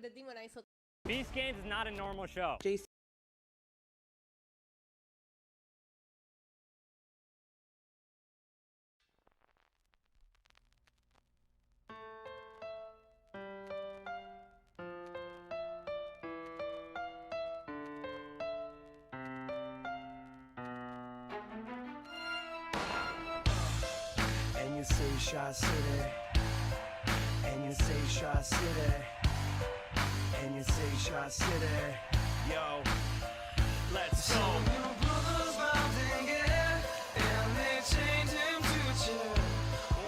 the demonizer. Beast Games is not a normal show. Jason. And you say Shaw City, and you say Shaw City, and you say Shaw City. Yo, let's go. Your brother's bound and get, and they chained him to a chair.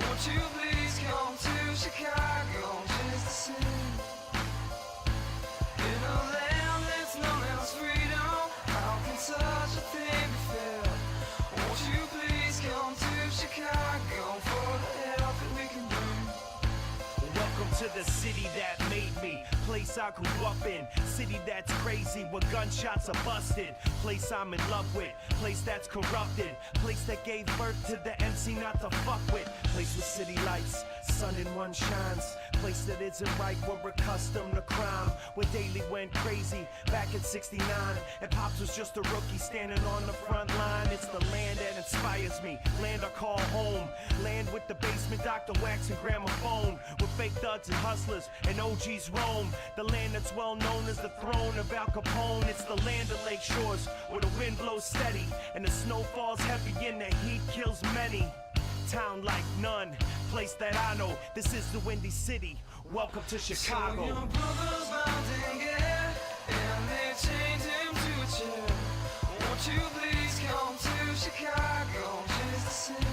Won't you please come to Chicago just to sing? In a land that's known as freedom, how can such a thing be fair? Won't you please come to Chicago for the help that we can bring? Welcome to the city that made me, place I grew up in, city that's crazy where gunshots are busted, place I'm in love with, place that's corrupted, place that gave birth to the MC not to fuck with, place with city lights, sun in one shines, place that isn't right, we're accustomed to crime, where daily went crazy back in '69, and Pops was just a rookie standing on the front line. It's the land that inspires me, land I call home, land with the basement Dr. Wax and gramophone, with fake thugs and hustlers and OGs roam, the land that's well known as the throne of Al Capone. It's the land of Lake Shores where the wind blows steady and the snow falls heavy and the heat kills many. Town like none, place that I know, this is the Windy City, welcome to Chicago. So your brother's bound and get, and they chained him to a chair. Won't you please come to Chicago just to sing?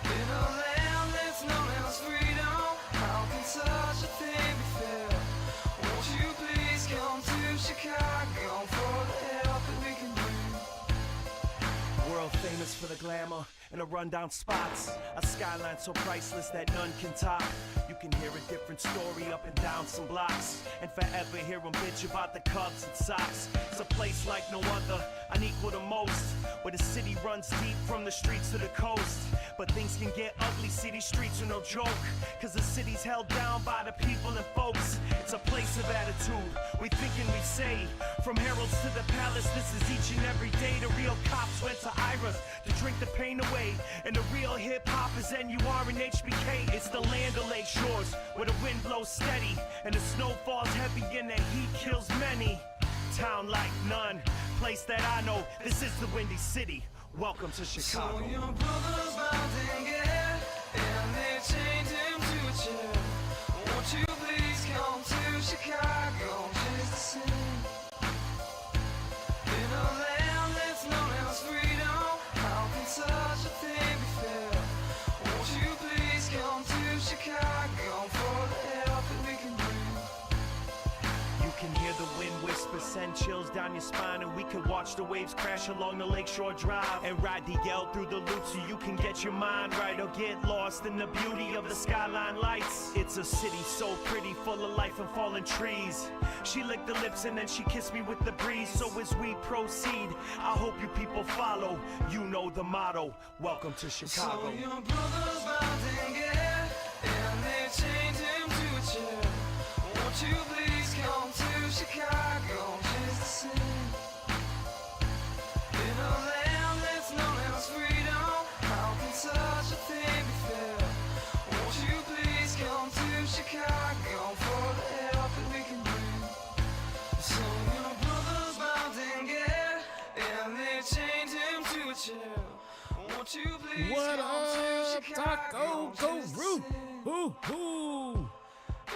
In a land that's known as freedom, how can such a thing be fair? Won't you please come to Chicago for the help that we can bring? World famous for the glamour and the rundown spots, a skyline so priceless that none can top. You can hear a different story up and down some blocks, and forever hear them bitch about the Cubs and Sox. It's a place like no other, unequal to most, where the city runs deep from the streets to the coast. But things can get ugly, city streets are no joke, cause the city's held down by the people and folks. It's a place of attitude, we think and we say, from heralds to the palace, this is each and every day. The real cops went to Ira to drink the pain away, and the real hip-hop is NUR and HBK. It's the land of Lake Shores, where the wind blows steady, and the snow falls heavy and the heat kills many. Town like none, place that I know, this is the Windy City, welcome to Chicago. So your brother's bound and get, and they chained him to a chair. Won't you please come to Chicago just to sing? In a land that's known as freedom, how can such a thing be fair? Won't you please come to Chicago for the help that we can bring? You can hear the wind whisper, send chills down your spine, and we can watch the waves crash along the Lakeshore Drive, and ride the Yell through the loop so you can get your mind right, or get lost in the beauty of the skyline lights. It's a city so pretty, full of life and fallen trees. She licked the lips and then she kissed me with the breeze. So as we proceed, I hope you people follow. You know the motto, welcome to Chicago. So your brother's bound and get, and they chained him to a chair. Won't you please come to Chicago just to sing? In a land that's known as freedom, how can such a thing be fair? Won't you please come to Chicago for the help that we can bring? So your brother's bound and get, and they chained him to a chair. Won't you please come to Chicago just to sing? Hoo-hoo!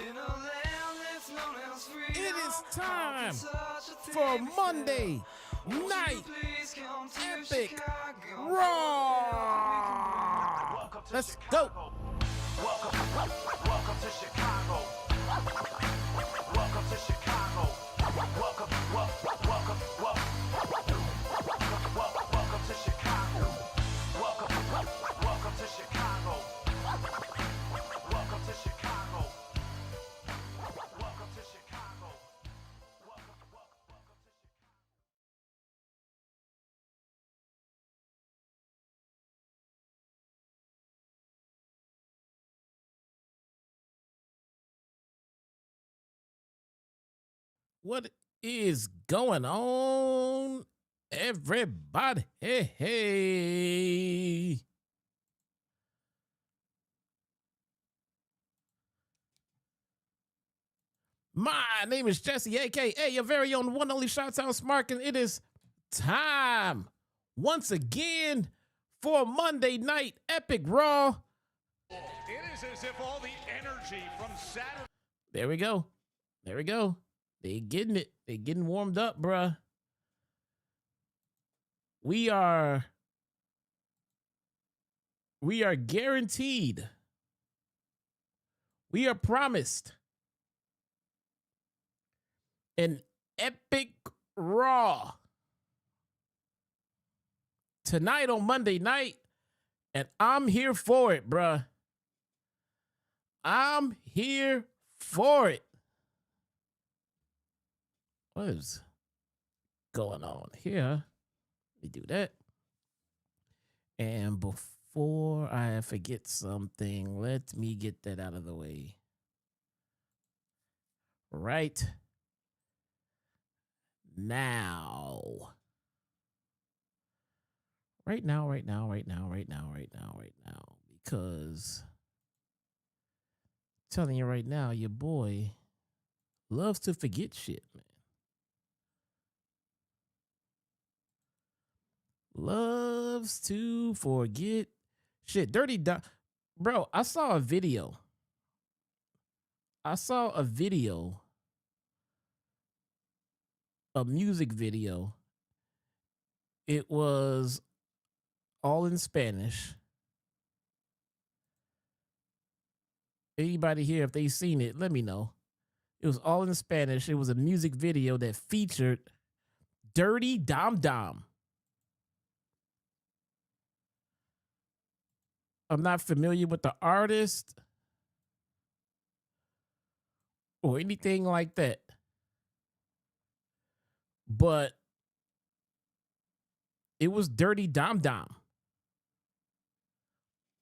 In a land that's known as freedom, It is time how can such a thing for be fair? Monday Won't you Night please come to Epic Chicago? Raw. Let's go. Welcome to Chicago. Welcome to Chicago. Welcome to Chicago. Welcome to Chicago. What is going on, everybody? Hey, hey. My name is Jesse, aka your very own one only Shot-Town Smart, and it is time once again for Monday Night Epic Raw. It is as if all the energy from Saturday. There we go. There we go. They getting it. They getting warmed up, bruh. We are guaranteed. We are promised an epic Raw tonight on Monday night, and I'm here for it, bruh. I'm here for it. What is going on here? Let me do that. And before I forget something, let me get that out of the way. Right now. Right now. Because I'm telling you right now, your boy loves to forget shit, man. Loves to forget shit. Dirty Dom. Bro, I saw a video. A music video. It was all in Spanish. Anybody here, if they seen it, let me know. It was all in Spanish. It was a music video that featured Dirty Dom. I'm not familiar with the artist or anything like that, but it was Dirty Dom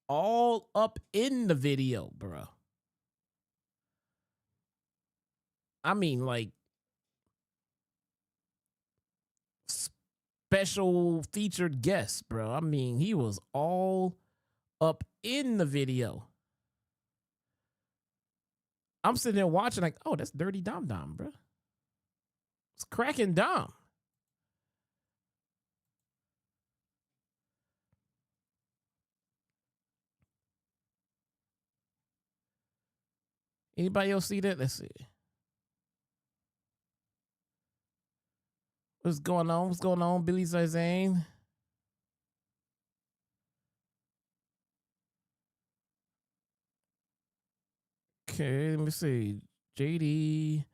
all up in the video, bro. I mean, like, special featured guest, bro. I mean, he was all up in the video. I'm sitting there watching like, oh, that's Dirty Dom, bro. It's cracking Dom. Anybody else see that? Let's see. What's going on, Billy Zazane? Okay, let me see. JD,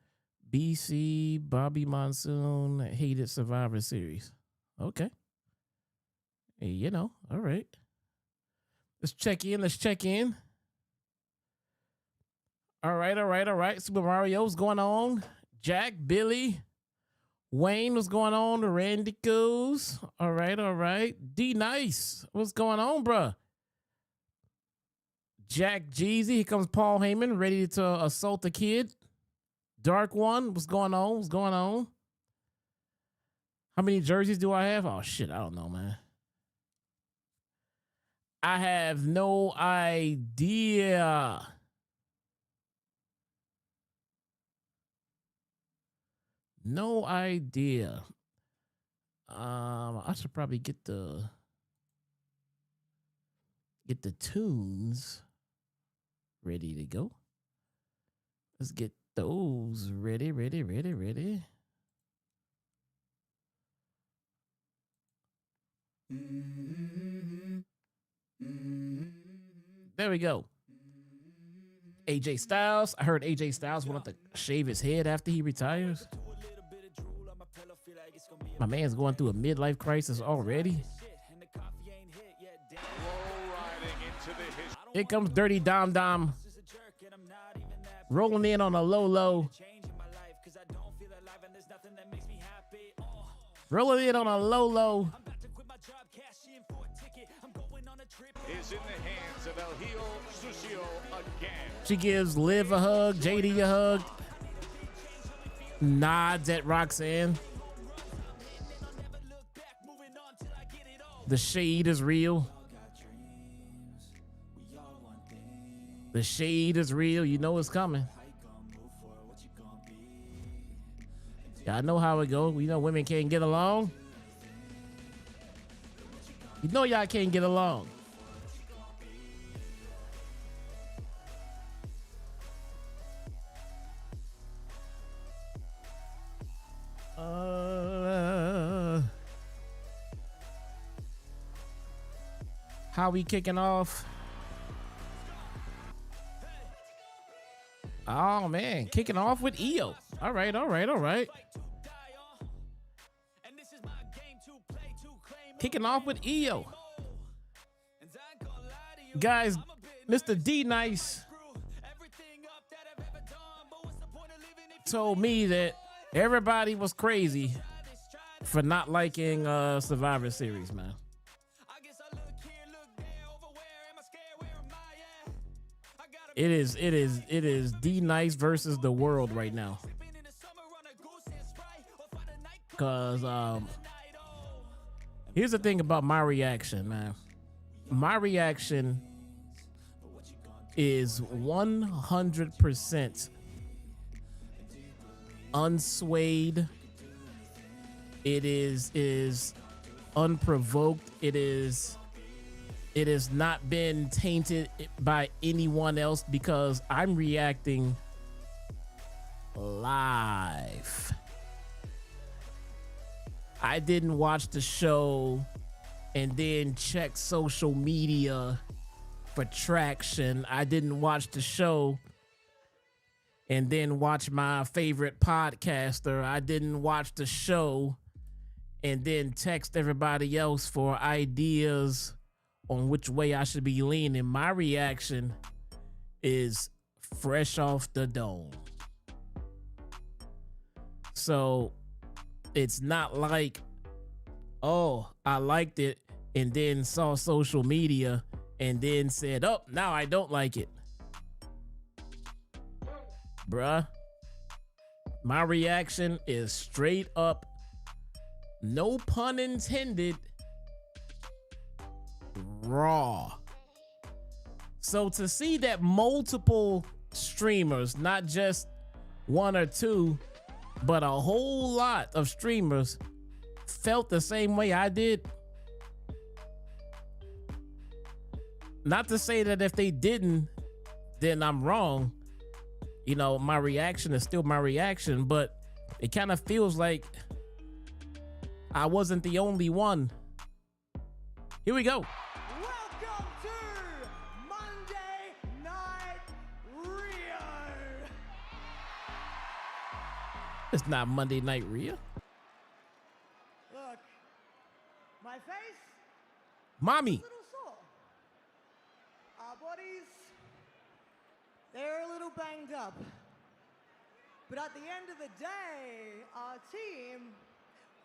BC, Bobby Monsoon, hated Survivor Series. Okay. Hey, you know, all right. Let's check in. All right. Super Mario, what's going on? Jack, Billy, Wayne, what's going on? Randy Goes. All right. D Nice, what's going on, bruh? Jack Jeezy, here comes Paul Heyman, ready to assault the kid. Dark One, what's going on? How many jerseys do I have? Oh, shit, I don't know, man. I have no idea. No idea. I should probably get the tunes ready to go. Let's get those ready. There we go. AJ Styles. I heard AJ Styles will have to shave his head after he retires. My man's going through a midlife crisis already. Here comes Dirty Dom. Rolling in on a low. Is in the hands of El Hijo Sucio again. She gives Liv a hug, JD a hug. nods at Roxanne. The shade is real. The shade is real. You know it's coming. Yeah, I know how it goes. We know women can't get along. You know y'all can't get along. How we kicking off? Oh man, kicking off with EO. All right, all right, all right. Kicking off with EO. Guys, Mr. D Nice told me that everybody was crazy for not liking Survivor Series, man. It is D Nice versus the world right now. Cause here's the thing about my reaction, man. My reaction is 100% unswayed. It is unprovoked. It has not been tainted by anyone else because I'm reacting live. I didn't watch the show and then check social media for traction. I didn't watch the show and then watch my favorite podcaster. I didn't watch the show and then text everybody else for ideas on which way I should be leaning. My reaction is fresh off the dome. So it's not like, oh, I liked it and then saw social media and then said, oh, now I don't like it. Bruh, my reaction is straight up, no pun intended, raw. So to see that multiple streamers, not just one or two, but a whole lot of streamers felt the same way I did. Not to say that if they didn't, then I'm wrong. You know, my reaction is still my reaction, but it kind of feels like I wasn't the only one. Here we go. Welcome to Monday Night Rio. It's not Monday Night Rio. Look, my face, Mommy. a little sore. Our bodies, they're a little banged up. But at the end of the day, our team,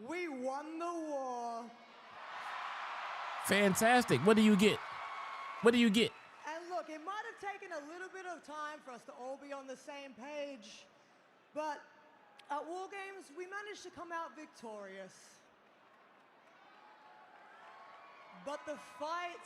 we won the war. Fantastic. What do you get? What do you get? And look, it might have taken a little bit of time for us to all be on the same page, but at WarGames, we managed to come out victorious. But the fight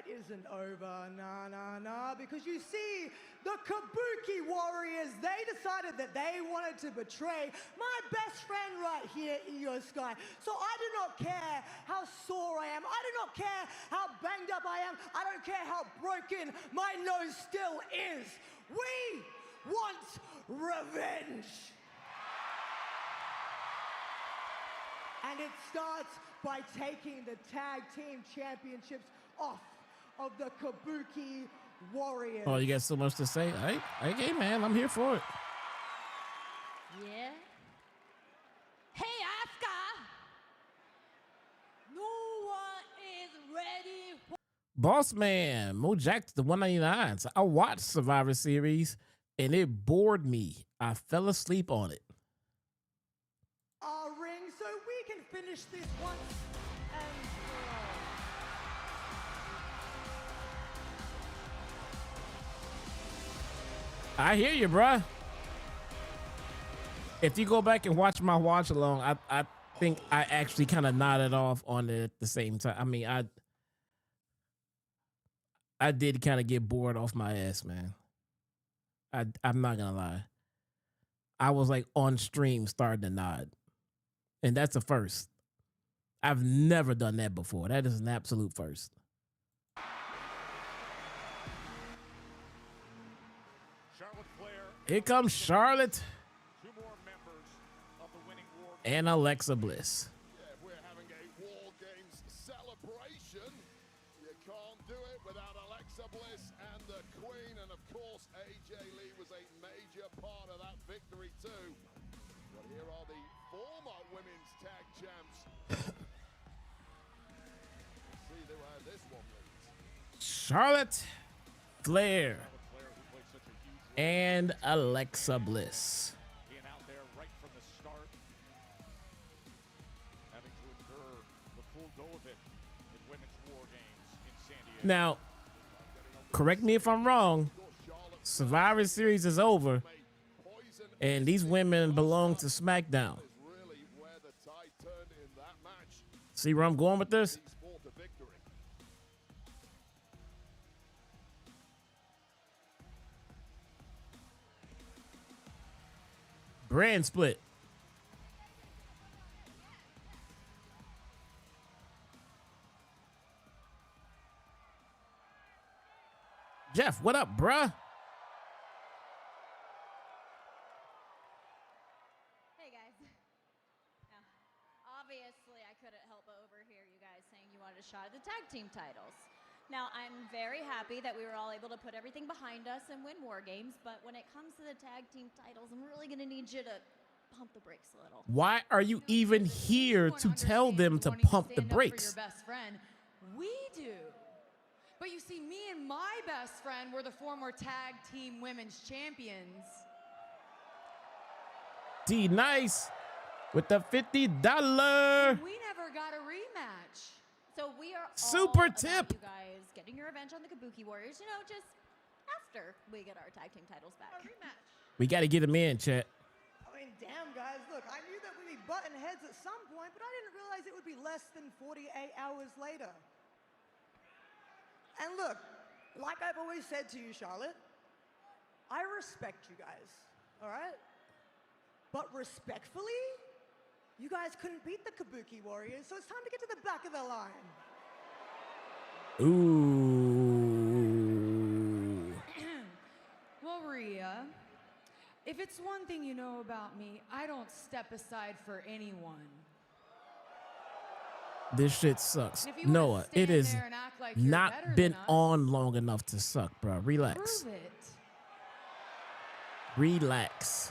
isn't over, nah, because you see, the Kabuki Warriors, they decided that they wanted to betray my best friend right here, Io Sky. So I do not care how sore I am, I do not care how banged up I am, I don't care how broken my nose still is. We want revenge. And it starts by taking the tag team championships off of the Kabuki Warriors. Oh, you got so much to say? Okay, man, I'm here for it. Yeah? Hey, Asuka! No one is ready for... Boss Man, Mo Jack, the 199. So I watched Survivor Series and it bored me. I fell asleep on it. Our ring so we can finish this once and for all. I hear you, bruh. If you go back and watch my watch along, I think I actually kind of nodded off on it at the same time. I mean, I did kind of get bored off my ass, man. I'm not gonna lie. I was like on stream starting to nod. And that's a first. I've never done that before. That is an absolute first. Charlotte Flair. Here comes Charlotte Two more members of the winning war. and Alexa Bliss. Yeah, we're having a WarGames celebration. You can't do it without Alexa Bliss and the Queen. And of course, AJ Lee was a major part of that victory too. But here are the former women's tag champs. Let's see how this one leads. Charlotte Flair Flair, who played such a huge role and Alexa Bliss. being out there right from the start, having to endure the full go of it in women's war games in San Diego. Now, correct me if I'm wrong. Survivor Series is over, and these women belong to SmackDown. Is really where the tide turned in that match. See where I'm going with this? Leads more to victory. Brand split. Jeff, what up, bruh? Hey guys. Now, obviously, I couldn't help but overhear you guys saying you wanted a shot at the tag team titles. Now, I'm very happy that we were all able to put everything behind us and win war games, but when it comes to the tag team titles, I'm really going to need you to pump the brakes a little. Why are you even here to tell them to pump the brakes? For your best friend. We do. But you see, me and my best friend were the former tag team women's champions. D Nice with the $50. We never got a rematch. So we are all Super about tip. you guys getting your revenge on the Kabuki Warriors, you know, just after we get our tag team titles back. We got to get him in, chat. I mean, damn, guys, look, I knew that we'd be button heads at some point, but I didn't realize it would be less than 48 hours later. And look, like I've always said to you, Charlotte, I respect you guys, all right? But respectfully, you guys couldn't beat the Kabuki Warriors, so it's time to get to the back of the line. Ooh. Well, Rhea, if it's one thing you know about me, I don't step aside for anyone. This shit sucks. And if you wanna Noah, it stand is there and act like you're not better been than us, on long enough to suck, bro. Relax. prove it. Relax.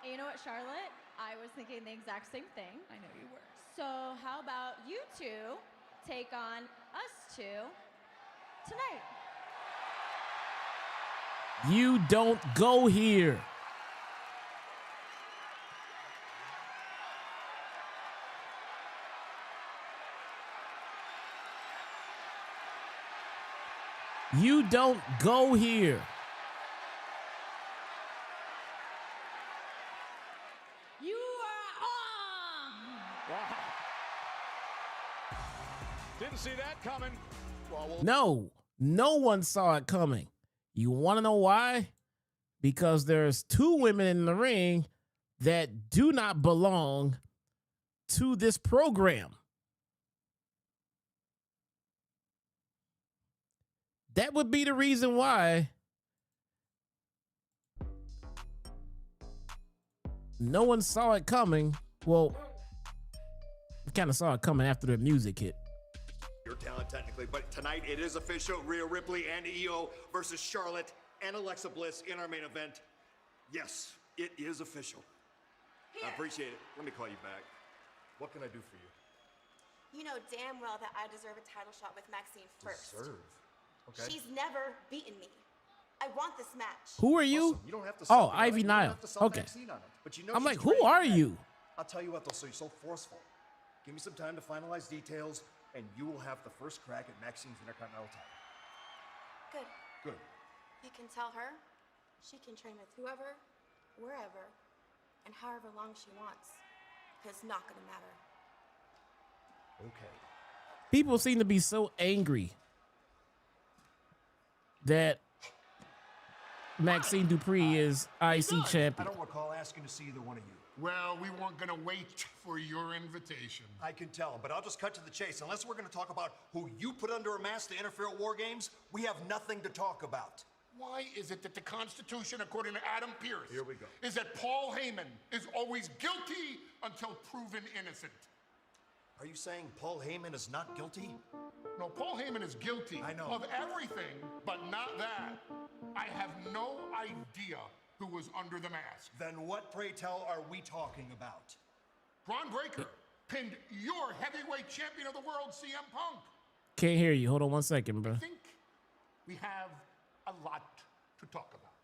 And you know what, Charlotte? I was thinking the exact same thing. I know you were. So how about you two take on us two tonight? You don't go here. You don't go here. You are on! Wow. Didn't see that coming. No, no one saw it coming. You want to know why? Because there's two women in the ring that do not belong to this program. That would be the reason why no one saw it coming. Well, we kind of saw it coming after the music hit. Your talent technically, but tonight it is official. Rhea Ripley and EO versus Charlotte and Alexa Bliss in our main event. Yes, it is official. I appreciate it. Let me call you back. What can I do for you? You know damn well that I deserve a title shot with Maxine first. Deserve? Okay. She's never beaten me. I want this match. Who are you? Awesome. You don't have to Oh, sell me on it. Ivy You don't Nile. have to sell Okay. Maxine on it. But you know I'm she's like, who ready to are get you? I'll tell you what, though, so you're so forceful. Give me some time to finalize details, and you will have the first crack at Maxine's Intercontinental title. Good. Good. You can tell her She can train with whoever, wherever, and however long she wants. It's not gonna matter. Okay. People seem to be so angry that Maxine Dupree is IC champion. I don't recall asking to see either one of you. Well, we weren't gonna wait for your invitation. I can tell, but I'll just cut to the chase. Unless we're gonna talk about who you put under a mask to interfere at WarGames, we have nothing to talk about. Why is it that the Constitution, according to Adam Pierce, Here we go. is that Paul Heyman is always guilty until proven innocent? Are you saying Paul Heyman is not guilty? No, Paul Heyman is guilty of everything, but not that. I have no idea who was under the mask. Then what, pray tell, are we talking about? Braun Breaker pinned your heavyweight champion of the world, CM Punk. Can't hear you. Hold on 1 second, bro. I think we have a lot to talk about.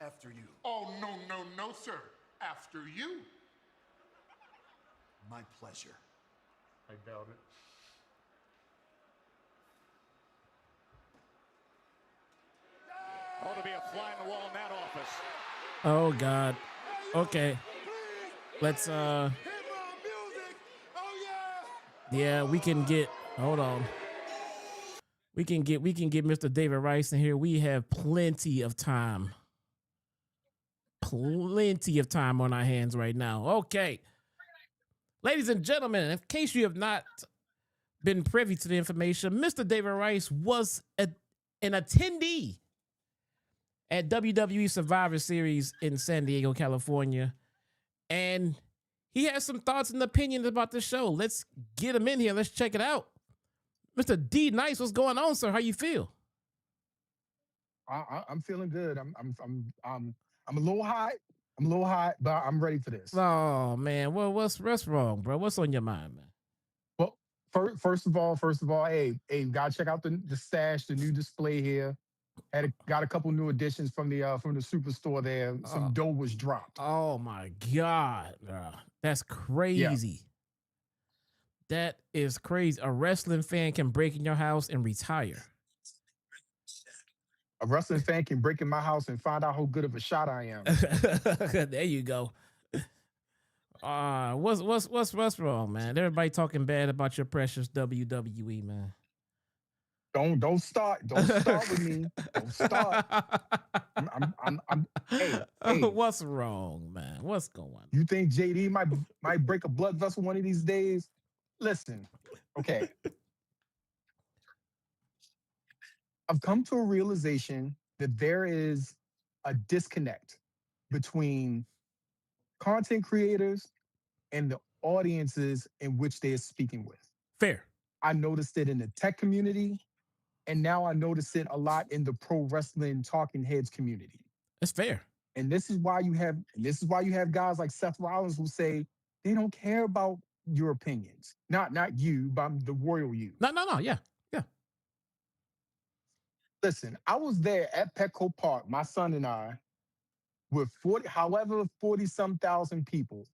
After you. Oh, no, sir. After you. My pleasure. I doubt it. Ought to be a fly on the wall in that office. Oh God. Okay. Let's yeah, we can get, hold on. We can get Mr. David Rice in here. We have plenty of time. Plenty of time on our hands right now. Okay. Ladies and gentlemen, in case you have not been privy to the information, Mr. David Rice was an attendee at WWE Survivor Series in San Diego, California. And he has some thoughts and opinions about the show. Let's get him in here. Let's check it out. Mr. D Nice, what's going on, sir? How you feel? I'm feeling good. I'm a little hot. I'm a little hot, but I'm ready for this. Oh man, well, what's wrong, bro? What's on your mind, man? Well, first of all, hey, gotta check out the stash, the new display here. Got a couple new additions from the superstore there. Some dough was dropped. Oh my God, bro. That's crazy. Yeah. That is crazy. A wrestling fan can break in your house and retire. A wrestling fan can break in my house and find out how good of a shot I am. There you go. What's wrong, man? Everybody talking bad about your precious WWE, man. Don't start. Don't start with me. Don't start. Hey. What's wrong, man? What's going on? You think JD might break a blood vessel one of these days? Listen, okay. I've come to a realization that there is a disconnect between content creators and the audiences in which they are speaking with. Fair. I noticed it in the tech community, and now I notice it a lot in the pro wrestling talking heads community. That's fair. And this is why you have guys like Seth Rollins who say they don't care about your opinions. Not you, but the royal you. No, yeah. Listen, I was there at Petco Park, my son and I, with 40-some thousand people.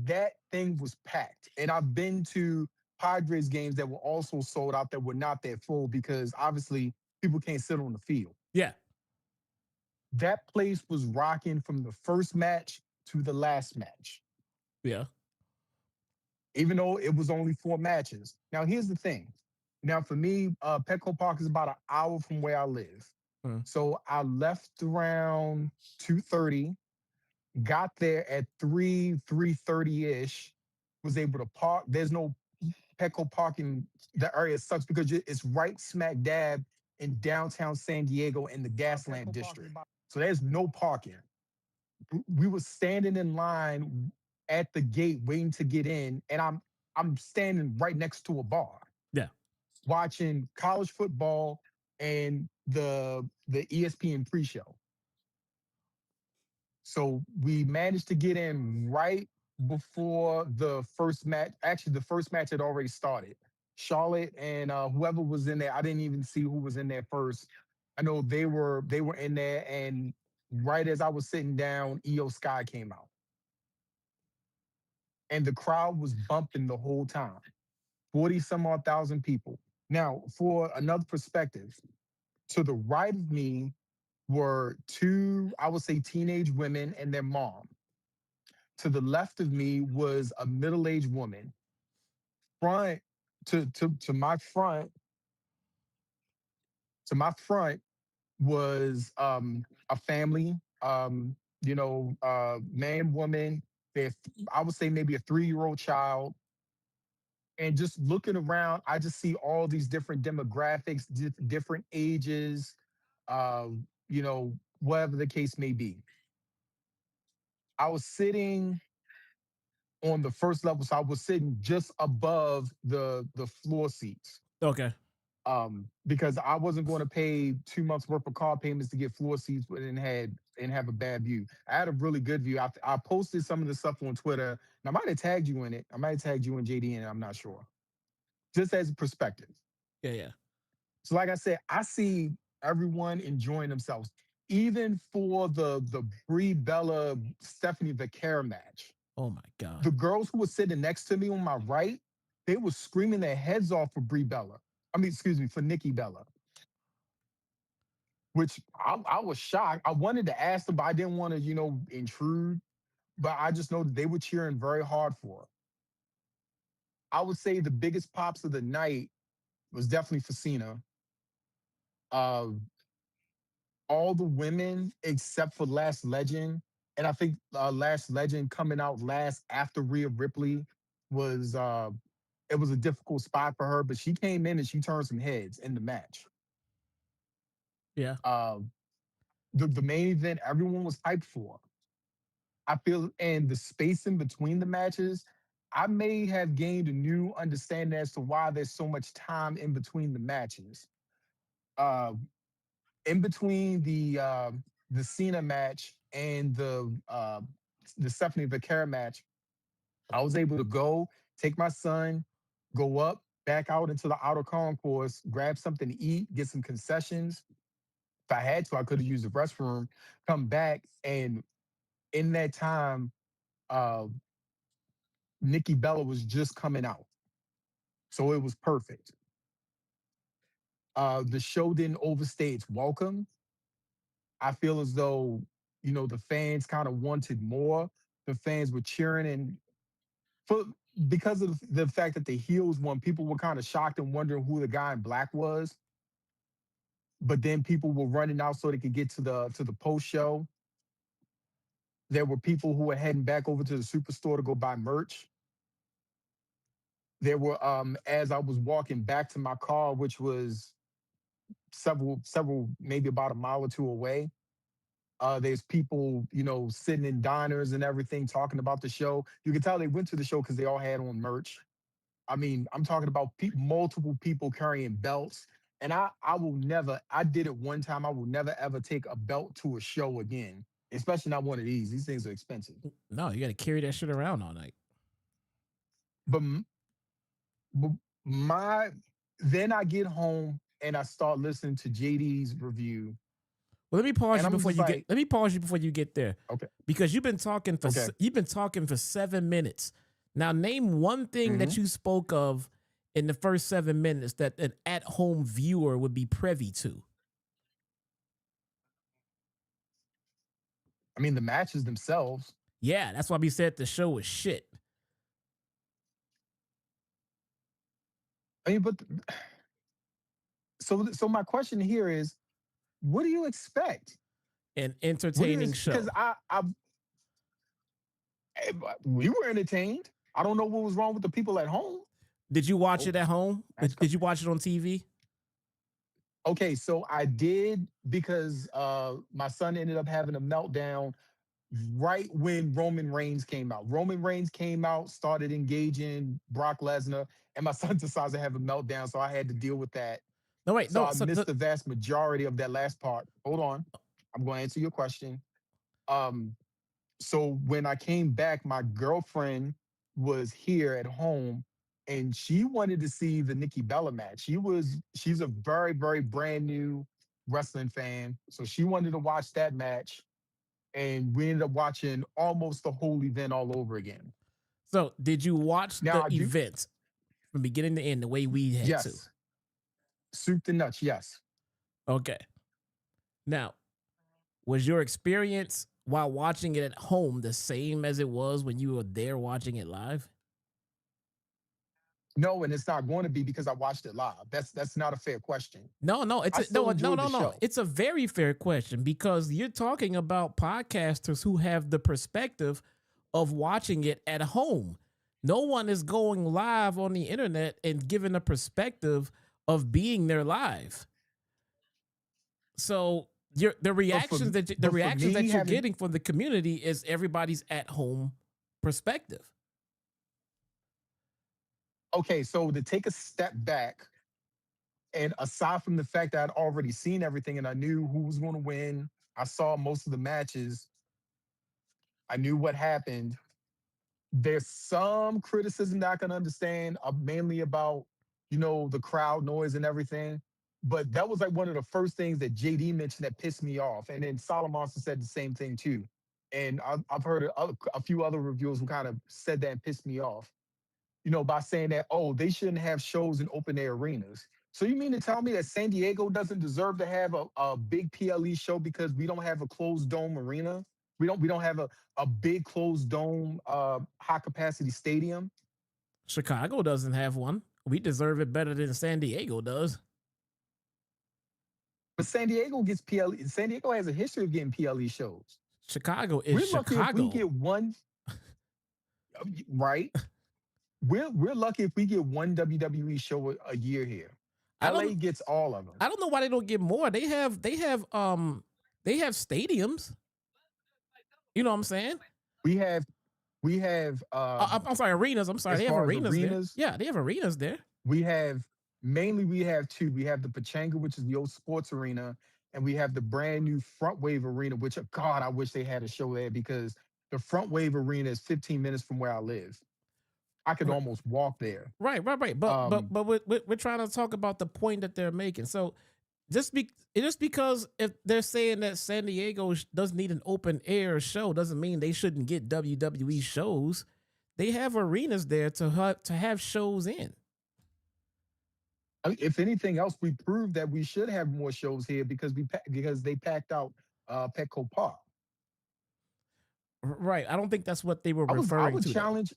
That thing was packed. And I've been to Padres games that were also sold out that were not that full because obviously people can't sit on the field. Yeah. That place was rocking from the first match to the last match. Yeah. Even though it was only 4 matches. Now, here's the thing. Now, for me, Petco Park is about an hour from where I live. So I left around 2:30, got there at 3:30-ish, was able to park. There's no Petco parking. The area sucks because it's right smack dab in downtown San Diego in the Gaslamp district. So there's no parking. We were standing in line at the gate waiting to get in, and I'm standing right next to a bar. Yeah. Watching college football and the ESPN pre-show. So we managed to get in right before the first match. Actually, the first match had already started. Charlotte and whoever was in there, I didn't even see who was in there first. I know they were in there, and right as I was sitting down, Io Sky came out. And the crowd was bumping the whole time. 40-some odd thousand people. Now, for another perspective, To the right of me were two, I would say, teenage women and their mom. To the left of me was a middle-aged woman. Front to my front, was a family, man, woman. I would say maybe a 3-year-old child. And just looking around, I just see all these different demographics, different ages, uh, whatever the case may be. I was sitting on the first level, so I was sitting just above the floor seats. Okay. Because I wasn't going to pay 2 months worth of car payments to get floor seats and have a bad view. I had a really good view. I posted some of the stuff on Twitter, and I might have tagged you in it. I might have tagged you and JD in it. I'm not sure. Just as a perspective. Yeah. So, like I said, I see everyone enjoying themselves, even for the Brie Bella Stephanie Vaquer match. Oh my God. The girls who were sitting next to me on my right, they were screaming their heads off for Brie Bella. For Nikki Bella. Which I was shocked. I wanted to ask them, but I didn't want to, intrude. But I just know that they were cheering very hard for her. I would say the biggest pops of the night was definitely for Cena. All the women except for Last Legend, and I think Last Legend coming out last after Rhea Ripley was it was a difficult spot for her, but she came in and she turned some heads in the match. Yeah. The main event everyone was hyped for. I feel, and the space in between the matches, I may have gained a new understanding as to why there's so much time in between the matches. In between the Cena match and the Stephanie Vaquer match, I was able to go take my son, go up, back out into the outer concourse, grab something to eat, get some concessions. If I had to, I could have used the restroom, come back, and in that time, uh, Nikki Bella was just coming out. So it was perfect. The show didn't overstay its welcome. I feel as though, the fans kind of wanted more. The fans were cheering, and because of the fact that the heels won, people were kind of shocked and wondering who the guy in black was. But then people were running out so they could get to the post show. There were people who were heading back over to the superstore to go buy merch. There were, as I was walking back to my car, which was several, maybe about a mile or two away, there's people, sitting in diners and everything, talking about the show. You can tell they went to the show because they all had on merch. I mean, I'm talking about multiple people carrying belts. And I will never, I did it one time. I will never, ever take a belt to a show again, especially not one of these. These things are expensive. No, you got to carry that shit around all night. But then I get home and I start listening to JD's review. Well, let me pause you before you get. Let me pause you before you get there. Okay. Because you've been talking for 7 minutes. Now, name one thing that you spoke of in the first 7 minutes that an at-home viewer would be privy to. I mean, the matches themselves. Yeah, that's why we said the show was shit. I mean, but so my question here is, what do you expect? An entertaining show. Because we were entertained. I don't know what was wrong with the people at home. Did you watch it at home? Did you watch it on TV? Okay, so I did, because my son ended up having a meltdown right when Roman Reigns came out. Roman Reigns came out, started engaging Brock Lesnar, and my son decides to have a meltdown, so I had to deal with that. No, wait, so I missed the vast majority of that last part. Hold on. I'm going to answer your question. So when I came back, my girlfriend was here at home, and she wanted to see the Nikki Bella match. She's a very, very brand new wrestling fan, so she wanted to watch that match, and we ended up watching almost the whole event all over again. So did you watch the event from beginning to end the way we had to? Soup to nuts, yes. Okay. Now, was your experience while watching it at home the same as it was when you were there watching it live? No, and it's not going to be because I watched it live. That's not a fair question. No, it's I a, still no, enjoyed the no. show. It's a very fair question because you're talking about podcasters who have the perspective of watching it at home. No one is going live on the internet and giving a perspective of being there live. So the reactions that you're getting from the community is everybody's at home perspective. Okay, so to take a step back, and aside from the fact that I'd already seen everything and I knew who was going to win, I saw most of the matches, I knew what happened. There's some criticism that I can understand, mainly about, the crowd noise and everything. But that was like one of the first things that JD mentioned that pissed me off. And then Solomon said the same thing too. And I've heard a few other reviewers who kind of said that and pissed me off, by saying that, oh, they shouldn't have shows in open air arenas. So you mean to tell me that San Diego doesn't deserve to have a big PLE show because we don't have a closed dome arena? We don't have a big closed dome high capacity stadium? Chicago doesn't have one. We deserve it better than San Diego does. But San Diego gets PLE. San Diego has a history of getting PLE shows. Chicago is We're Chicago. lucky if we get one. Right. We're lucky if we get one WWE show a year here. LA gets all of them. I don't know why they don't get more. They have stadiums. You know what I'm saying? We have I'm sorry, arenas. I'm sorry, they have arenas there. Yeah, they have arenas there. We have two. We have the Pachanga, which is the old sports arena, and we have the brand new Front Wave Arena, which, God, I wish they had a show there because the Front Wave Arena is 15 minutes from where I live. I could almost walk there. Right. But we're trying to talk about the point that they're making. So just because if they're saying that San Diego doesn't need an open air show doesn't mean they shouldn't get WWE shows. They have arenas there to have shows in. I mean, if anything else, we proved that we should have more shows here because they packed out Petco Park. Right. I don't think that's what they were referring to. I would challenge.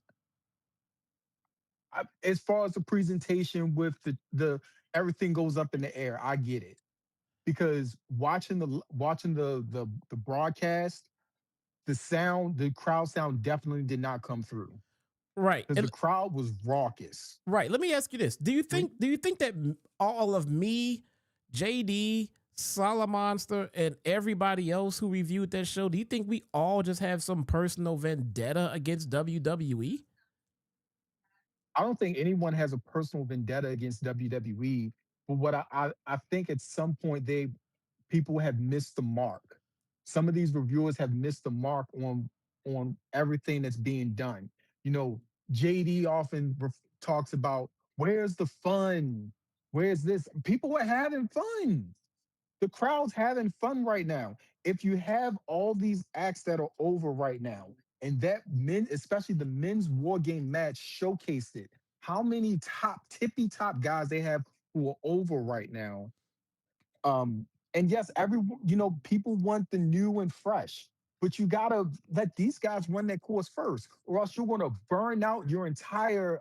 As far as the presentation with the everything goes up in the air, I get it, because watching the broadcast, the crowd sound definitely did not come through. Right, because the crowd was raucous. Right. Let me ask you this: Do you think that all of me, JD, Salamonster, and everybody else who reviewed that show, do you think we all just have some personal vendetta against WWE? I don't think anyone has a personal vendetta against WWE, but what I think at some point people have missed the mark. Some of these reviewers have missed the mark on everything that's being done. JD often talks about, where's the fun? Where's this? People are having fun. The crowd's having fun right now. If you have all these acts that are over right now, and that especially the men's war game match showcased it, how many tippy top guys they have who are over right now. And yes, people want the new and fresh, but you gotta let these guys run that course first, or else you're gonna burn out your entire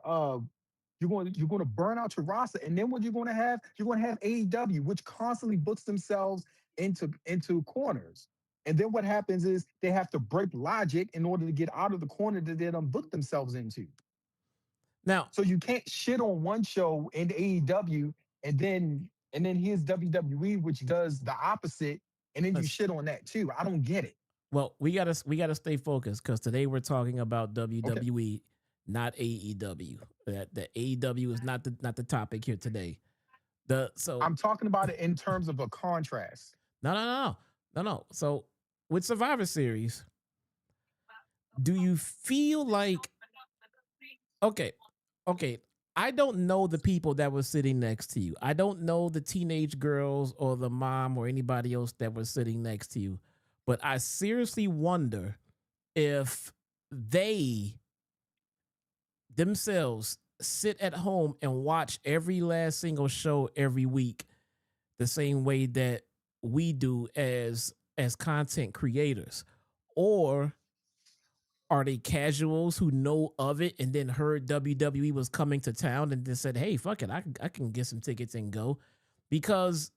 you're going to burn out your roster. And then what you're going to have AEW, which constantly books themselves into corners. And then what happens is they have to break logic in order to get out of the corner that they done booked themselves into. Now, so you can't shit on one show in AEW and then here's WWE, which does the opposite, and then you shit on that too. I don't get it. Well, we gotta stay focused because today we're talking about WWE, not AEW. That AEW is not the topic here today. So I'm talking about it in terms of a contrast. No. So with Survivor Series, do you feel like okay? I don't know the people that were sitting next to you. I don't know the teenage girls or the mom or anybody else that was sitting next to you. But I seriously wonder if they themselves sit at home and watch every last single show every week the same way that we do as content creators, or are they casuals who know of it and then heard WWE was coming to town and then said, "Hey, fuck it, I can get some tickets and go," because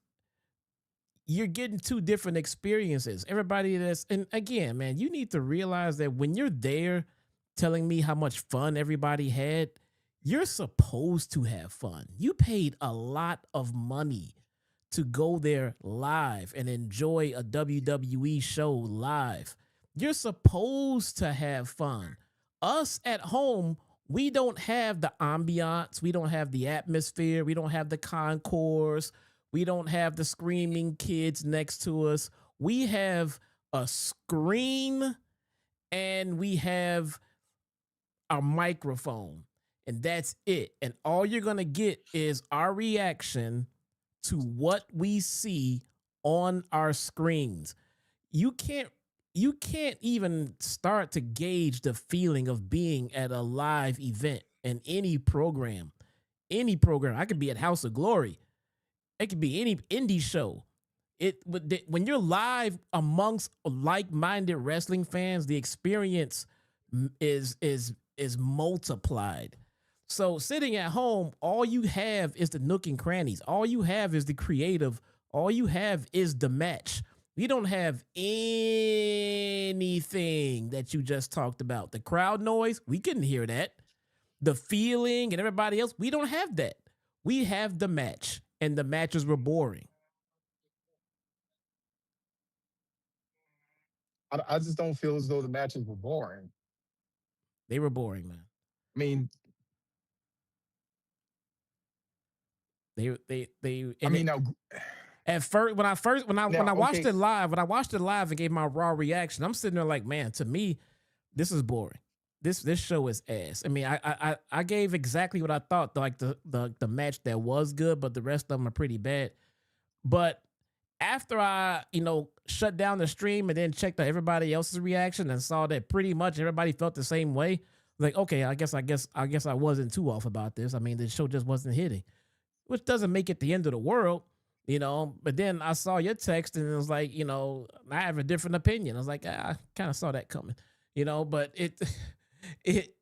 you're getting two different experiences. Everybody and again, man, you need to realize that when you're there telling me how much fun everybody had, you're supposed to have fun. You paid a lot of money to go there live and enjoy a WWE show live. You're supposed to have fun. Us at home, we don't have the ambiance, we don't have the atmosphere, we don't have the concourse, we don't have the screaming kids next to us. We have a screen and we have a microphone, and that's it. And all you're going to get is our reaction to what we see on our screens. You can't even start to gauge the feeling of being at a live event in any program. Any program. I could be at House of Glory. It could be any indie show. When you're live amongst like-minded wrestling fans, the experience is multiplied. So sitting at home, all you have is the nook and crannies. All you have is the creative. All you have is the match. We don't have anything that you just talked about. The crowd noise, we couldn't hear that. The feeling and everybody else, we don't have that. We have the match, and the matches were boring. I just don't feel as though the matches were boring. They were boring, man. I mean, at first when I watched it live and gave my raw reaction, I'm sitting there like, man, to me, this is boring. This show is ass. I mean, I gave exactly what I thought, like the match that was good, but the rest of them are pretty bad. But after I, shut down the stream and then checked out everybody else's reaction and saw that pretty much everybody felt the same way, like, okay, I guess I wasn't too off about this. I mean, the show just wasn't hitting, which doesn't make it the end of the world, But then I saw your text and it was like, I have a different opinion. I was like, I kind of saw that coming, But it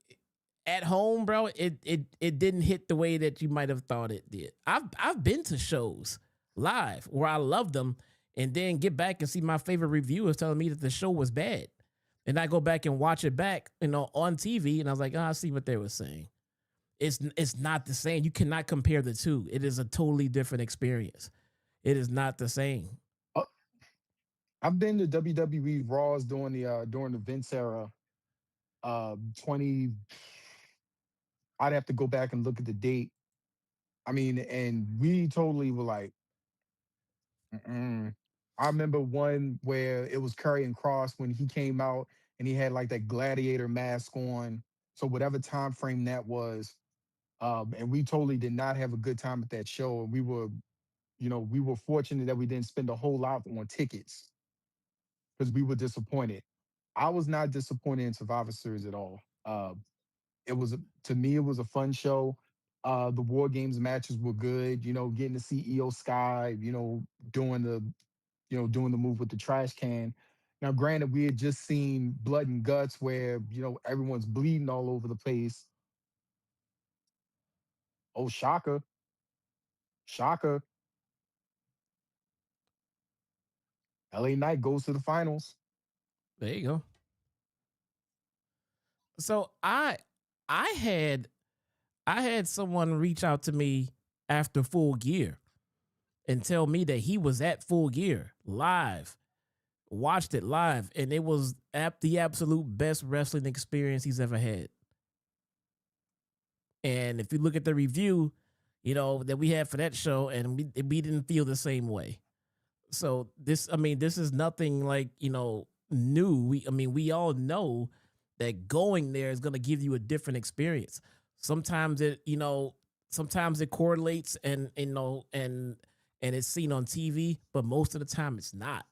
at home, bro, it didn't hit the way that you might have thought it did. I've been to shows live where I love them and then get back and see my favorite reviewers telling me that the show was bad. And I go back and watch it back, on TV, and I was like, I see what they were saying. It's not the same. You cannot compare the two. It is a totally different experience. It is not the same. I've been to WWE Raws during the Vince era. 20. I'd have to go back and look at the date. I mean, and we totally were like, I remember one where it was Karrion Kross when he came out and he had like that gladiator mask on. So whatever time frame that was, and we totally did not have a good time at that show. And we were fortunate that we didn't spend a whole lot on tickets because we were disappointed. I was not disappointed in Survivor Series at all. To me, it was a fun show. The WarGames matches were good. Getting to see Io Sky, doing the move with the trash can. Now, granted, we had just seen Blood and Guts where, everyone's bleeding all over the place. Oh, shocker. Shocker. LA Knight goes to the finals. There you go. So I had someone reach out to me after Full Gear and tell me that he was at Full Gear live, watched it live, and it was the absolute best wrestling experience he's ever had. And if you look at the review, that we had for that show, and we didn't feel the same way. So this is nothing like, new. We all know that going there is going to give you a different experience. Sometimes it correlates and it's seen on TV, but most of the time it's not.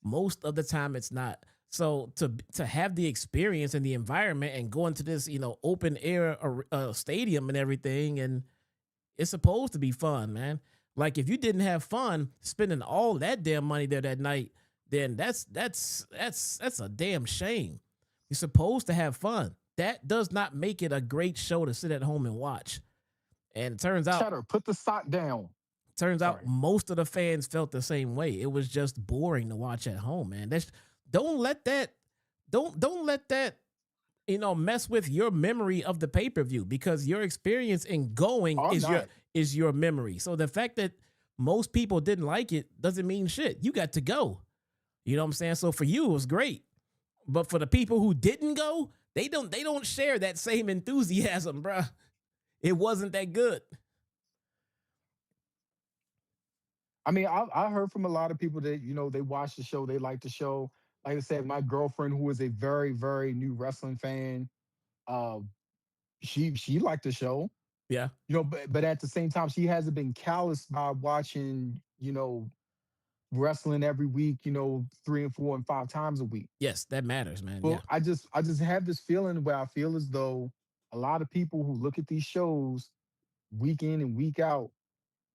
Most of the time it's not. So to have the experience and the environment and go into this, open air stadium and everything, and it's supposed to be fun, man. Like if you didn't have fun spending all that damn money there that night, then that's a damn shame. You're supposed to have fun. That does not make it a great show to sit at home and watch. And it turns out, Cheddar, put the sock down. turns out most of the fans felt the same way. It was just boring to watch at home, man. Don't let that mess with your memory of the pay-per-view, because your experience in going is your memory. So the fact that most people didn't like it doesn't mean shit. You got to go. You know what I'm saying? So for you, it was great. But for the people who didn't go, they don't share that same enthusiasm, bruh. It wasn't that good. I mean, I heard from a lot of people that, they watched the show, they liked the show. Like I said, my girlfriend, who is a very, very new wrestling fan, she liked the show. Yeah. But at the same time, she hasn't been calloused by watching, wrestling every week, 3 and 4 and 5 times a week. Yes, that matters, man. Well, Yeah. I just have this feeling where I feel as though a lot of people who look at these shows week in and week out,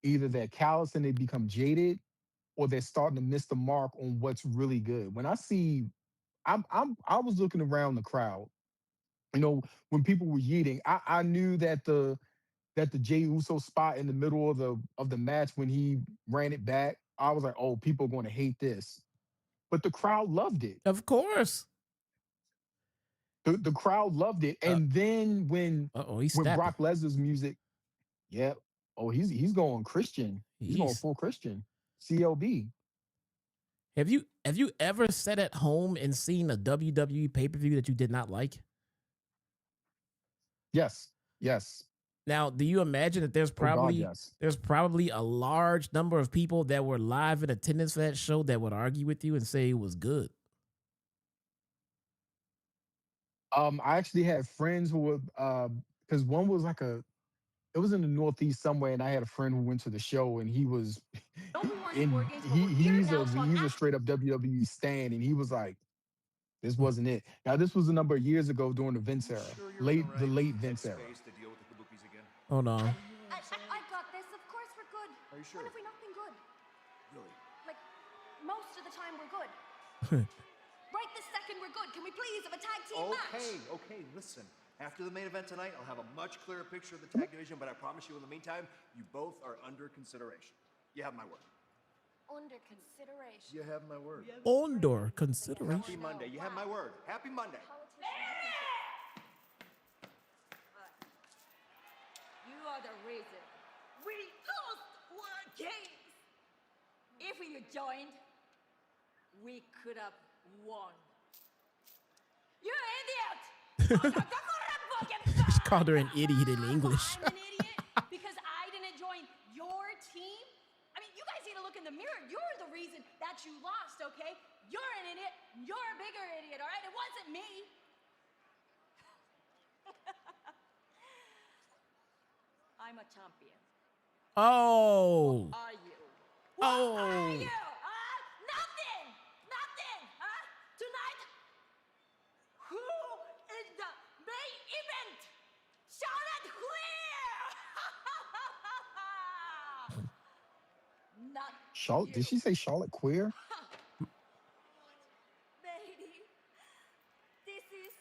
either they're callous and they become jaded, or they're starting to miss the mark on what's really good. When I was looking around the crowd, when people were yeeting, I knew that the Jey Uso spot in the middle of the match when he ran it back, I was like, oh, people are going to hate this. But the crowd loved it. Of course. The crowd loved it. And then when Brock Lesnar's music, he's going Christian. He's going full Christian. CLB. Have you ever sat at home and seen a WWE pay-per-view that you did not like? Yes. Now, do you imagine that there's probably a large number of people that were live in attendance for that show that would argue with you and say it was good? I actually had friends who were because one was it was in the Northeast somewhere, and I had a friend who went to the show, and he was he's a straight up WWE stan, and he was like, this wasn't it. Now, this was a number of years ago during the Vince era, the late Vince era. Hold on. I got this. Of course we're good. Are you sure? When have we not been good? Really? Like, most of the time we're good. Right this second we're good. Can we please have a tag team match? Okay, listen. After the main event tonight, I'll have a much clearer picture of the tag division, but I promise you in the meantime, you both are under consideration. You have my word. Under consideration. You have my word. Under consideration. Happy Monday. You have my word. Happy Monday. You are the reason we lost WarGames. If we had joined, we could have won. You idiot! She called her an idiot in English. I'm an idiot because I didn't join your team. I mean, you guys need to look in the mirror. You're the reason that you lost, okay? You're an idiot. You're a bigger idiot, all right? It wasn't me. I'm a champion. Oh. Are you? Oh. What are you? Nothing. Tonight, who is the main event? Charlotte Queer. Not Charlotte? Did she say Charlotte Queer? Baby, this is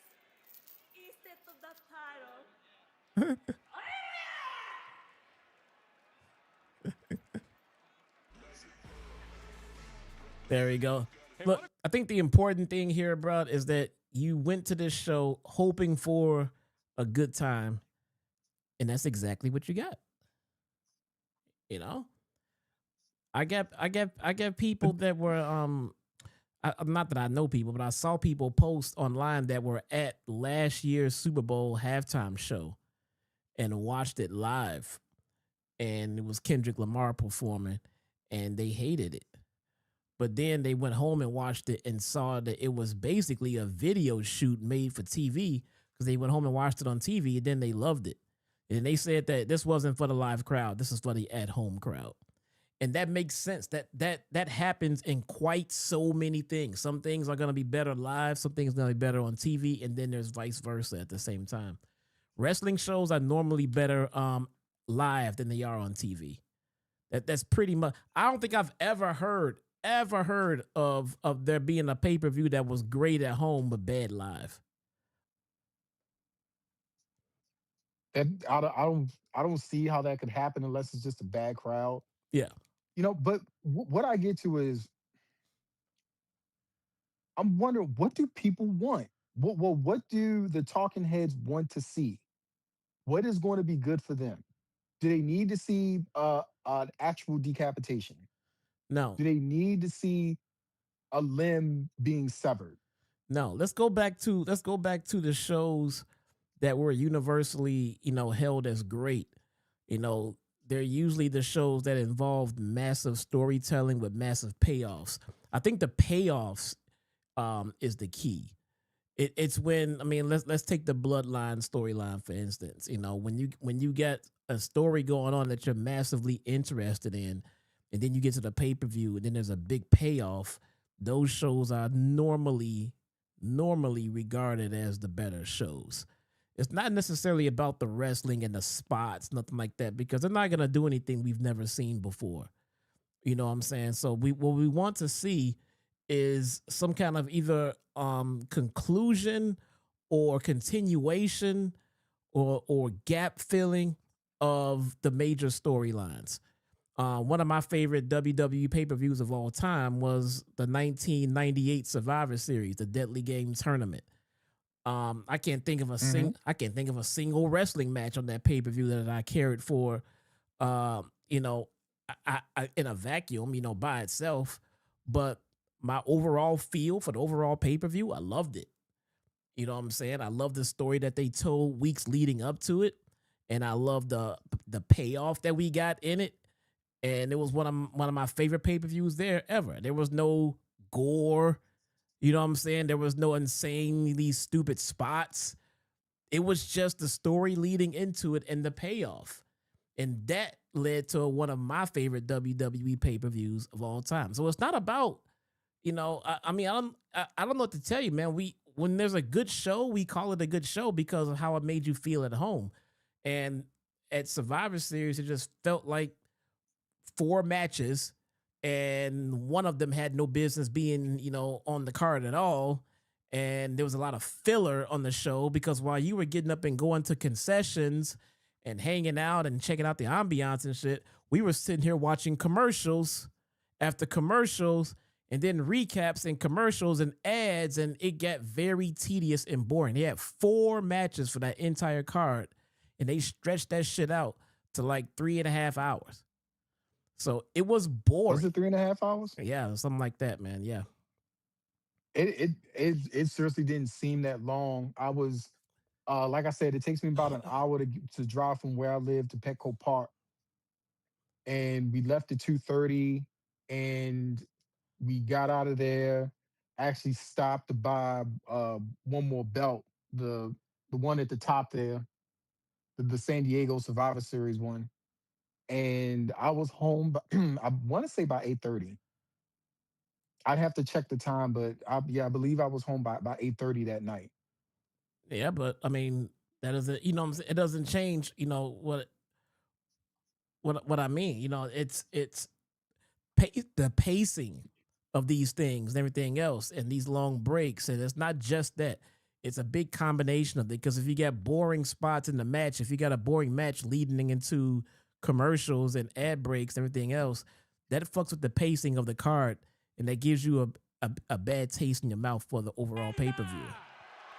instead of the title. There we go. Look, I think the important thing here, bro, is that you went to this show hoping for a good time, and that's exactly what you got. I get people that were not that I know people, but I saw people post online that were at last year's Super Bowl halftime show and watched it live, and it was Kendrick Lamar performing, and they hated it. But then they went home and watched it and saw that it was basically a video shoot made for TV, because they went home and watched it on TV, and then they loved it. And they said that this wasn't for the live crowd. This is for the at-home crowd. And that makes sense. That happens in quite so many things. Some things are going to be better live. Some things are going to be better on TV. And then there's vice versa at the same time. Wrestling shows are normally better live than they are on TV. That's pretty much. I don't think I've ever heard of there being a pay-per-view that was great at home but bad live. That I don't see how that could happen unless it's just a bad crowd. Yeah. But what I get to is I'm wondering, what do people want? What do the talking heads want to see? What is going to be good for them? Do they need to see an actual decapitation? No. Do they need to see a limb being severed? No. Let's go back to the shows that were universally, held as great. They're usually the shows that involved massive storytelling with massive payoffs. I think the payoffs is the key. It's when, let's take the Bloodline storyline, for instance. When you get a story going on that you're massively interested in, and then you get to the pay-per-view, and then there's a big payoff, those shows are normally regarded as the better shows. It's not necessarily about the wrestling and the spots, nothing like that, because they're not going to do anything we've never seen before. You know what I'm saying? So what we want to see is some kind of either conclusion or continuation or gap filling of the major storylines. One of my favorite WWE pay-per-views of all time was the 1998 Survivor Series, the Deadly Game Tournament. I can't think of a single wrestling match on that pay-per-view that I cared for, I in a vacuum, by itself. But my overall feel for the overall pay-per-view, I loved it. You know what I'm saying? I love the story that they told weeks leading up to it, and I love the payoff that we got in it. And it was one of my favorite pay-per-views there ever. There was no gore. You know what I'm saying? There was no insanely stupid spots. It was just the story leading into it and the payoff. And that led to one of my favorite WWE pay-per-views of all time. So it's not about, I don't know what to tell you, man. When there's a good show, we call it a good show because of how it made you feel at home. And at Survivor Series, it just felt like 4 matches, and one of them had no business being, on the card at all. And there was a lot of filler on the show because while you were getting up and going to concessions and hanging out and checking out the ambiance and shit, we were sitting here watching commercials after commercials and then recaps and commercials and ads, and it got very tedious and boring. They had 4 matches for that entire card, and they stretched that shit out to like 3.5 hours. So it was boring. Was it 3.5 hours? Yeah, something like that, man. Yeah. It seriously didn't seem that long. I was, like I said, it takes me about an hour to drive from where I live to Petco Park, and we left at 2:30, and we got out of there. Actually stopped to buy one more belt, the one at the top there, the San Diego Survivor Series one. And I was home, I want to say by 8:30. I'd have to check the time, but I believe I was home by 8:30 that night. Yeah, but I mean, that doesn't, it doesn't change, what I mean. It's the pacing of these things and everything else and these long breaks. And it's not just that. It's a big combination of it, because if you got boring spots in the match, if you got a boring match leading into commercials and ad breaks and everything else, that fucks with the pacing of the card, and that gives you a bad taste in your mouth for the overall pay-per-view.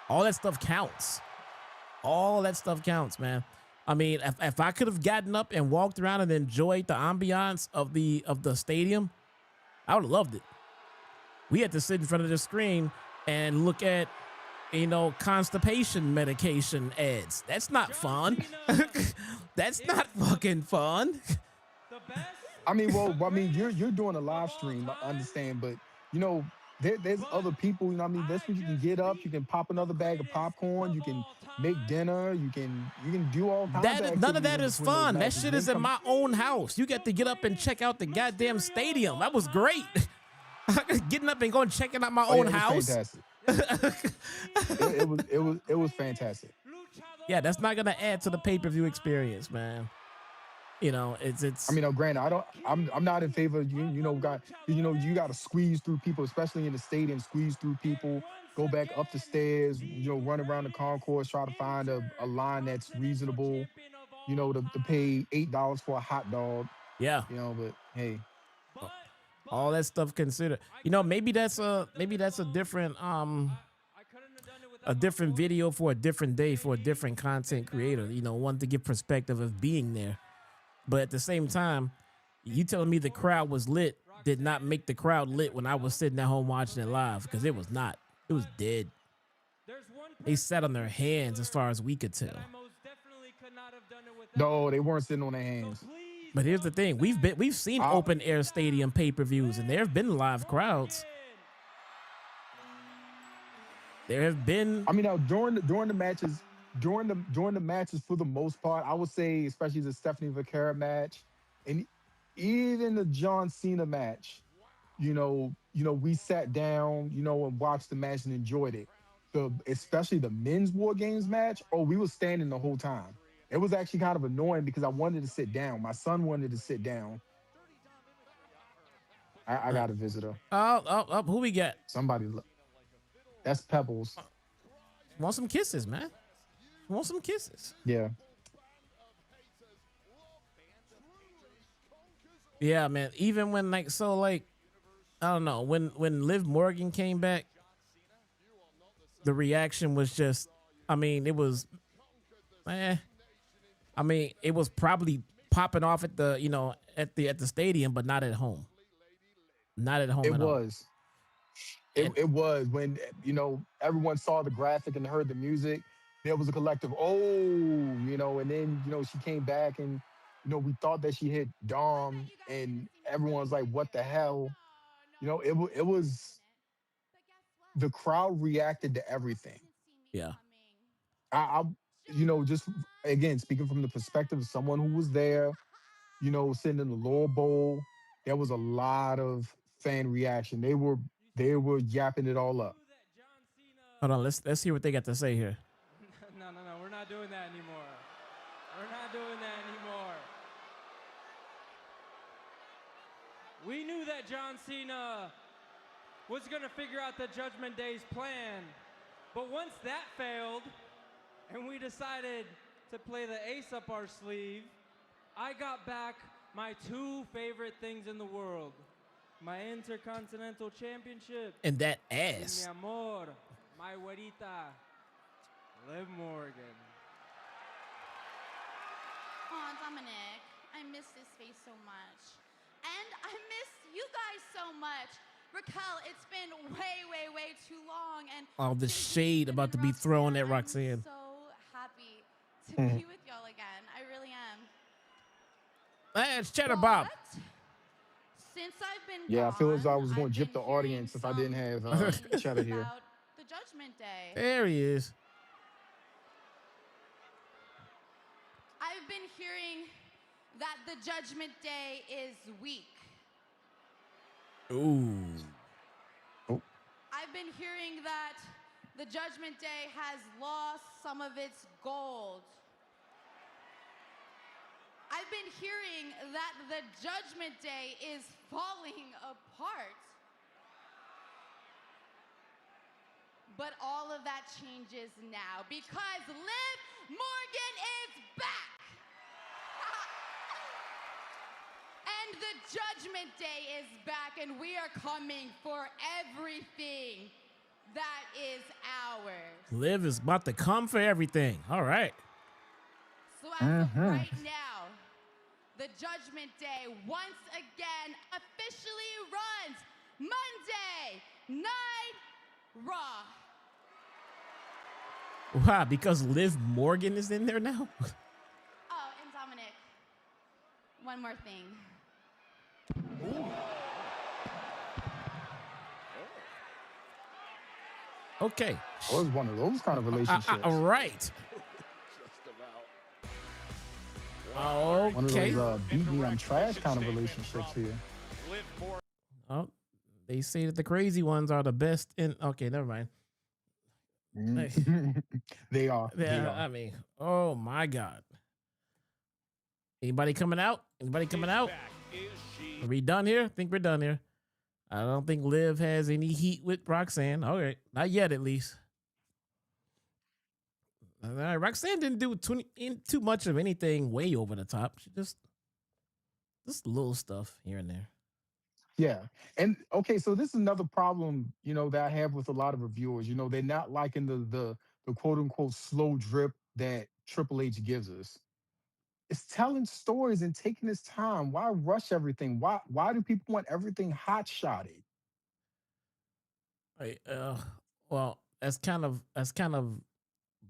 All that stuff counts. All that stuff counts, man. I mean, if I could have gotten up and walked around and enjoyed the ambiance of the stadium, I would have loved it. We had to sit in front of the screen and look at, constipation medication ads. That's not fun. That's not fucking fun. You're doing a live stream, I understand, but there's other people, that's when you can get up, you can pop another bag of popcorn, you can make dinner, you can do all kinds of activities. None of that is fun. That shit is in my own house. You get to get up and check out the goddamn stadium. That was great. Getting up and going checking out my own house. Fantastic. it was fantastic. Yeah, that's not gonna add to the pay-per-view experience, man. You know, it's. I mean, granted, I'm not in favor of you got to squeeze through people, especially in the stadium, squeeze through people, go back up the stairs, run around the concourse, try to find a line that's reasonable, to pay $8 for a hot dog, Yeah. but hey, all that stuff considered. Maybe that's a different video for a different day for a different content creator. One to give perspective of being there. But at the same time, you telling me the crowd was lit did not make the crowd lit when I was sitting at home watching it live, because it was not. It was dead. They sat on their hands as far as we could tell. No, they weren't sitting on their hands. But here's the thing: we've seen open air stadium pay-per-views, and there have been live crowds. There have been. I mean, now during the matches, during the matches, for the most part, I would say, especially the Stephanie Vaquera match, and even the John Cena match, we sat down, and watched the match and enjoyed it. Especially the men's War Games match. Oh, we were standing the whole time. It was actually kind of annoying because I wanted to sit down. My son wanted to sit down. I got a visitor. Oh, who we got? Somebody. That's Pebbles. Want some kisses, man? Want some kisses? Yeah. Yeah, man. Even when I don't know, when Liv Morgan came back, the reaction was just, it was, it was probably popping off at the, at the stadium, but not at home. Not at home. It was. It was when, everyone saw the graphic and heard the music. There was a collective, and then, she came back and, we thought that she hit Dom, and everyone's like, what the hell? It was, the crowd reacted to everything. Yeah. I just, again, speaking from the perspective of someone who was there, sitting in the lower bowl, there was a lot of fan reaction. They were yapping it all up. Hold on, let's hear what they got to say here. No, we're not doing that anymore. We're not doing that anymore. We knew that John Cena was going to figure out the Judgment Day's plan. But once that failed, and we decided to play the ace up our sleeve, I got back my two favorite things in the world. My Intercontinental Championship. And that ass. Mi amor, my güerita, Liv Morgan. Oh, Dominic, I miss this face so much. And I miss you guys so much. Raquel, it's been way too long. And all the shade about to be thrown at Roxanne. I'm so happy to be with y'all again. I really am. It's Cheddar Bob. Since I've been I feel as though I was going to gyp the audience if I didn't have Cheddar here. About the Judgment Day. There he is. I've been hearing that the Judgment Day is weak. Ooh. I've been hearing that the Judgment Day has lost some of its gold. I've been hearing that the Judgment Day is falling apart. But all of that changes now because Liv Morgan is back. And the Judgment Day is back, and we are coming for everything that is ours. Liv is about to come for everything. All right. So as of right now, the Judgment Day once again officially runs Monday Night Raw. Wow, because Liv Morgan is in there now? Oh, and Dominic, one more thing. Okay. Oh, it was one of those kind of relationships. Right. Okay. One of those beat me, I'm trash kind of relationships here. Oh, they say that the crazy ones are the best in. Okay, never mind. They are. Yeah, I mean, oh my God. Anybody coming out? Anybody coming out? Are we done here? I think we're done here. I don't think Liv has any heat with Roxanne. All right. Not yet, at least. All right. Roxanne didn't do too much of anything way over the top. She just little stuff here and there. Yeah. And okay, so this is another problem, that I have with a lot of reviewers. They're not liking the quote unquote slow drip that Triple H gives us. It's telling stories and taking its time. Why rush everything? Why do people want everything hot shotted? Right. Well, that's kind of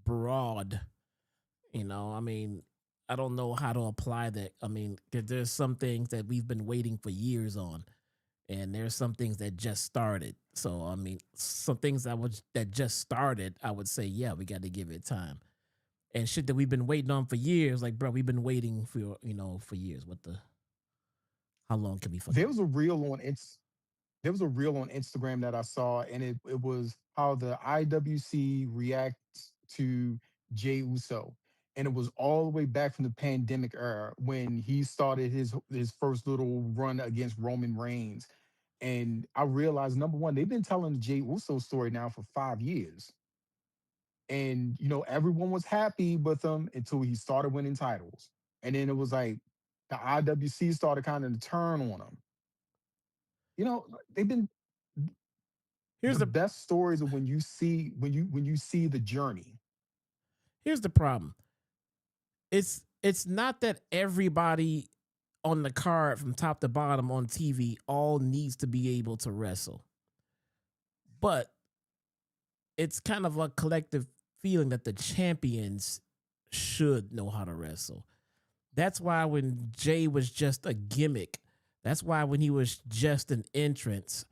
broad. I mean, I don't know how to apply that. I mean, there's some things that we've been waiting for years on, and there's some things that just started. So, I mean, some things that just started, I would say, yeah, we got to give it time. And shit that we've been waiting on for years, like, bro, we've been waiting for, for years. How long can we fucking... There was a reel on Instagram that I saw, and it was how the IWC reacts to Jey Uso. And it was all the way back from the pandemic era when he started his first little run against Roman Reigns. And I realized, number one, they've been telling the Jey Uso story now for 5 years. And, everyone was happy with him until he started winning titles. And then it was like the IWC started kind of to turn on him. They've been... Here's the best stories of when you see the journey. Here's the problem. It's not that everybody on the card from top to bottom on TV all needs to be able to wrestle. But it's kind of a collective feeling that the champions should know how to wrestle. That's why when Jay was just a gimmick, that's why when he was just an entrance,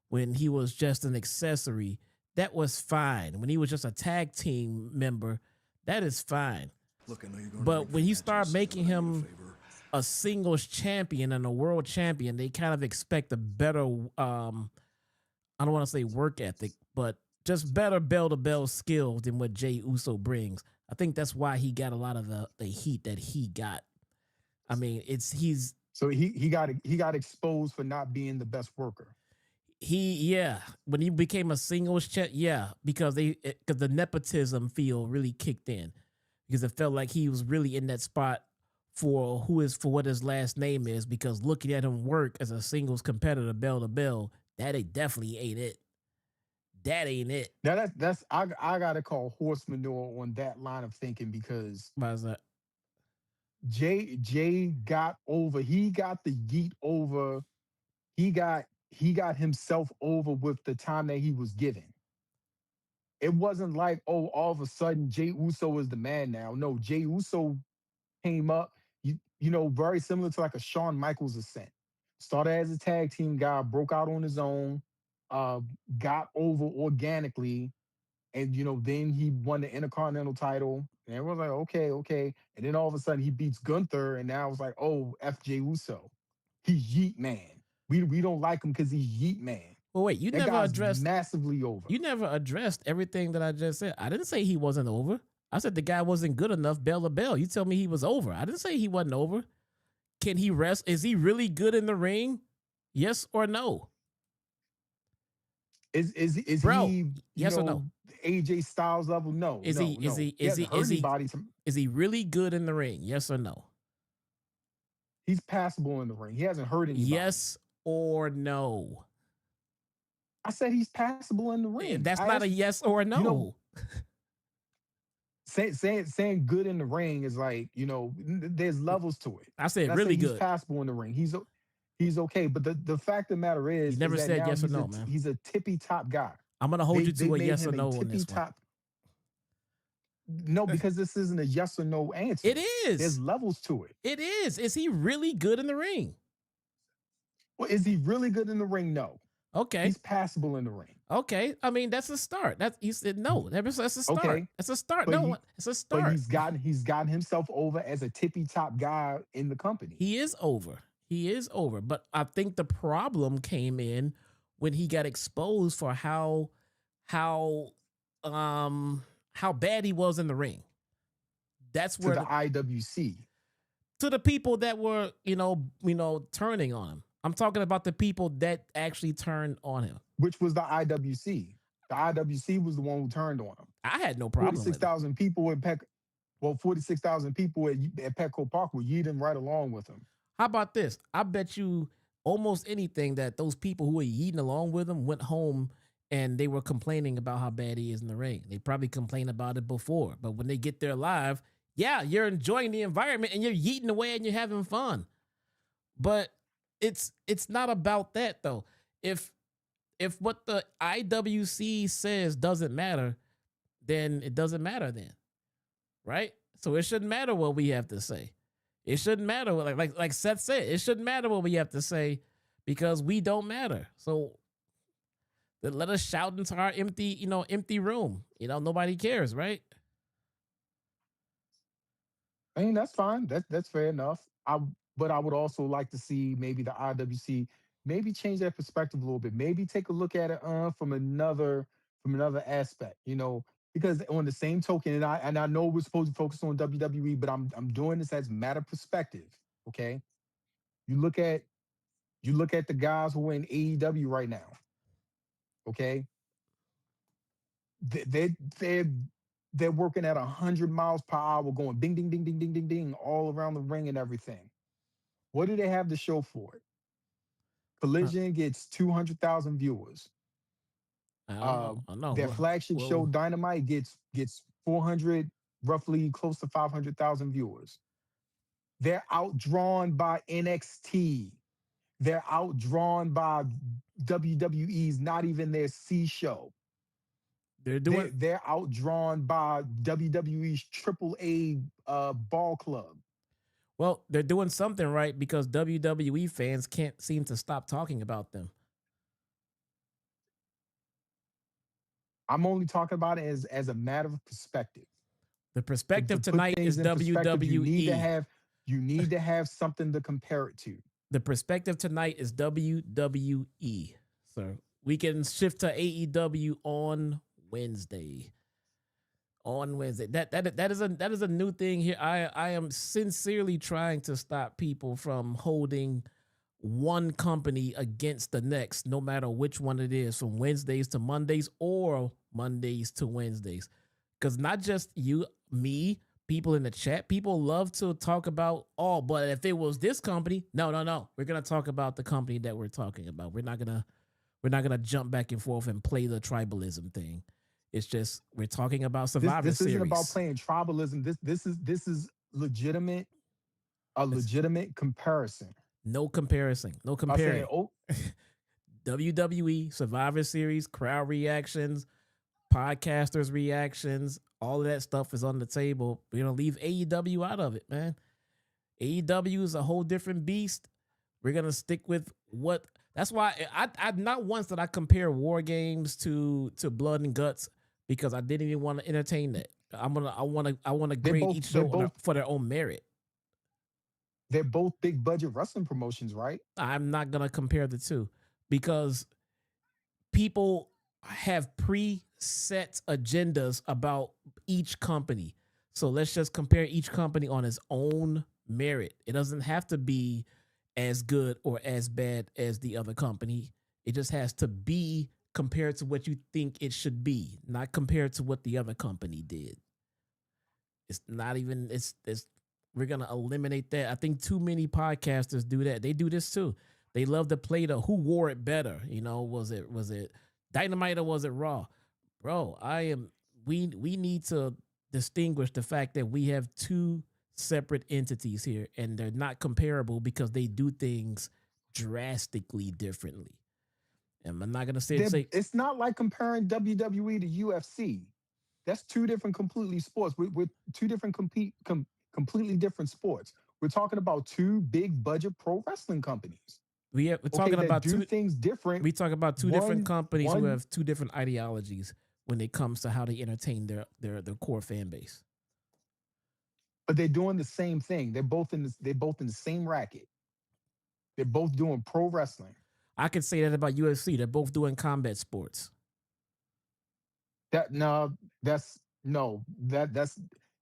when he was just an accessory, that was fine. When he was just a tag team member, that is fine. Look, I know you're going but when you start making him a singles champion and a world champion, they kind of expect a better, I don't want to say work ethic, but just better bell-to-bell skills than what Jey Uso brings. I think that's why he got a lot of the heat that he got. I mean, so he got exposed for not being the best worker. When he became a singles champ, because the nepotism feel really kicked in, because it felt like he was really in that spot for what his last name is, because looking at him work as a singles competitor bell to bell, that definitely ain't it. That ain't it. Now I gotta call horse manure on that line of thinking, because why is that? Jay got over. He got the yeet over. He got himself over with the time that he was given. It wasn't like, oh, all of a sudden Jey Uso is the man now. No, Jey Uso came up, very similar to like a Shawn Michaels ascent. Started as a tag team guy, broke out on his own, got over organically, and then he won the Intercontinental title. And everyone's like, okay. And then all of a sudden he beats Gunther, and now it's like, oh, F Jey Uso. He's Yeet Man. We don't like him because he's Yeet Man. Well, wait, you never addressed massively over. You never addressed everything that I just said. I didn't say he wasn't over. I said the guy wasn't good enough bell to bell. You tell me he was over. I didn't say he wasn't over. Can he wrestle? Is he really good in the ring? Yes or no? Is Bro, he yes or no? AJ Styles level? No. Is he really good in the ring? Yes or no? He's passable in the ring. He hasn't hurt anybody. Yes or no? I said he's passable in the ring. That's not a yes or a no. Saying good in the ring is like, there's levels to it. I said really good. He's passable in the ring. He's okay. But the fact of the matter is, you never said yes or no, man. He's a tippy top guy. I'm gonna hold you to a yes or no on this one. No, because this isn't a yes or no answer. It is. There's levels to it. It is. Is he really good in the ring? Well, is he really good in the ring? No. Okay. He's passable in the ring. Okay. I mean, that's a start. You said no. That's a start. Okay. That's a start. But it's a start. But he's gotten himself over as a tippy top guy in the company. He is over. But I think the problem came in when he got exposed for how bad he was in the ring. That's where the IWC. to the people that were, turning on him. I'm talking about the people that actually turned on him. Which was the IWC. The IWC was the one who turned on him. I had no problem with it. 46,000 people at 46,000 people at Petco Park were yeeting right along with him. How about this? I bet you almost anything that those people who were yeeting along with him went home and they were complaining about how bad he is in the ring. They probably complained about it before, but when they get there live, yeah, you're enjoying the environment and you're yeeting away and you're having fun. But it's not about that though. If what the IWC says doesn't matter, then it doesn't matter then. Right? So it shouldn't matter what we have to say. It shouldn't matter what, like Seth said, it shouldn't matter what we have to say because we don't matter. So then let us shout into our empty room. Nobody cares, right? I mean, that's fine. That's fair enough. But I would also like to see maybe the IWC maybe change that perspective a little bit. Maybe take a look at it from another aspect, because on the same token, and I know we're supposed to focus on WWE, but I'm doing this as matter of perspective. Okay, you look at the guys who are in AEW right now. Okay, they're working at 100 miles per hour, going ding ding ding ding ding ding ding all around the ring and everything. What do they have to show for it? Collision gets 200,000 viewers. I know. Their flagship show Dynamite gets 400, roughly close to 500,000 viewers. They're outdrawn by NXT. They're outdrawn by WWE's not even their C show. They're outdrawn by WWE's AAA ball club. Well, they're doing something right because WWE fans can't seem to stop talking about them. I'm only talking about it as a matter of perspective. The perspective tonight is WWE. You need to have something to compare it to. The perspective tonight is WWE. So we can shift to AEW on Wednesday. That is a new thing here. I am sincerely trying to stop people from holding one company against the next, no matter which one it is, from Wednesdays to Mondays or Mondays to Wednesdays. Because not just you, me, people in the chat, people love to talk about, but if it was this company, no. We're gonna talk about the company that we're talking about. We're not gonna jump back and forth and play the tribalism thing. It's just we're talking about Survivor Series. This isn't about playing tribalism. This is legitimate, a legitimate comparison. No comparison. No comparing. WWE, Survivor Series, crowd reactions, podcasters' reactions, all of that stuff is on the table. We're going to leave AEW out of it, man. AEW is a whole different beast. We're going to stick with what... That's why I not once did I compare War Games to Blood and Guts because I didn't even want to entertain that. I want to grade each show for their own merit. They're both big budget wrestling promotions, right? I'm not going to compare the two because people have preset agendas about each company. So let's just compare each company on its own merit. It doesn't have to be as good or as bad as the other company. It just has to be compared to what you think it should be, not compared to what the other company did. It's not even, we're going to eliminate that. I think too many podcasters do that. They do this too. They love to play the who wore it better. Was it Dynamite or was it Raw? Bro, we need to distinguish the fact that we have two separate entities here and they're not comparable because they do things drastically differently. And I'm not going to say it's not like comparing WWE to UFC. That's two different completely sports. We're two different completely different sports. We're talking about two big budget pro wrestling companies. We're talking about two things different. We talk about two different companies who have two different ideologies when it comes to how they entertain their core fan base. But they're doing the same thing. They're both in the same racket. They're both doing pro wrestling. I could say that about UFC. They're both doing combat sports. That's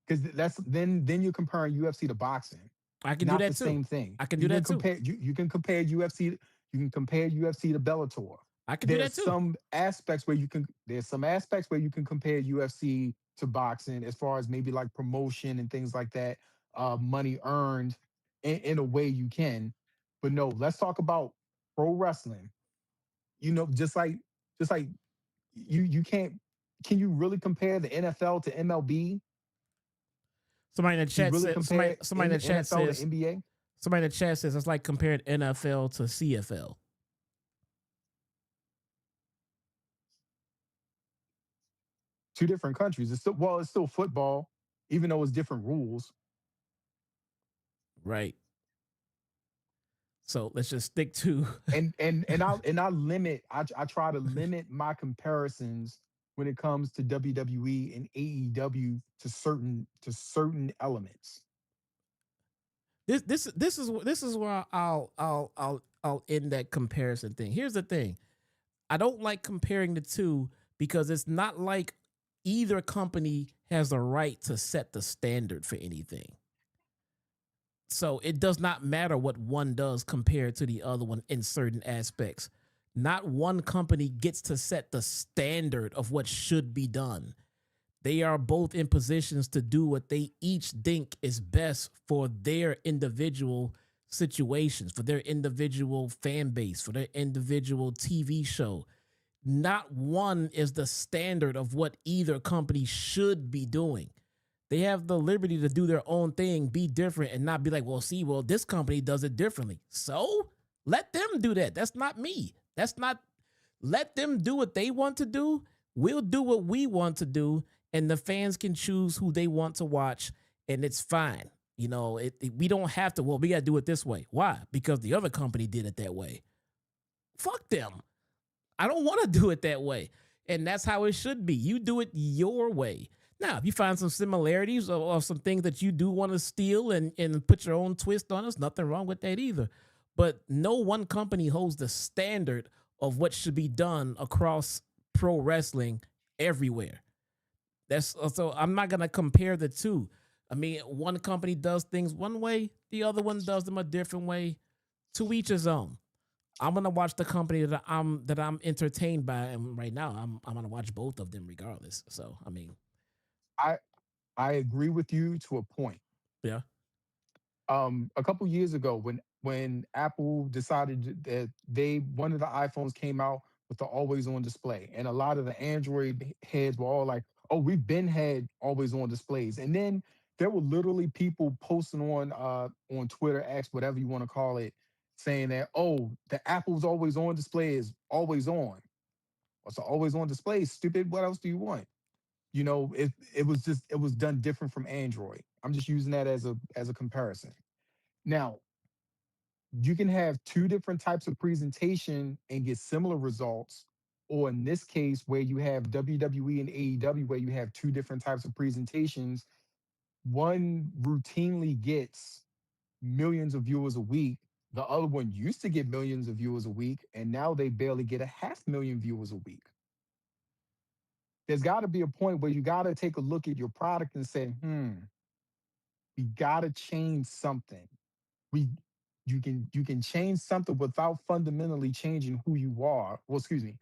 because then you're comparing UFC to boxing. I can do not that the too. same thing. I can You do can that too. compare you can compare UFC. You can compare UFC to Bellator. I can do There's that too. some aspects where you can. There's some aspects where you can compare UFC to boxing, as far as maybe like promotion and things like that. Money earned in a way you can, but no. Let's talk about pro wrestling. Just like you can't. Can you really compare the NFL to MLB? Somebody in the Can you chat really said compare somebody in the chat NFL to says NBA? somebody in the chat says it's like comparing NFL to CFL. Two different countries. It's still football, even though it's different rules. Right. So let's just stick to I try to limit my comparisons when it comes to WWE and AEW to certain elements. this is where I'll end that comparison thing. Here's the thing. I don't like comparing the two because it's not like either company has a right to set the standard for anything. So it does not matter what one does compared to the other one in certain aspects. Not one company gets to set the standard of what should be done. They are both in positions to do what they each think is best for their individual situations, for their individual fan base, for their individual TV show. Not one is the standard of what either company should be doing. They have the liberty to do their own thing, be different, and not be like, well, this company does it differently. So let them do that. That's not me. Let them do what they want to do. We'll do what we want to do, and the fans can choose who they want to watch, and it's fine. We don't have to, we got to do it this way. Why? Because the other company did it that way. Fuck them. I don't want to do it that way. And that's how it should be. You do it your way. Now, if you find some similarities or some things that you do want to steal and put your own twist on, there's nothing wrong with that either. But no one company holds the standard of what should be done across pro wrestling everywhere. So I'm not going to compare the two. I mean, one company does things one way, the other one does them a different way. To each his own. I'm gonna watch the company that I'm entertained by, and right now I'm gonna watch both of them regardless. So I mean, I agree with you to a point. Yeah. A couple years ago, when Apple decided that one of the iPhones came out with the always on display, and a lot of the Android heads were all like, "Oh, we've been had always on displays," and then there were literally people posting on Twitter, X, whatever you want to call it, saying that, "Oh, the Apple's always on display is always on." So always on display, stupid. What else do you want? It was done different from Android. I'm just using that as a comparison. Now, you can have two different types of presentation and get similar results, or in this case, where you have WWE and AEW, where you have two different types of presentations. One routinely gets millions of viewers a week. The other one used to get millions of viewers a week, and now they barely get 500,000 viewers a week. There's got to be a point where you got to take a look at your product and say, we got to change something. You can change something without fundamentally changing who you are. Well, excuse me.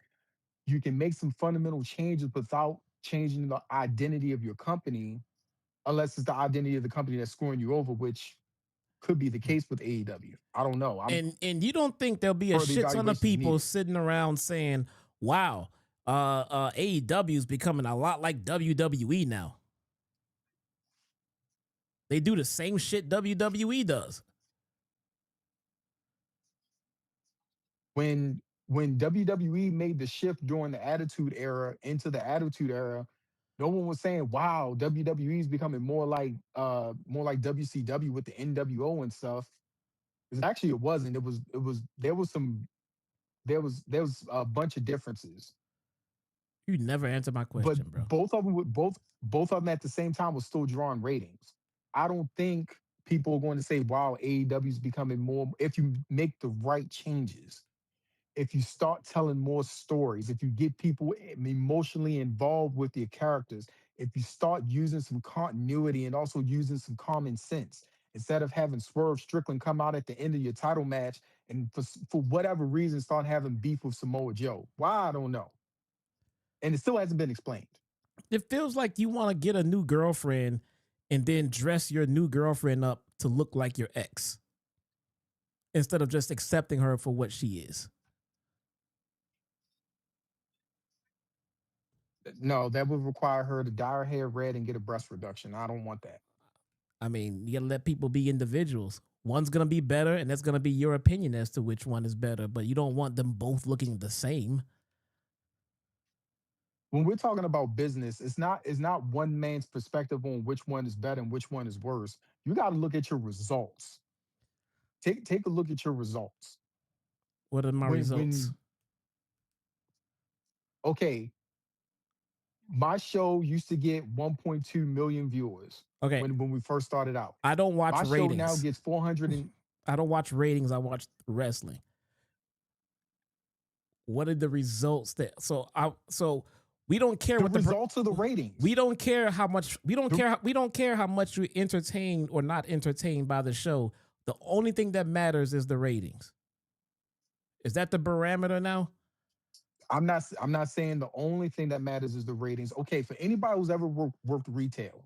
You can make some fundamental changes without changing the identity of your company, unless it's the identity of the company that's screwing you over, which could be the case with AEW. I don't know. And you don't think there'll be a shit ton of people sitting around saying, "Wow, AEW is becoming a lot like WWE now." They do the same shit WWE does. When WWE made the shift during the Attitude Era into the Attitude Era, no one was saying, "Wow, WWE is becoming more like WCW with the NWO and stuff." Because actually, it wasn't. There was a bunch of differences. You never answered my question, bro. Both of them at the same time was still drawing ratings. I don't think people are going to say, "Wow, AEW is becoming more." If you make the right changes, if you start telling more stories, if you get people emotionally involved with your characters, if you start using some continuity and also using some common sense, instead of having Swerve Strickland come out at the end of your title match and for whatever reason start having beef with Samoa Joe. Why, I don't know. And it still hasn't been explained. It feels like you want to get a new girlfriend and then dress your new girlfriend up to look like your ex instead of just accepting her for what she is. No, that would require her to dye her hair red and get a breast reduction. I don't want that. I mean, you gotta let people be individuals. One's gonna be better, and that's gonna be your opinion as to which one is better, but you don't want them both looking the same. When we're talking about business, it's not one man's perspective on which one is better and which one is worse. You got to look at your results. Take a look at your results. What are my results? Okay. My show used to get 1.2 million viewers. Okay. When we first started out. I don't watch my ratings. My show now gets 400 and I don't watch ratings. I watch wrestling. What are the results that so we don't care the what results of the ratings. We don't care how much we don't care how much you're entertained or not entertained by the show. The only thing that matters is the ratings. Is that the barometer now? I'm not saying the only thing that matters is the ratings. Okay, for anybody who's ever worked retail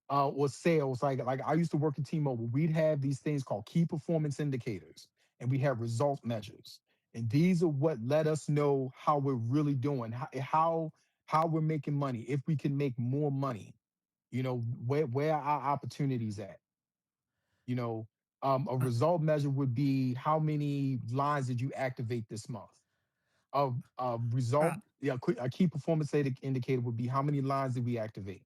or sales, like I used to work at T-Mobile, we'd have these things called key performance indicators, and we have result measures. And these are what let us know how we're really doing, how we're making money, if we can make more money, where our opportunities at. A result measure would be how many lines did you activate this month? A key performance indicator would be how many lines did we activate?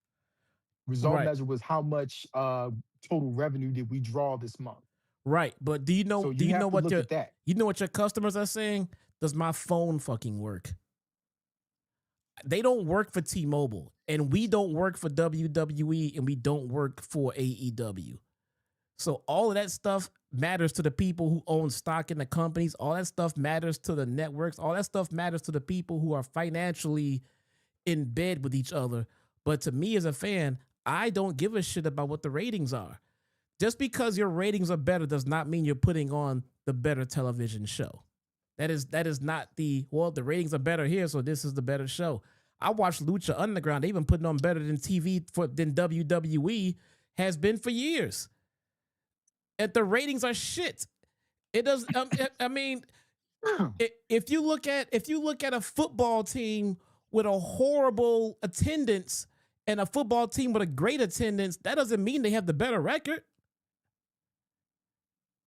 Result measure was how much total revenue did we draw this month? Right, but do you know what your customers are saying? Does my phone fucking work? They don't work for T-Mobile, and we don't work for WWE, and we don't work for AEW. So all of that stuff matters to the people who own stock in the companies. All that stuff matters to the networks. All that stuff matters to the people who are financially in bed with each other. But to me as a fan, I don't give a shit about what the ratings are. Just because your ratings are better does not mean you're putting on the better television show. That is not the ratings are better here, so this is the better show. I watched Lucha Underground. They've been putting on better than TV than WWE has been for years. And the ratings are shit. It does. I mean, if you look at a football team with a horrible attendance and a football team with a great attendance, that doesn't mean they have the better record.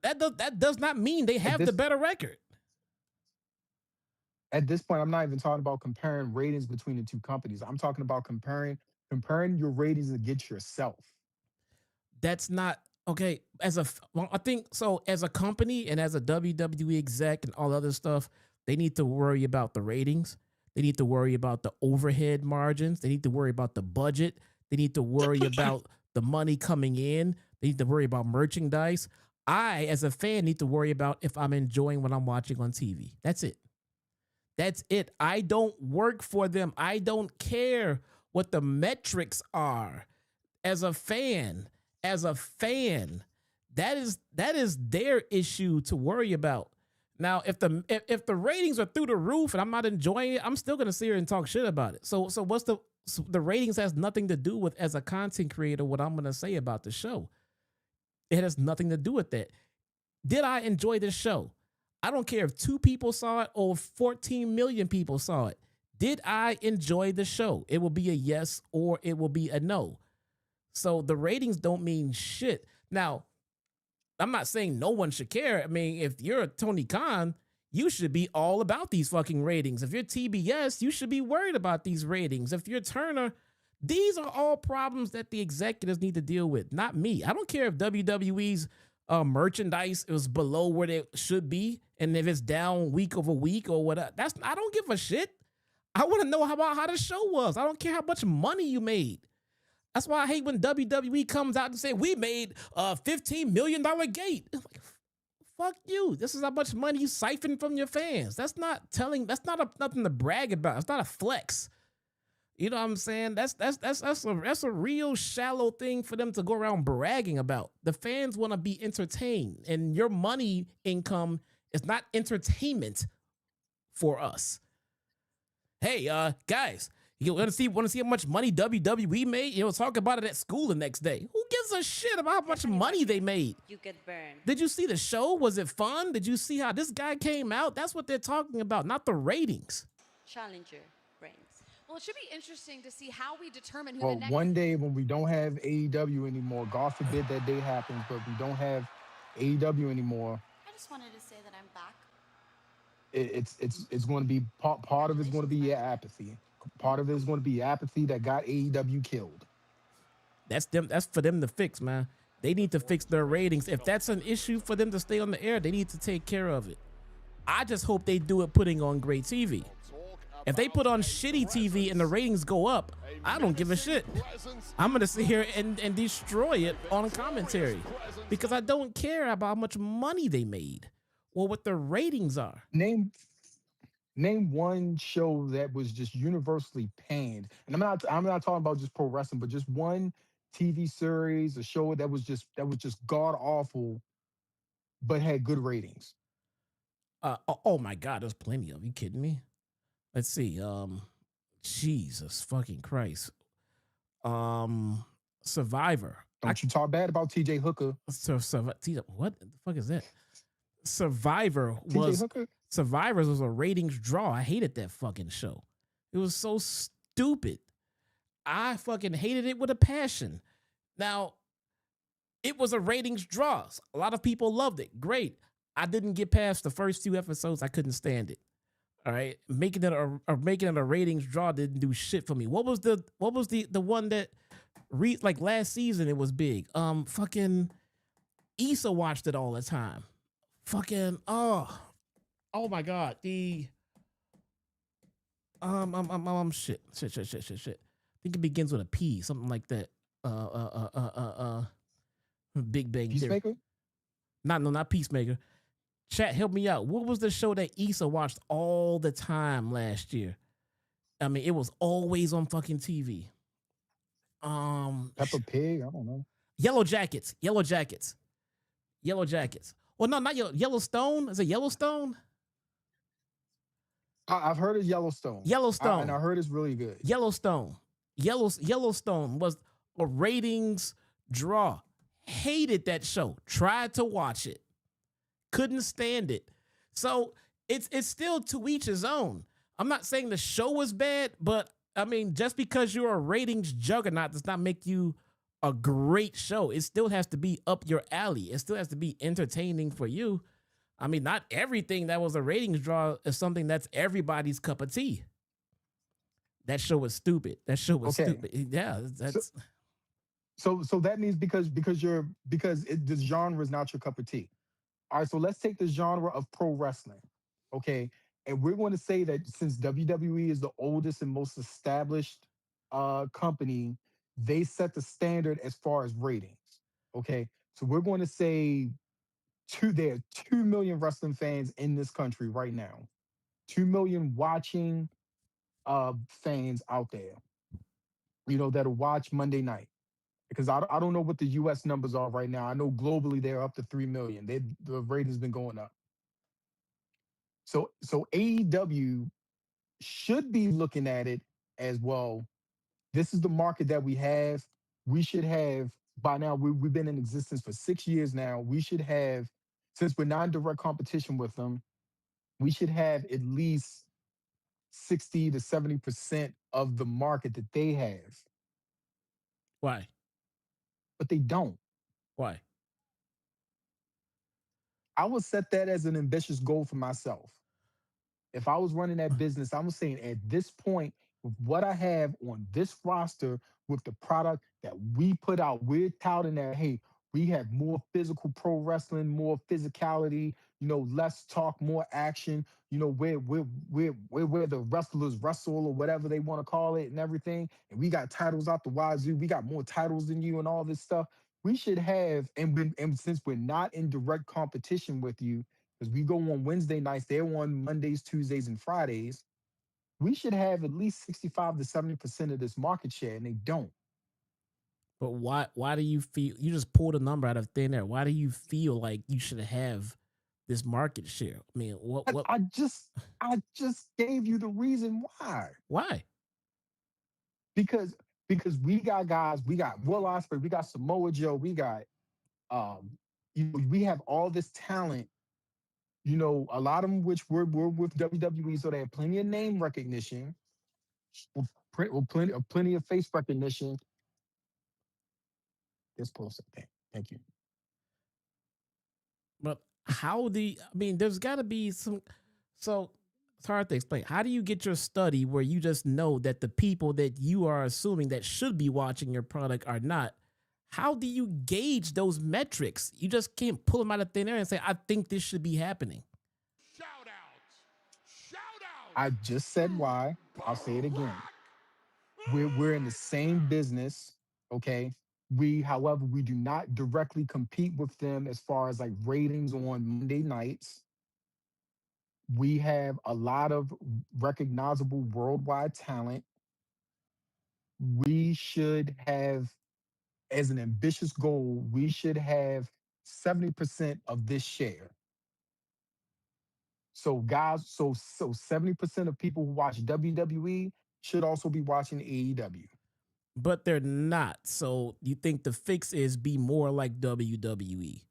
That does not mean they have the better record. At this point, I'm not even talking about comparing ratings between the two companies. I'm talking about comparing your ratings against yourself. That's not okay. I think so. As a company and as a WWE exec and all other stuff, they need to worry about the ratings. They need to worry about the overhead margins. They need to worry about the budget. They need to worry about the money coming in. They need to worry about merchandise. I, as a fan, need to worry about if I'm enjoying what I'm watching on TV. That's it. That's it. I don't work for them. I don't care what the metrics are. As a fan, that is their issue to worry about. Now, if the ratings are through the roof and I'm not enjoying it, I'm still gonna sit here and talk shit about it. So what's the ratings has nothing to do with, as a content creator, what I'm gonna say about the show. It has nothing to do with that. Did I enjoy this show? I don't care if 2 people saw it or 14 million people saw it. Did I enjoy the show? It will be a yes or it will be a no. So the ratings don't mean shit. Now, I'm not saying no one should care. I mean, if you're a Tony Khan, you should be all about these fucking ratings. If you're TBS, you should be worried about these ratings. If you're Turner, these are all problems that the executives need to deal with, not me. I don't care if WWE's merchandise is below where they should be, and if it's down week over week or whatever. I don't give a shit. I want to know how the show was. I don't care how much money you made. That's why I hate when WWE comes out and say, we made a $15 million gate. It's like, fuck you. This is how much money you siphon from your fans. That's not nothing to brag about. It's not a flex. You know what I'm saying? That's a real shallow thing for them to go around bragging about. The fans want to be entertained, and your money income is not entertainment for us. Hey, guys, you want to see how much money WWE made? Talk about it at school the next day. Who gives a shit about how much money they made? You get burned. Did you see the show? Was it fun? Did you see how this guy came out? That's what they're talking about, not the ratings. Challenger reigns. Well, it should be interesting to see how we determine who Well, the next. one day when we don't have AEW anymore, God forbid that day happens, but we don't have AEW anymore. I just wanted to say that I'm back. It's going to be part of it's going to be your apathy. Part of it is going to be apathy that got AEW killed. That's for them to fix, man. They need to fix their ratings. If that's an issue for them to stay on the air, they need to take care of it. I just hope they do it putting on great TV. If they put on shitty TV and the ratings go up, I don't give a shit. I'm going to sit here and destroy it on commentary because I don't care about how much money they made or what the ratings are. Name one show that was just universally panned. And I'm not talking about just pro wrestling, but just one TV series, a show that was just god awful but had good ratings. Oh my God, there's plenty of. You kidding me? Let's see. Jesus fucking Christ. Survivor. Don't you talk bad about TJ Hooker. What the fuck is that? Survivor was a ratings draw. I hated that fucking show. It was so stupid. I fucking hated it with a passion. Now, it was a ratings draw. A lot of people loved it. Great. I didn't get past the first 2 episodes. I couldn't stand it. All right, making it a ratings draw didn't do shit for me. What was the one that like last season it was big? Fucking Issa watched it all the time. Fucking oh my God, the shit. I think it begins with a P, something like that. Big Bang Peacemaker? Not Peacemaker. Chat, help me out. What was the show that Issa watched all the time last year? I mean, it was always on fucking TV. Peppa Pig? I don't know. Yellow Jackets. Well, no, not Yellowstone. Is it Yellowstone? I've heard of Yellowstone. And I heard it's really good. Yellowstone was a ratings draw. Hated that show. Tried to watch it. Couldn't stand it. So it's still to each his own. I'm not saying the show was bad, but I mean, just because you're a ratings juggernaut does not make you a great show. It still has to be up your alley. It still has to be entertaining for you. I mean, not everything that was a ratings draw is something that's everybody's cup of tea. That show was stupid. Stupid. Yeah, that's so that means because the genre is not your cup of tea. All right, so let's take the genre of pro wrestling, okay? And we're going to say that since WWE is the oldest and most established company, they set the standard as far as ratings, okay? So we're going to say there are 2 million wrestling fans in this country right now. 2 million watching fans out there, that'll watch Monday night. Because I don't know what the U.S. numbers are right now. I know globally they're up to 3 million. The rating's been going up. So AEW should be looking at it as, well, this is the market that we have. We should have, by now, we've been in existence for 6 years now. We should have, since we're not in direct competition with them, we should have at least 60 to 70% of the market that they have. Why? But they don't. Why? I would set that as an ambitious goal for myself. If I was running that business, I'm saying at this point, with what I have on this roster, with the product that we put out, we're touting that, hey, we have more physical pro wrestling, more physicality, less talk, more action, where the wrestlers wrestle or whatever they want to call it and everything. And we got titles out the wazoo. We got more titles than you and all this stuff. We should have, and since we're not in direct competition with you, because we go on Wednesday nights, they're on Mondays, Tuesdays, and Fridays. we should have at least 65 to 70% of this market share, and they don't. But why do you feel you just pulled a number out of thin air? Why do you feel like you should have this market share? I mean, what I just gave you the reason why. why? Because we got guys, we got Will Ospreay, we got Samoa Joe, we got we have all this talent. A lot of them which were with WWE, so they have plenty of name recognition, plenty of face recognition. This post, thank you. But there's got to be some. So it's hard to explain. How do you get your study where you just know that the people that you are assuming that should be watching your product are not? How do you gauge those metrics? You just can't pull them out of thin air and say, I think this should be happening. I just said why. I'll say it again. We're in the same business, okay? However, we do not directly compete with them as far as like ratings on Monday nights. We have a lot of recognizable worldwide talent. We should have, as an ambitious goal, we should have 70% of this share. So guys, so 70% of people who watch WWE should also be watching AEW. But they're not. So you think the fix is be more like WWE?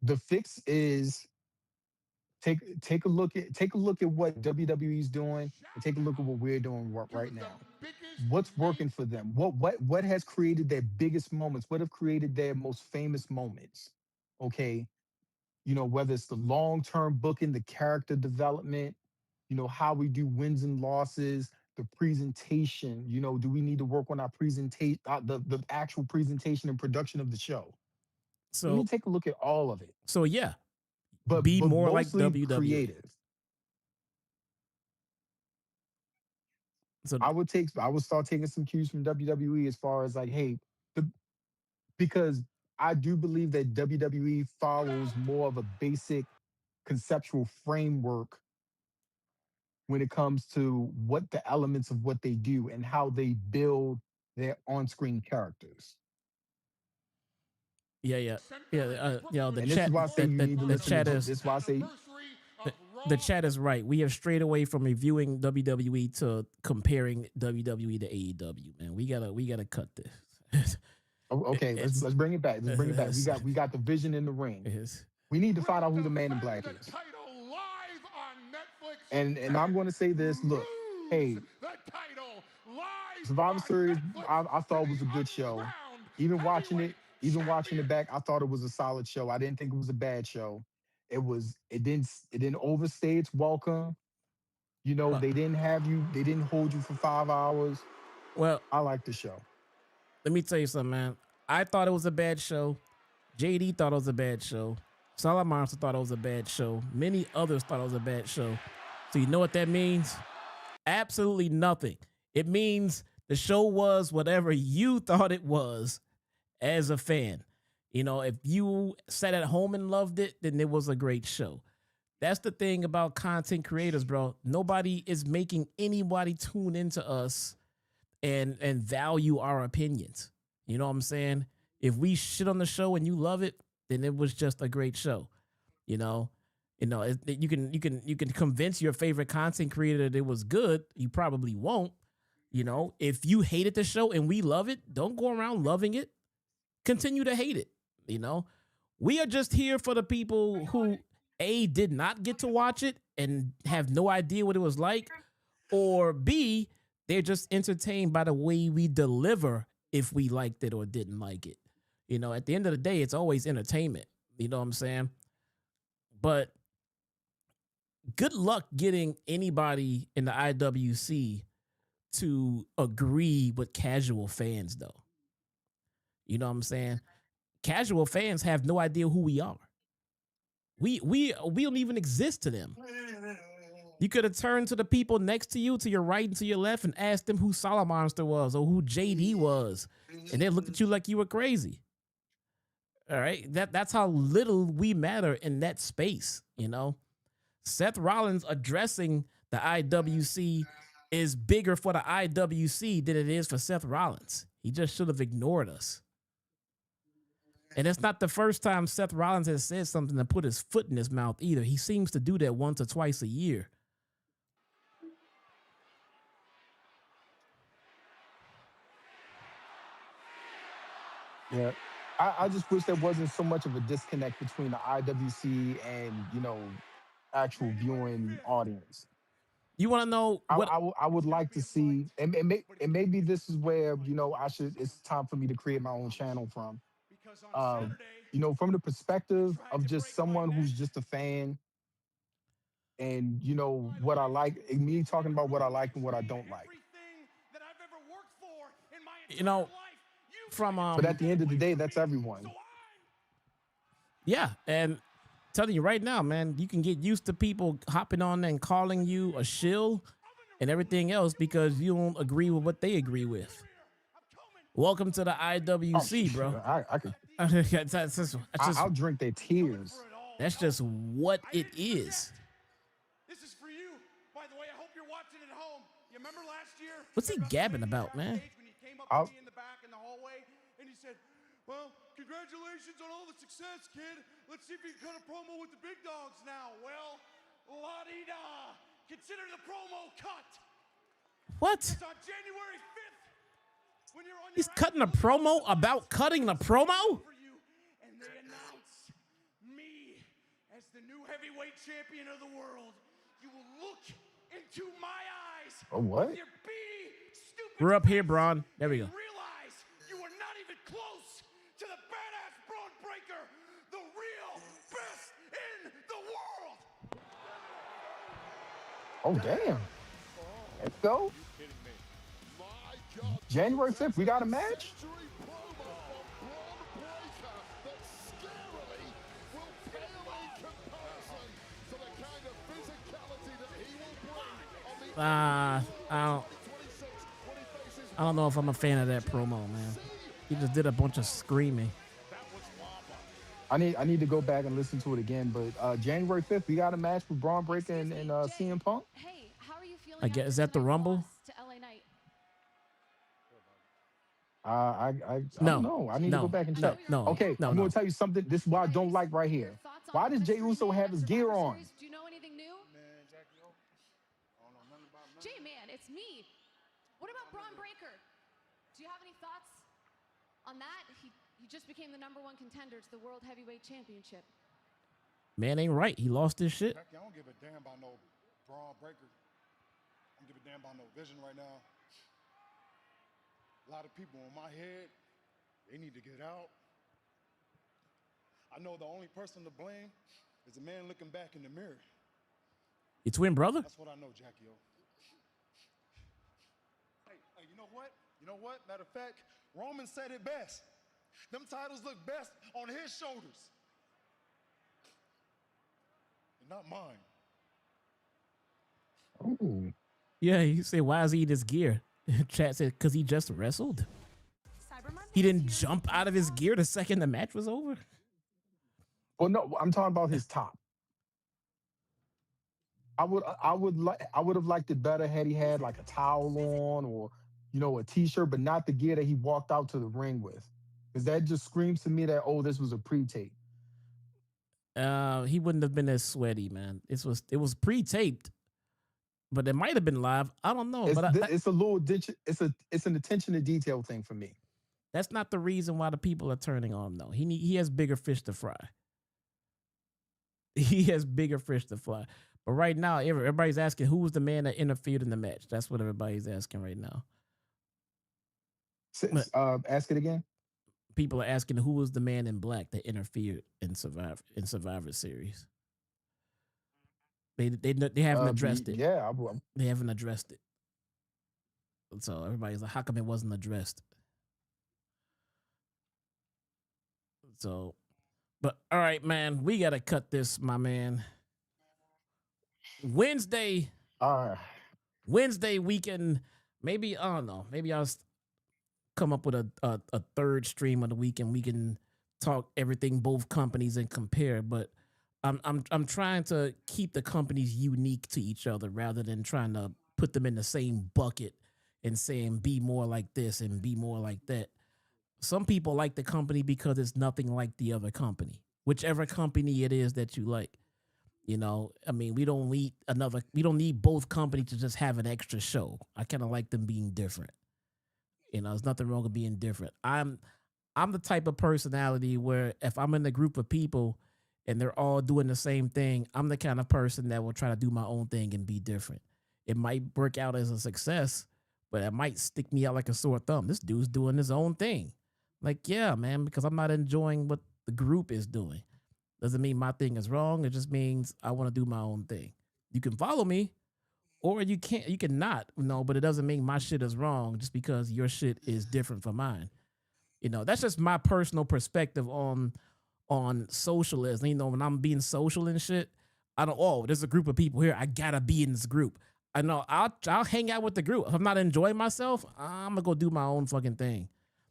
The fix is take a look at what WWE is doing and take a look at what we're doing right now. What's working for them? What has created their biggest moments? What have created their most famous moments? Okay. Whether it's the long-term booking, the character development, how we do wins and losses, the presentation, do we need to work on our presentation, the actual presentation and production of the show? So we need to take a look at all of it. So yeah, but be more like WWE. Creative. So I would start taking some cues from WWE as far as like, hey, because I do believe that WWE follows more of a basic conceptual framework when it comes to what the elements of what they do and how they build their on-screen characters. The and chat. This is why I say you need to the listen chat to is. This is why I say the chat is right. We have strayed away from reviewing WWE to comparing WWE to AEW. Man, we gotta cut this. Okay, let's bring it back. Let's bring it back. We got the vision in the ring. We need to find out who the Man in Black is. And I'm going to say this. Look, hey, Survivor Series, I thought was a good show. Even watching it back, I thought it was a solid show. I didn't think it was a bad show. It didn't overstay its welcome. They didn't hold you for 5 hours. Well, I like the show. Let me tell you something, man. I thought it was a bad show. JD thought it was a bad show. Solid Monster thought it was a bad show. Many others thought it was a bad show. So you know what that means? Absolutely nothing. It means the show was whatever you thought it was as a fan. If you sat at home and loved it, then it was a great show. That's the thing about content creators, bro. Nobody is making anybody tune into us and value our opinions. You know what I'm saying? If we shit on the show and you love it, then it was just a great show. You can convince your favorite content creator that it was good. You probably won't. If you hated the show and we love it, don't go around loving it. Continue to hate it. We are just here for the people who A, did not get to watch it and have no idea what it was like, or B, they're just entertained by the way we deliver if we liked it or didn't like it. At the end of the day, it's always entertainment. You know what I'm saying? But good luck getting anybody in the IWC to agree with casual fans, though. You know what I'm saying? Casual fans have no idea who we are. We don't even exist to them. You could have turned to the people next to you, to your right and to your left, and asked them who Solid Monster was or who JD was, and they looked at you like you were crazy. All right. That's how little we matter in that space, you know. Seth Rollins addressing the IWC is bigger for the IWC than it is for Seth Rollins. He just should have ignored us. And it's not the first time Seth Rollins has said something to put his foot in his mouth either. He seems to do that once or twice a year. Yeah. I just wish there wasn't so much of a disconnect between the IWC and, you know, actual viewing audience. You want to know what I would like to see, and maybe this is where, you know, it's time for me to create my own channel from. You know, from the perspective of just someone who's just a fan, and you know what I like, and me talking about what I like and what I don't like. You know, from but at the end of the day, that's everyone. Yeah, and telling you right now, man, you can get used to people hopping on and calling you a shill and everything else because you don't agree with what they agree with. Welcome to the IWC, bro. I could. I'll drink their tears. That's just what it is. This is for you. By the way, I hope you're watching at home. You remember last year? What's he gabbing about, man? When he came up to me in the back in the hallway, and he said, "Well, congratulations on all the success, kid. Let's see if you can cut a promo with the big dogs now." Well, la-di-da. Consider the promo cut. What? It's on January 5th. When you're on He's cutting a promo about cutting a promo? and they announce me as the new heavyweight champion of the world. You will look into my eyes. Oh, what? With your beady, stupid We're up here, Braun. There we go. realize you are not even close to the badass Braun Breaker, the real best in the world. Oh, damn. Let's go. January 5th, we got a match? I don't know if I'm a fan of that promo, man. He just did a bunch of screaming. I need to go back and listen to it again, but January 5th, we got a match with Braun Breaker and CM Punk. Hey, how are you feeling? I guess, is that the Rumble? To LA Knight. I don't know. I need to go back and check. Okay, I'm going to tell you something. This is what I don't like right here. Why does Jey Uso have his gear on? Do you know anything new? J-Man, it's me. What about Braun Breaker? Do you have any thoughts on that? He just became the #1 contender to the World Heavyweight Championship. Man ain't right. He lost his shit. I don't give a damn about no Braun Breaker. I don't give a damn about no vision right now. A lot of people on my head, they need to get out. I know the only person to blame is the man looking back in the mirror. Your twin brother? That's what I know, Jackie O. Hey, you know what? You know what? Matter of fact, Roman said it best. Them titles look best on his shoulders. And not mine. Ooh. Yeah, you say, why is he in his gear? Chat said, because he just wrestled. He didn't jump out of his gear the second the match was over. Well, no, I'm talking about his top. I would have liked it better had he had like a towel on or, you know, a t-shirt, but not the gear that he walked out to the ring with. Because that just screams to me that, oh, this was a pre-tape. He wouldn't have been as sweaty, man. It was pre-taped, but it might have been live. I don't know. It's a little it's an attention to detail thing for me. That's not the reason why the people are turning on him, though. He has bigger fish to fry. He has bigger fish to fry. But right now, everybody's asking who was the man that interfered in the match. That's what everybody's asking right now. Ask it again. People are asking who was the man in black that interfered in Survivor Series. They haven't addressed it. Yeah, they haven't addressed it. So everybody's like, how come it wasn't addressed? So, but all right, man, we gotta cut this, my man. Wednesday weekend. Maybe I don't know. Maybe I'll come up with a third stream of the weekend. We can talk everything both companies and compare, but I'm trying to keep the companies unique to each other rather than trying to put them in the same bucket and saying be more like this and be more like that. Some people like the company because it's nothing like the other company, whichever company it is that you like. You know, I mean, we don't need both companies to just have an extra show. I kind of like them being different. You know, there's nothing wrong with being different. I'm the type of personality where if I'm in a group of people and they're all doing the same thing, I'm the kind of person that will try to do my own thing and be different. It might work out as a success, but it might stick me out like a sore thumb. This dude's doing his own thing. Like, yeah, man, because I'm not enjoying what the group is doing. Doesn't mean my thing is wrong. It just means I want to do my own thing. You can follow me or you can't, you can not, but it doesn't mean my shit is wrong just because your shit is different from mine. You know, that's just my personal perspective on socialism. You know, when I'm being social and shit, I don't, oh, there's a group of people here. I gotta be in this group. I know I'll hang out with the group. If I'm not enjoying myself, I'm gonna go do my own fucking thing.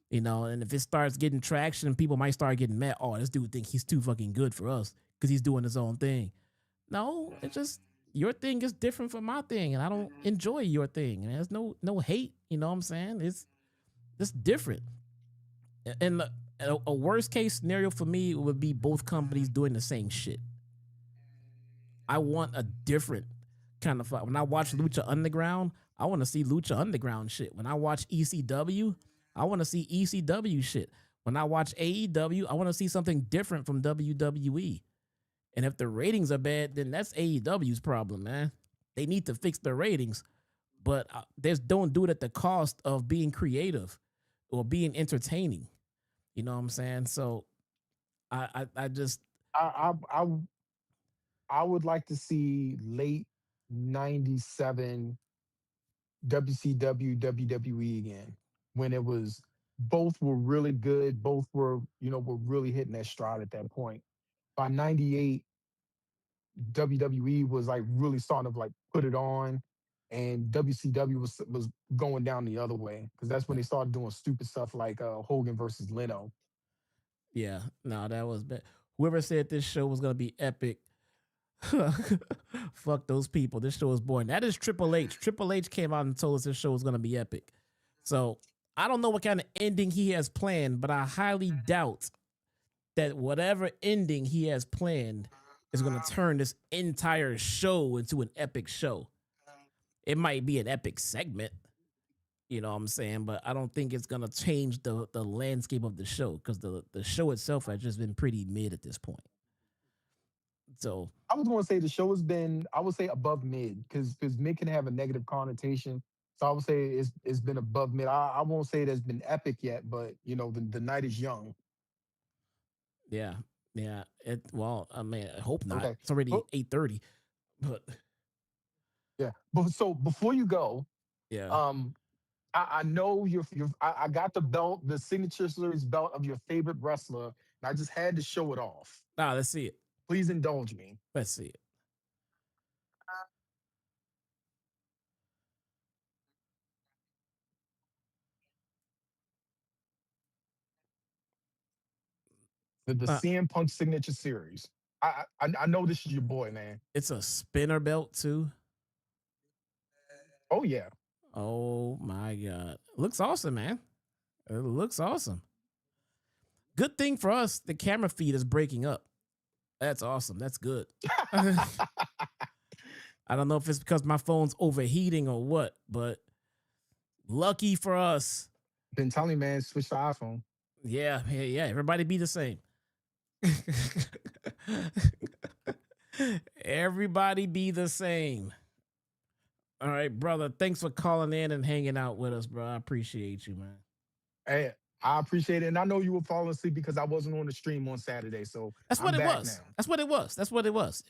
You know, and if it starts getting traction, people might start getting mad. Oh, this dude think he's too fucking good for us because he's doing his own thing. No, it's just your thing is different from my thing, and I don't enjoy your thing. And there's no hate. You know what I'm saying? It's different. And a worst case scenario for me would be both companies doing the same shit. I want a different kind of fight. When I watch Lucha Underground, I want to see Lucha Underground shit. When I watch ECW, I want to see ECW shit. When I watch AEW, I want to see something different from WWE. And if the ratings are bad, then that's AEW's problem, man. They need to fix their ratings, but don't do it at the cost of being creative or being entertaining. You know what I'm saying? So I would like to see late '97 WCW WWE again, when it was both were really good, both were really hitting their stride at that point. By '98, WWE was like really starting to like put it on, and WCW was going down the other way because that's when they started doing stupid stuff like Hogan versus Leno. Yeah, no, that was bad. Whoever said this show was gonna be epic, fuck those people. This show is boring. That is Triple H. Triple H came out and told us this show was gonna be epic. So I don't know what kind of ending he has planned, but I highly doubt that whatever ending he has planned is gonna turn this entire show into an epic show. It might be an epic segment. You know what I'm saying? But I don't think it's going to change the landscape of the show because the show itself has just been pretty mid at this point. So I was going to say the show has been, I would say above mid because mid can have a negative connotation. So I would say it's been above mid. I won't say it has been epic yet, but the night is young. Yeah. Yeah. Well, I mean, I hope not. Okay. It's already 8:30. But yeah. But so before you go, yeah. I know I got the belt, the Signature Series belt of your favorite wrestler, and I just had to show it off. Let's see it. Please indulge me. Let's see it. The CM Punk Signature Series. I know this is your boy, man. It's a spinner belt too. Oh yeah. Oh my God. Looks awesome, man. It looks awesome. Good thing for us, the camera feed is breaking up. That's awesome. That's good. I don't know if it's because my phone's overheating or what, but lucky for us. Been telling you, man, switch to iPhone. Yeah. Everybody be the same. Everybody be the same. All right, brother. Thanks for calling in and hanging out with us, bro. I appreciate you, man. Hey, I appreciate it. And I know you were falling asleep because I wasn't on the stream on Saturday. So that's what it was. Now. That's what it was.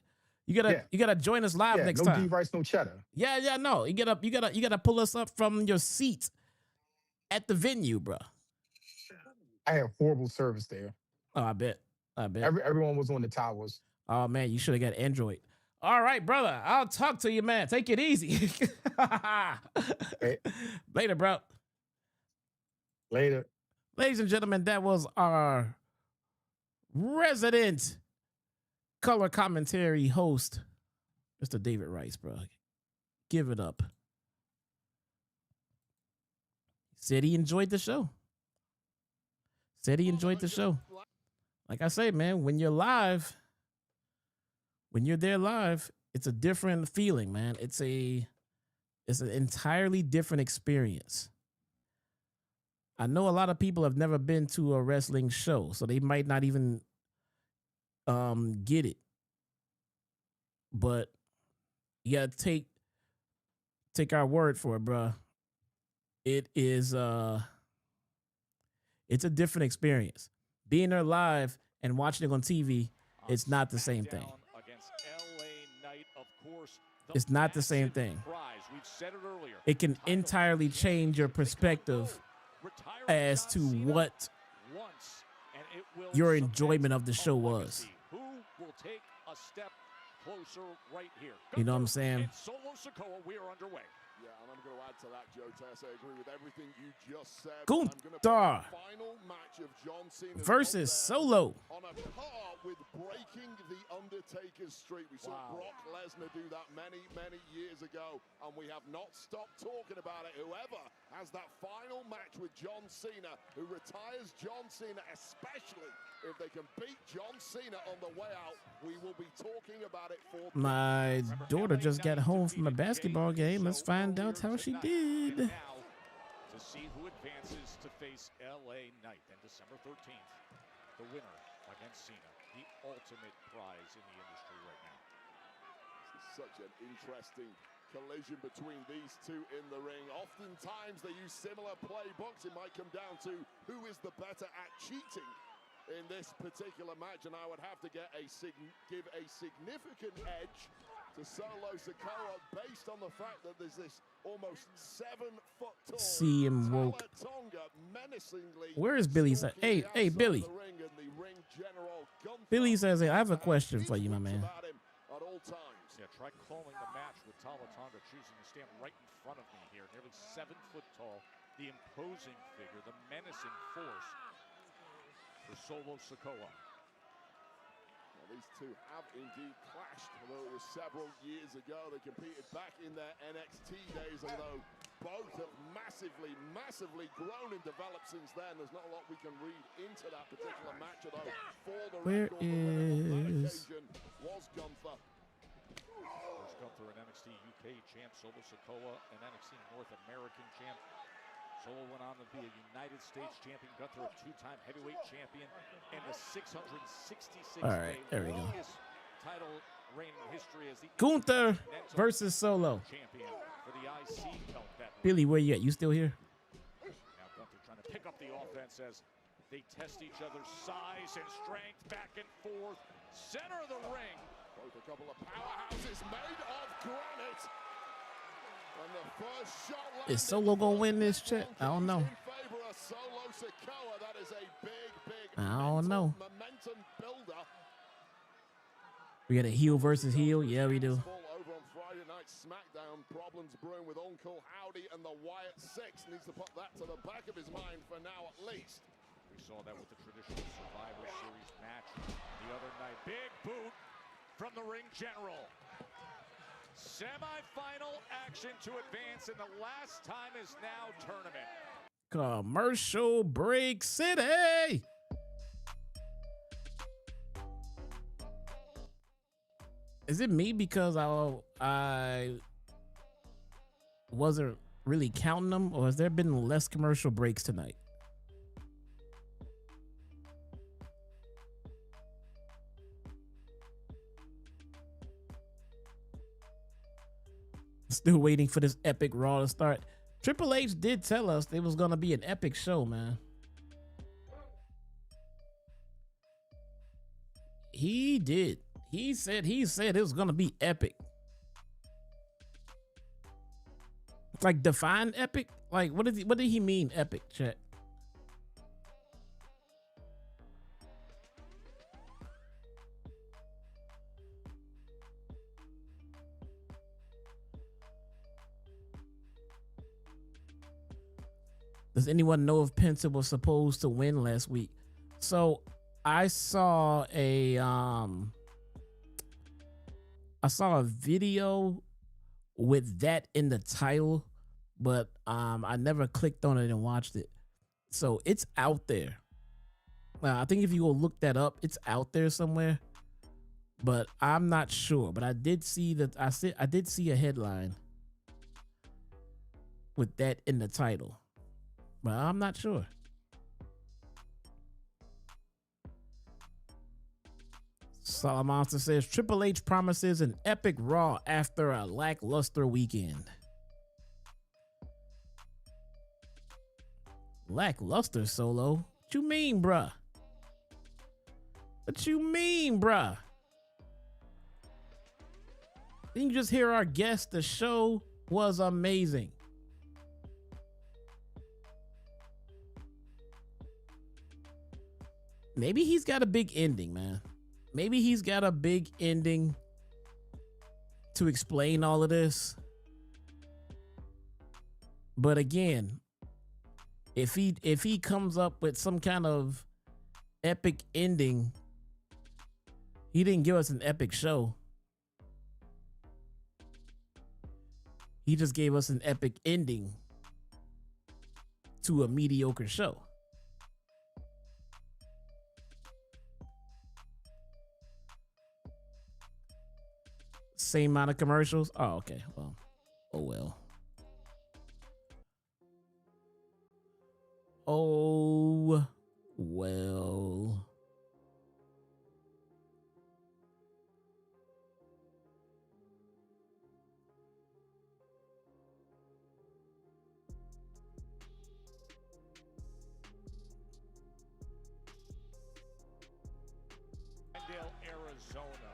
You gotta join us live next time. No D-Rice, no cheddar. Yeah, no. You gotta pull us up from your seat at the venue, bro. I had horrible service there. Oh, I bet. Everyone was on the towers. Oh man, you should have got Android. All right, brother. I'll talk to you, man. Take it easy. Hey. Later, bro. Later. Ladies and gentlemen, that was our resident color commentary host, Mr. David Rice, bro. Give it up. Said he enjoyed the show. Said he enjoyed the show. Like I say, man, when you're live, when you're there live, it's a different feeling, man. It's an entirely different experience. I know a lot of people have never been to a wrestling show, so they might not even get it. But you gotta take our word for it, bruh. It is it's a different experience. Being there live and watching it on TV, it's not the same thing. It's not the same thing. It can entirely change your perspective as to what your enjoyment of the show was. You know what I'm saying? Solo Sikoa, we are underway. Yeah, and I'm going to add to that, Joe Tess. I agree with everything you just said. Gunther Final match of John Cena versus Solo. On a par with breaking the Undertaker's streak. We saw Brock Lesnar do that many, many years ago, and we have not stopped talking about it. Whoever has that final match with John Cena, who retires John Cena, especially if they can beat John Cena on the way out, we will be talking about it for My daughter just got home from a basketball game. Let's find out how she did. To see who advances to face LA Knight on December 13th. The winner against Cena, the ultimate prize in the industry right now. This is such an interesting collision between these two in the ring. Oftentimes they use similar playbooks. It might come down to who is the better at cheating in this particular match, and I would have to give a significant edge to Solo Sikoa based on the fact that there's this almost 7-foot tall See him woke. Tonga menacingly. Where is Billy? Hey, Billy. Billy says, "Hey, I have a question for you, my man." At all times. Yeah, try calling the match with Tonga choosing to stand right in front of me here. Nearly 7 foot tall, the imposing figure, the menacing force for Solo Sikoa. Well, these two have indeed clashed, although it was several years ago. They competed back in their NXT days, although both have massively, massively grown and developed since then. There's not a lot we can read into that particular match, although for the Where record, the winner on that is occasion was Gunther. There's Gunther, an NXT UK champ. Solo Sikoa, an NXT North American champ. Solo went on to be a United States champion. Gunther, a 2-time heavyweight champion, and the 666 All right, there we go. longest title reign in history as the Gunther Intercontinental versus Solo. champion for the IC belt. That Billy, where you at? You still here? now Gunther trying to pick up the offense as they test each other's size and strength back and forth. Center of the ring. Both a couple of powerhouses made of granite. And the first shot Is Solo gonna win this chat? I don't know. in favor of Solo Sikoa. That is a big I don't know. momentum builder. We got a heel versus heel. Yeah, we do. Over on Friday Night SmackDown, problems brewing with Uncle Howdy and the Wyatt Six. Needs to put that to the back of his mind for now, at least. We saw that with the traditional Survivor Series match the other night. Big boot from the ring general. Semi-final action to advance, and the last time is now tournament. Commercial break city. Is it me because I wasn't really counting them, or has there been less commercial breaks tonight? Still waiting for this epic Raw to start. Triple H did tell us it was going to be an epic show, man. He did. He said it was going to be epic. Like, define epic? Like, what did he mean epic, chat? Does anyone know if Penta was supposed to win last week? So I saw a video with that in the title, but I never clicked on it and watched it. So it's out there. I think if you go look that up, it's out there somewhere. But I'm not sure. But I did see that. I did see a headline with that in the title, but I'm not sure. Salamonster says Triple H promises an epic Raw after a lackluster weekend. Lackluster, Solo? What you mean, bruh? What you mean, bruh? Didn't you just hear our guest? The show was amazing. Maybe he's got a big ending, man. Maybe he's got a big ending to explain all of this. But again, if he comes up with some kind of epic ending, he didn't give us an epic show. He just gave us an epic ending to a mediocre show. Same amount of commercials? Oh, okay. Well, oh well. Oh well. Arizona,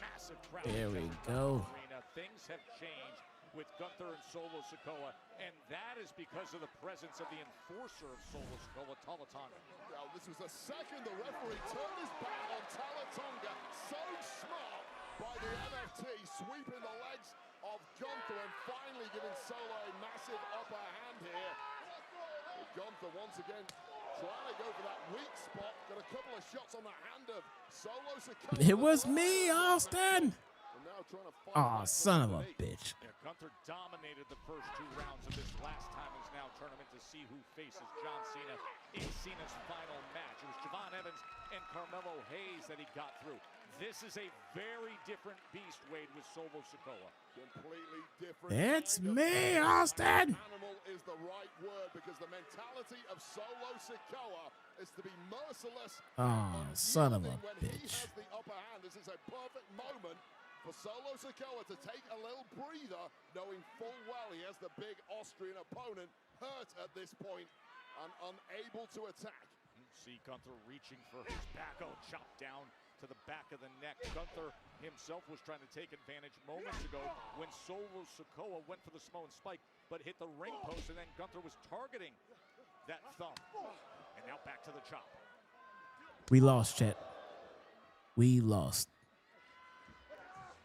massive crowd. There we go. Arena. Things have changed with Gunther and Solo Sikoa, and that is because of the presence of the enforcer of Solo Sikoa, Talatonga. Now, this was the second the referee turned his back on Talatonga. So smart by the MFT, sweeping the legs of Gunther and finally giving Solo a massive upper hand here. But Gunther once again trying to go for that weak spot. Got a couple of shots on the hand of Solo Sikoa. It was me, Austin. Oh, son of a bitch. Yeah, Gunther dominated the first 2 rounds of this last time is now tournament to see who faces John Cena in Cena's final match. It was Javon Evans and Carmelo Hayes that he got through. This is a very different beast, Wade, with Solo Sikoa. Completely different. It's me, Austin. Animal is the right word because the mentality of Solo Sikoa is to be merciless. Oh, son of a when he bitch. has the upper hand. This is a perfect moment for Solo Sikoa to take a little breather, knowing full well he has the big Austrian opponent hurt at this point and unable to attack. You see Gunther reaching for his back, chop down to the back of the neck. Gunther himself was trying to take advantage moments ago when Solo Sikoa went for the Samoan spike, but hit the ring post, and then Gunther was targeting that thumb. And now back to the chop. We lost, chat. We lost.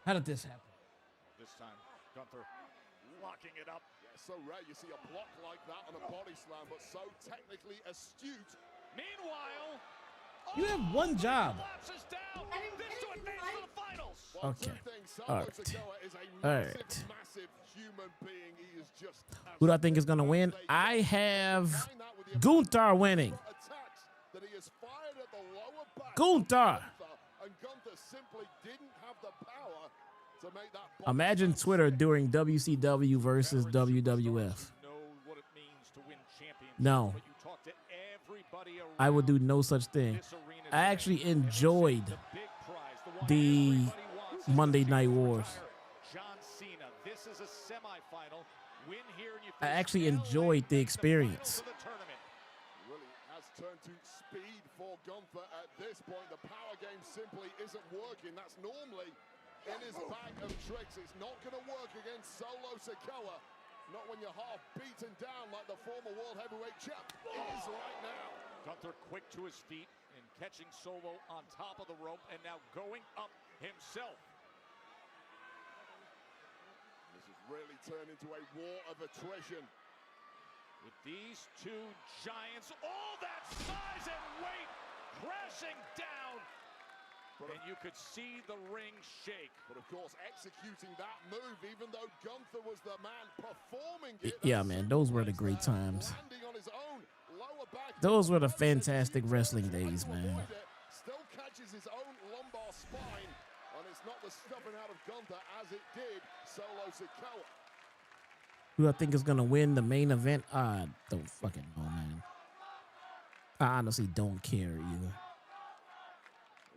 How did this happen? This time, Gunther locking it up. Yeah, so rare you see a block like that on a body slam, but so technically astute. Meanwhile, You have one job. collapses down. This to advance to the finals. Well, Okay. two things. Solo All right. Sikoa is a All massive, right. massive human being. He is just Who do I think is going to win? I have Gunther winning. attacks that he has fired at the lower back. Gunther. And Gunther simply didn't have the power to make that. Imagine Twitter during WCW versus WWF. No. I would do no such thing. I actually enjoyed the Monday Night Wars. John Cena, this is a semifinal. Win here and you I actually enjoyed the experience. Really has turned to speed for Gunther at this point. The power game simply isn't working. That's normally in his bag of tricks. It's not going to work against Solo Sikoa. Not when you're half beaten down like the former World Heavyweight Champ is right now. Gunther quick to his feet and catching Solo on top of the rope and now going up himself. This has really turned into a war of attrition. With these two giants, all that size and weight crashing down. And you could see the ring shake. But of course, executing that move, even though Gunther was the man performing it. Yeah, man, those were the great times. Landing on his own lower back. Those were the fantastic wrestling days, man. Still catches his own lumbar spine, and it's not the stuffing out of Gunther as it did Solo Sikoa. Who I think is gonna win the main event? I don't fucking know, man. I honestly don't care either.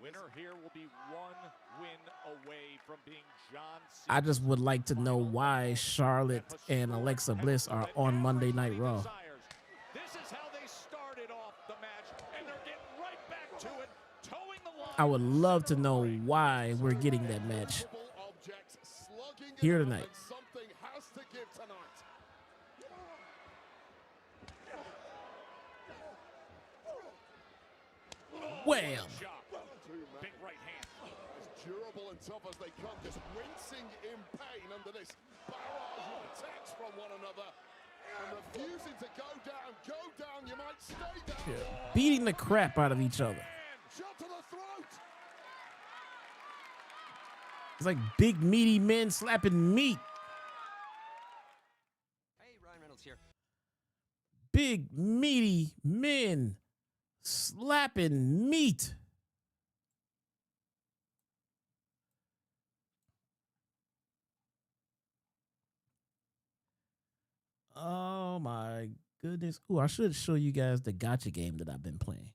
Winner here will be one win away from being John Cena. I just would like to know why Charlotte and Alexa Bliss are on Monday Night Raw. This is how they started off the match, and they're getting right back to it, towing the line. I would love to know why we're getting that match here tonight. Something has to give tonight. Wham! Big right hand. As durable and tough as they come, just wincing in pain under this barrage of attacks from one another. And refusing to go down, you might stay down. Yeah. Beating the crap out of each other. Shot to the throat. It's like big meaty men slapping meat. Hey, Ryan Reynolds here. Big meaty men slapping meat. Oh my goodness. Ooh, I should show you guys the gotcha game that I've been playing.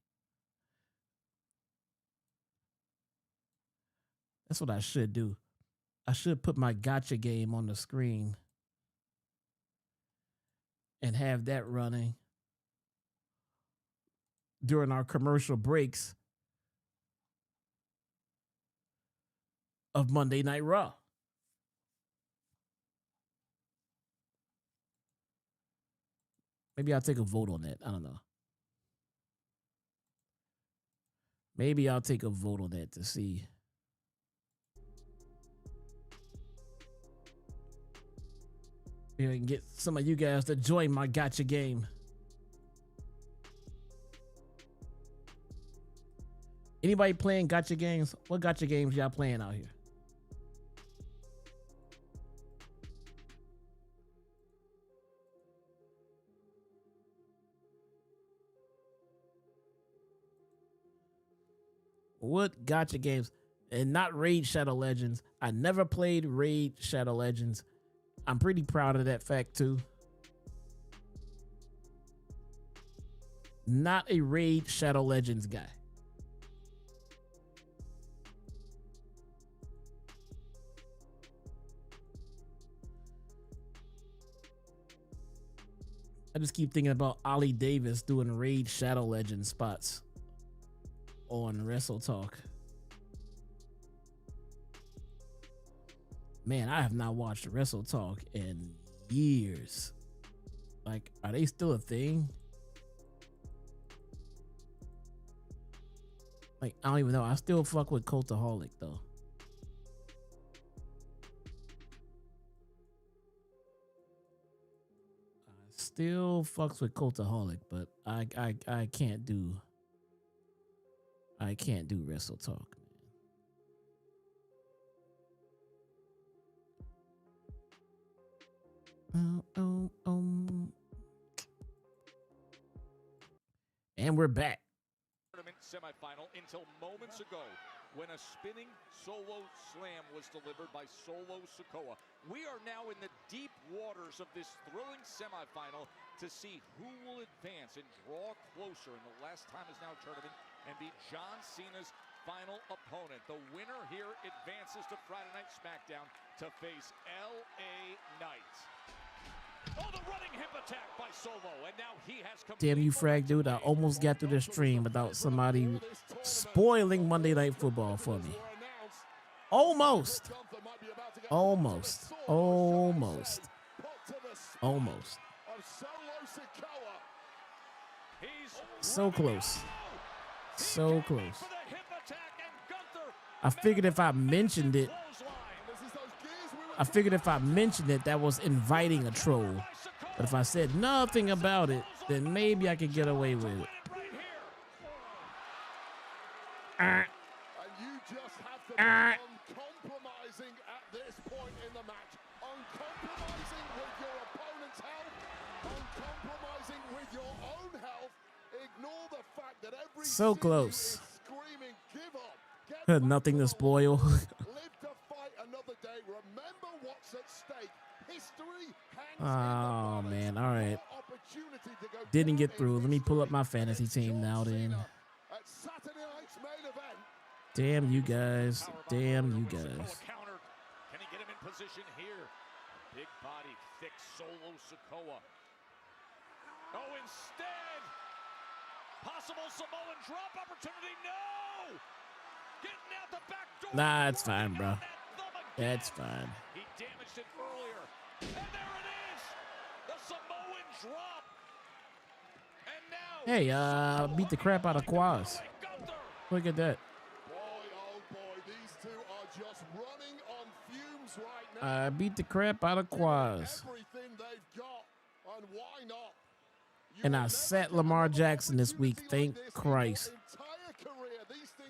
That's what I should do. I should put my gotcha game on the screen and have that running during our commercial breaks of Monday Night Raw. Maybe I'll take a vote on that. I don't know. Maybe I'll take a vote on that to see. Maybe I can get some of you guys to join my gotcha game. Anybody playing gotcha games? What gotcha games y'all playing out here? What gotcha games? And not Raid Shadow Legends. I never played Raid Shadow Legends. I'm pretty proud of that fact too. Not a Raid Shadow Legends guy. I just keep thinking about Ollie Davis doing Raid Shadow Legends spots on Wrestle Talk. Man, I have not watched Wrestle Talk in years. Like, are they still a thing? Like, I don't even know. I still fuck with Cultaholic though. Still fucks with Cultaholic, but I can't do Wrestle Talk, man. And we're back. Tournament semifinal until moments ago when a spinning solo slam was delivered by Solo Sikoa. We are now in the deep waters of this thrilling semifinal to see who will advance and draw closer in the last time is now tournament and be John Cena's final opponent. The winner here advances to Friday Night SmackDown to face LA Knight. Oh, the running hip attack by Solo, and now he has Damn you, Frag dude. I almost got through the stream without somebody spoiling Monday Night Football for me. Almost. Almost. Almost. Almost. So close. So close. I figured if I mentioned it, that was inviting a troll. But if I said nothing about it, then maybe I could get away with it. And you just have to be uncompromising at this point in the match. Uncompromising with your opponent's health. Uncompromising with your own health. Ignore the fact that every So close. screaming, give up. Nothing to spoil. Live to fight another day. Remember what's at stake. History hangs Oh man, all right. opportunity to go Didn't get through. Let me pull up my fantasy team now then. at Saturday night's main event. Damn you guys. Damn you guys. Can he get him in position here? Big body, thick Solo Sikoa. Oh, instead, possible Samoan drop opportunity. No! Getting out the back door. Nah, it's fine, bro. That's fine. He damaged it earlier. And there it is. The Samoan drop. And now Hey, beat the crap out of Quaz. Look at that. Boy, oh boy, these two are just running on fumes right now. I beat the crap out of Quaz. Everything they've got, and why not? And I sat Lamar Jackson this week. Thank Christ.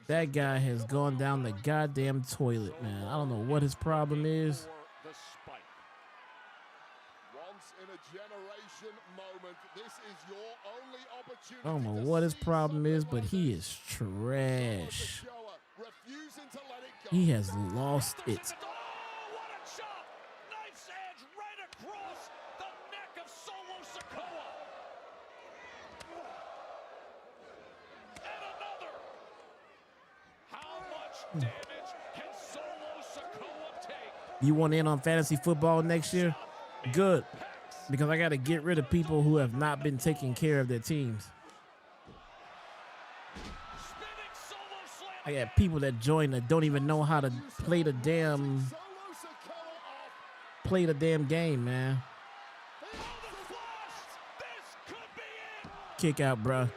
That guy has gone down the goddamn toilet, man. I don't know what his problem is. The spike. Once in a generation moment. This is your only opportunity. I don't know what his problem is, but he is trash. Refusing to let it go. He has lost it. what a chop! Knife's edge right across the neck of Solo Sikoa. And another. How much damage can Solo Sikoa take? You want in on fantasy football next year? Good. Because I got to get rid of people who have not been taking care of their teams. I got people that join that don't even know how to play the damn game, man. Kick out, bruh.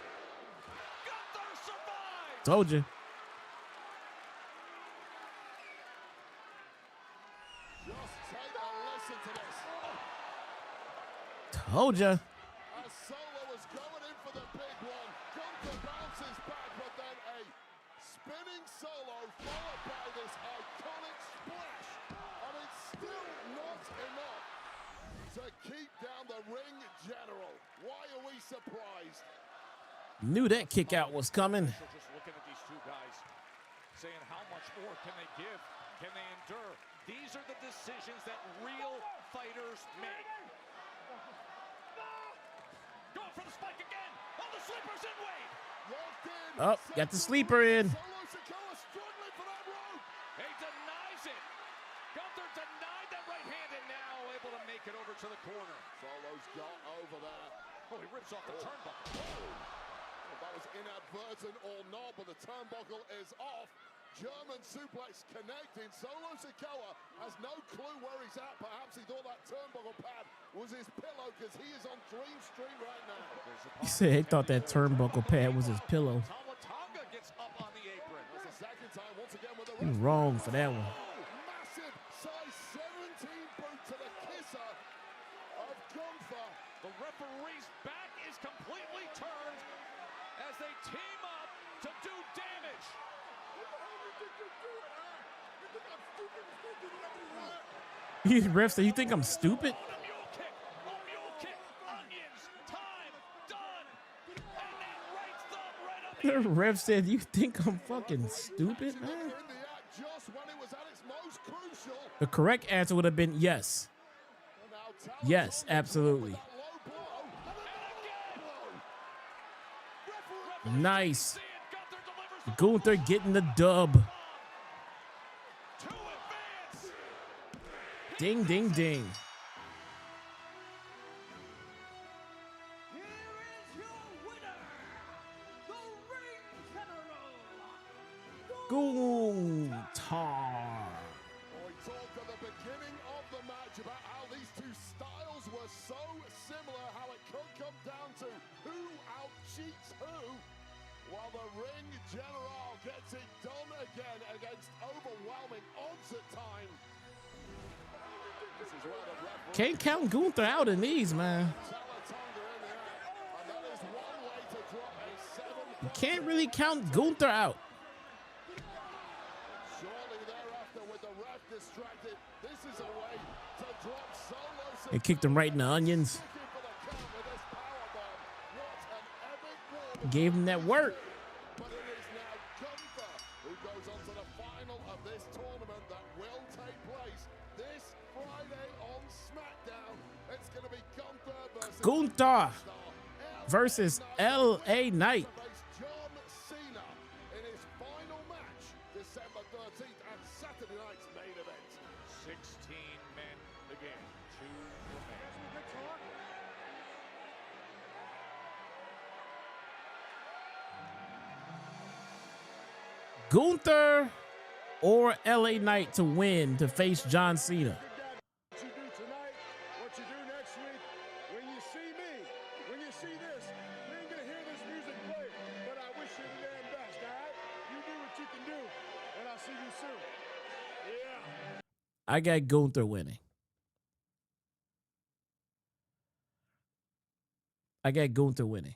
Told you. Told ya. As Solo was going in for the big one, Gunther bounces back, but then a spinning Solo followed by this iconic splash. And it's still not enough to keep down the ring general. Why are we surprised? Knew that kick out was coming. Just looking at these two guys, saying how much more can they give? Can they endure? These are the decisions that real fighters make. Going for the spike again. Oh, the sleeper's in Wade. Oh, got the sleeper in. Solo Sikoa struggling for that rope. He denies it. Gunther denied that right hand and now able to make it over to the corner. Solo's got over there. Oh, he rips off the turnbuckle. Well, that was inadvertent or not, but the turnbuckle is off. German suplex connecting. Solo Sikoa has no clue where he's at. Perhaps he thought that turnbuckle pad was his pillow because he is on Dream Street right now. He said he thought that turnbuckle pad was his pillow. Tonga gets up on the apron. That's the second time once again with the He wrong for that one. massive size 17 boot to the kisser of Gunther. The referee's back is completely turned as they team up to do damage. He ref said, "You think I'm stupid?" The ref said, "You think I'm fucking stupid, man?" The correct answer would have been yes. Yes, absolutely. Nice. Gunther getting the dub. Ding, ding, ding. Gunther. We talked at the beginning of the match about how these two styles were so similar, how it could come down to who out-cheats who, while the ring general gets it done again against overwhelming odds at times. This is where the referee Can't count Gunther out in these, man. You can't really count Gunther out. This is a way to drop Solo. They kicked him right in the onions. Gave him that work. But it is now Gunther who goes on to the final of this tournament that will take place this Friday on SmackDown. It's going to be Gunther versus LA Knight. John Cena in his final match, December 13th at Saturday night's main event. 16 men again, 2 remain. Gunther or LA Knight to win to face John Cena. What you do tonight, what you do next week, when you see me, when you see this, you ain't gonna hear this music play, but I wish you the damn best, all right? You do what you can do, and I'll see you soon. Yeah. I got Gunther winning. I got Gunther winning.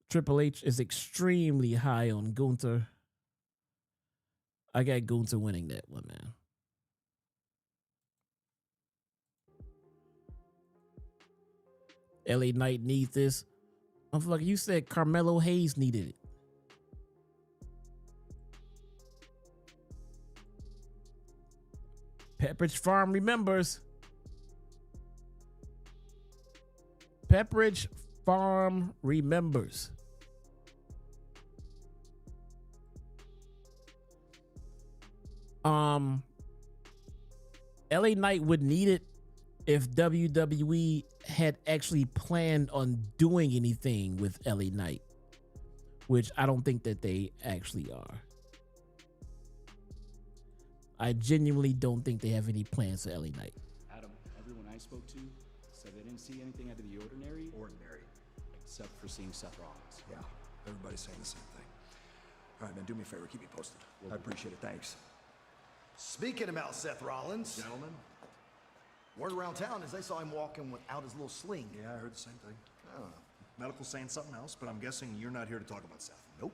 Triple H is extremely high on Gunther. I got Gunther winning that one, man. LA Knight needs this. I'm like, you said Carmelo Hayes needed it. Pepperidge Farm remembers. Pepperidge Farm remembers. LA Knight would need it if WWE had actually planned on doing anything with LA Knight, which I don't think that they actually are. I genuinely don't think they have any plans for LA Knight. Adam, everyone I spoke to said they didn't see anything out of the ordinary. Except for seeing Seth Rollins. Yeah, everybody's saying the same thing. All right, man, do me a favor, keep me posted. I appreciate it, thanks. Speaking about Seth Rollins, Gentlemen? word around town is they saw him walking without his little sling. Yeah, I heard the same thing. Medical saying something else, but I'm guessing you're not here to talk about Seth. Nope.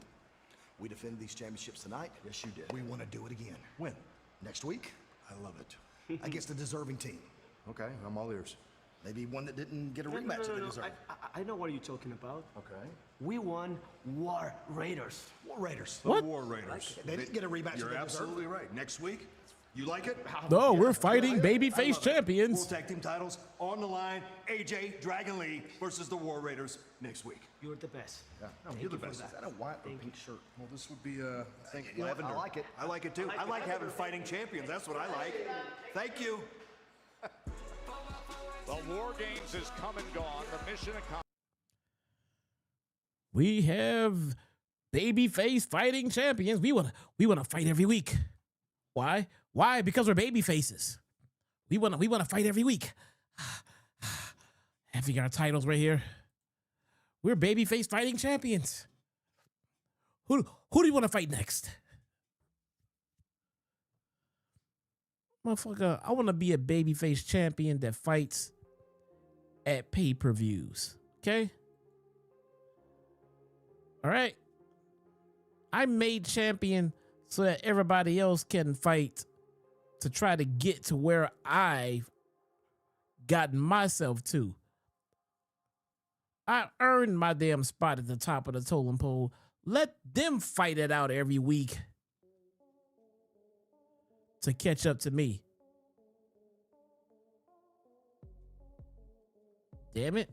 We defended these championships tonight. Yes, you did. We want to do it again. When? Next week. I love it. Against a deserving team. Okay, I'm all ears. Maybe one that didn't get a rematch that they deserve. I know what you're talking about. Okay. We won War Raiders. War Raiders. The War Raiders. They didn't get a rematch. You're that they absolutely right. Next week, you like it? No, we're fighting I babyface love it. champions. World Tag Team titles on the line. AJ Dragon Lee versus the War Raiders next week. You're the best. Yeah, no, Thank you're the you for best. that. Is that a white or pink shirt? Well, this would be, I think, You know what? I lavender. like it. I like it too. I like having fighting champions. That's what I like. Thank you. The War Games is come and gone. The mission accomplished. We have babyface fighting champions. We wanna fight every week. Why? Why? Because we're baby faces. We wanna fight every week. Have you got our titles right here? We're babyface fighting champions. Who do you want to fight next? Motherfucker, I want to be a babyface champion that fights at pay-per-views. Okay? All right. I'm made champion so that everybody else can fight to try to get to where I've gotten myself to. I earned my damn spot at the top of the totem pole. Let them fight it out every week to catch up to me. Damn it.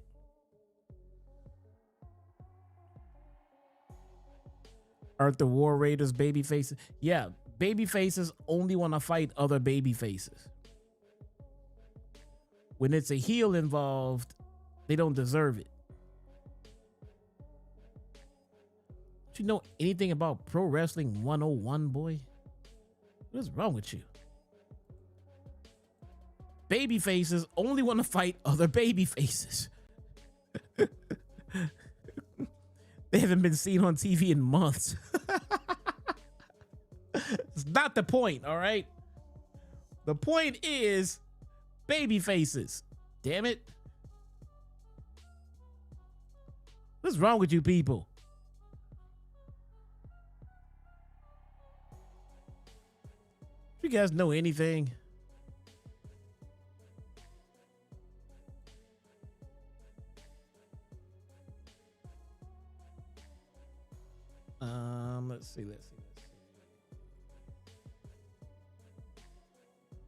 Aren't the War Raiders baby faces? Yeah, baby faces only want to fight other baby faces. When it's a heel involved, they don't deserve it. Do you know anything about Pro Wrestling 101, boy? What is wrong with you? Baby faces only want to fight other baby faces. They haven't been seen on TV in months. It's not the point, all right? The point is baby faces. Damn it. What's wrong with you people? you guys know anything? Let's see.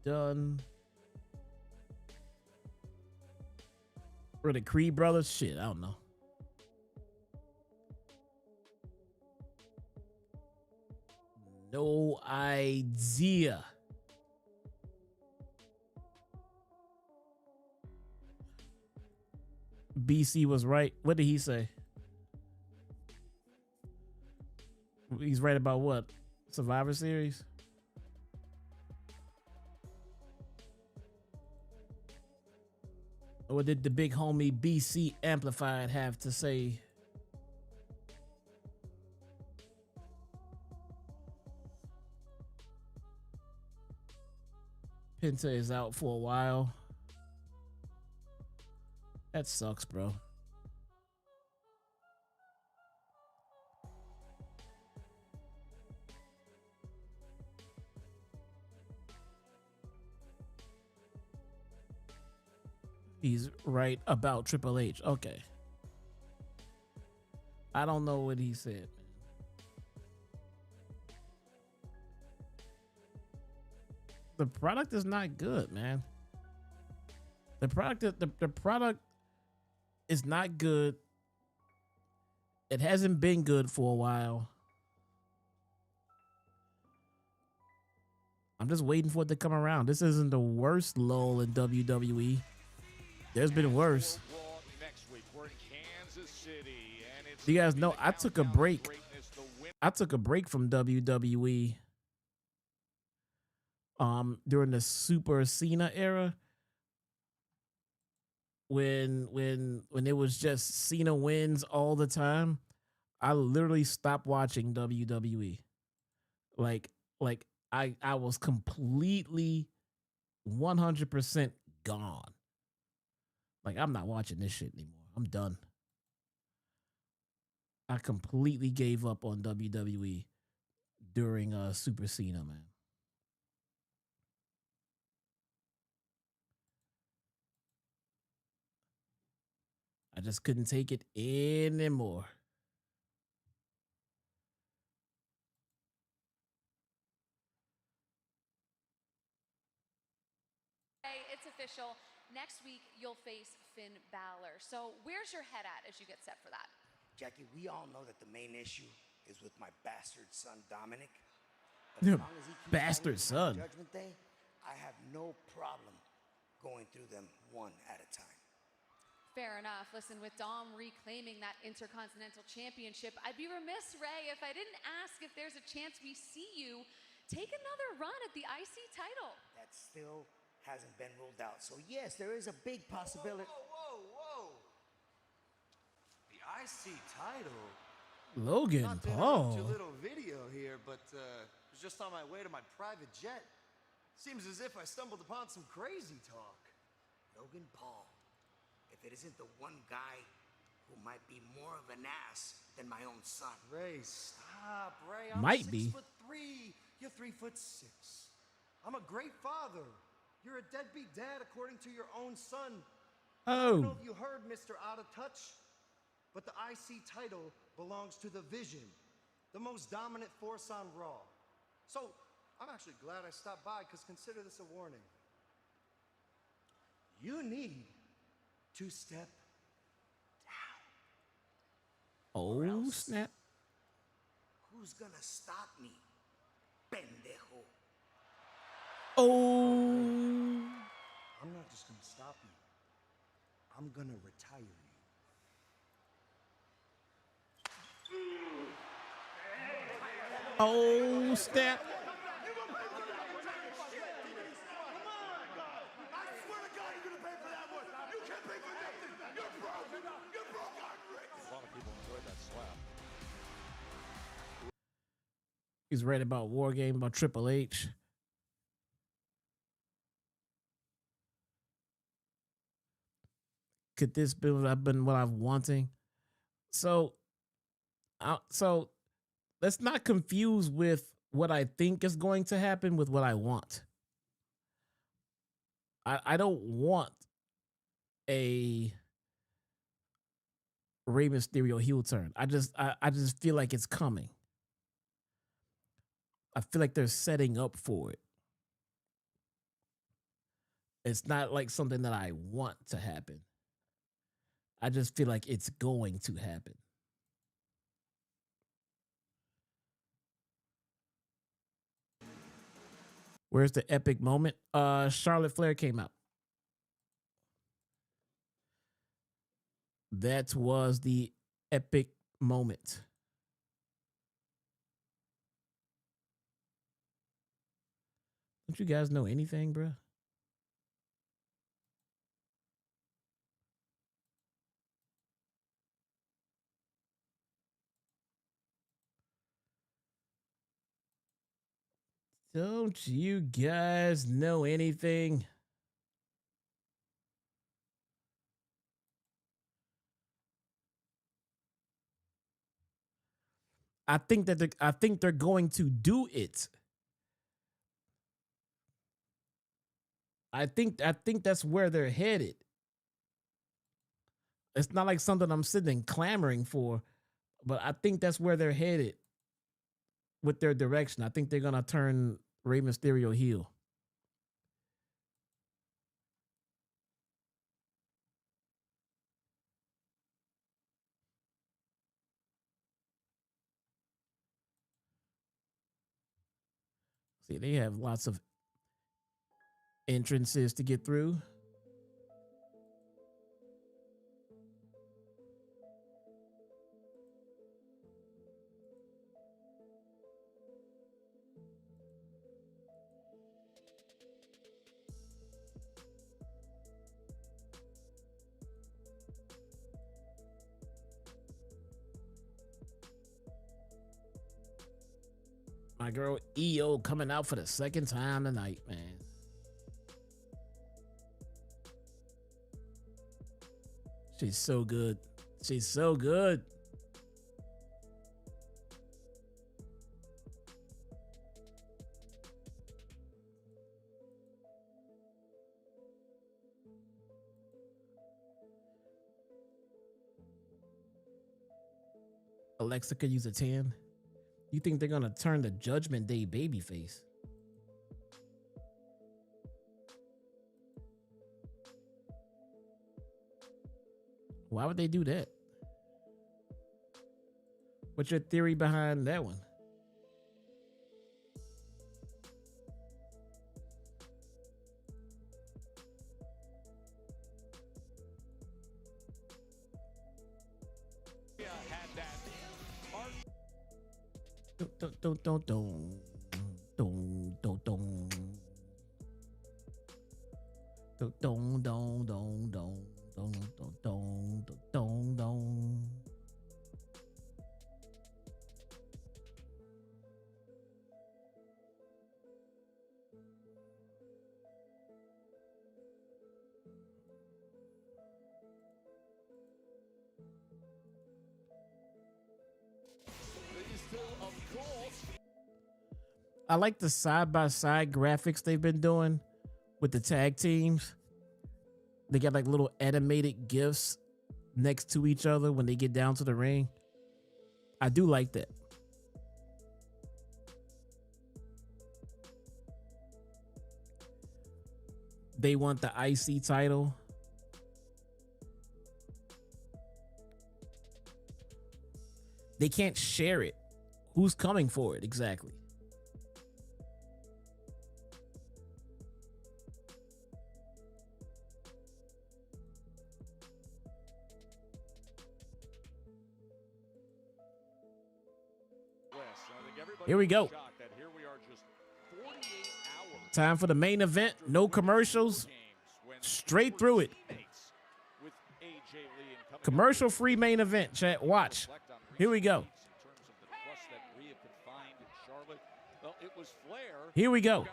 Done. Were the Creed brothers? Shit, I don't know. No idea. BC was right. What did he say? He's right about what? Survivor Series? What did the big homie BC Amplified have to say? Penta is out for a while. That sucks, bro. He's right about Triple H. Okay. I don't know what he said. The product is not good, man. The product is not good. It hasn't been good for a while. I'm just waiting for it to come around. This isn't the worst lull in WWE. There's been worse. Do you guys know I took a break? I took a break from WWE during the Super Cena era when it was just Cena wins all the time. I literally stopped watching WWE. Like I was completely 100% gone. Like, I'm not watching this shit anymore. I'm done. I completely gave up on WWE during Super Cena, man. I just couldn't take it anymore. Hey, it's official. Next week, you'll face Finn Balor. So where's your head at as you get set for that? Jackie, we all know that the main issue is with my bastard son, Dominic. Your bastard son. Judgment Day, I have no problem going through them one at a time. Fair enough. Listen, with Dom reclaiming that Intercontinental Championship, I'd be remiss, Ray, if I didn't ask if there's a chance we see you take another run at the IC title. That still hasn't been ruled out. So yes, there is a big possibility. Whoa. The IC title? Logan Not to Paul. interrupt your little video here, but was just on my way to my private jet. Seems as if I stumbled upon some crazy talk. Logan Paul. If it isn't the one guy who might be more of an ass than my own son. Ray, stop, Ray. I'm Might be. 6'3". You're 3'6". I'm a great father. You're a deadbeat dad according to your own son. I don't know if you heard, Mr. Out of Touch, but the IC title belongs to the Vision, the most dominant force on Raw. So I'm actually glad I stopped by, because consider this a warning. You need to step down. Oh, snap. Who's gonna stop me, pendejo? Oh. I'm not just gonna stop you. I'm gonna retire you. Oh, snap. A lot of people enjoyed that slap. He's right about WarGame, about Triple H. Could this be what I've been wanting? So let's not confuse with what I think is going to happen with what I want. I don't want a Rey Mysterio heel turn. I just feel like it's coming. I feel like they're setting up for it. It's not like something that I want to happen. I just feel like it's going to happen. Where's the epic moment? Charlotte Flair came out. That was the epic moment. Don't you guys know anything, bruh? Don't you guys know anything? I think they're going to do it. I think that's where they're headed. It's not like something I'm sitting clamoring for, but I think that's where they're headed with their direction. I think they're gonna turn Rey Mysterio heel. See, they have lots of entrances to get through. My girl EO coming out for the second time tonight, man. She's so good. She's so good. Alexa could use a 10. You think they're gonna turn the Judgment Day babyface? Why would they do that? What's your theory behind that one? I like the side-by-side graphics they've been doing with the tag teams. They got like little animated GIFs next to each other when they get down to the ring. I do like that. They want the IC title. They can't share it. Who's coming for it exactly? Here we go. Time for the main event. No commercials. Straight through it. Commercial-free main event, chat. Watch. Here we go. Here we go.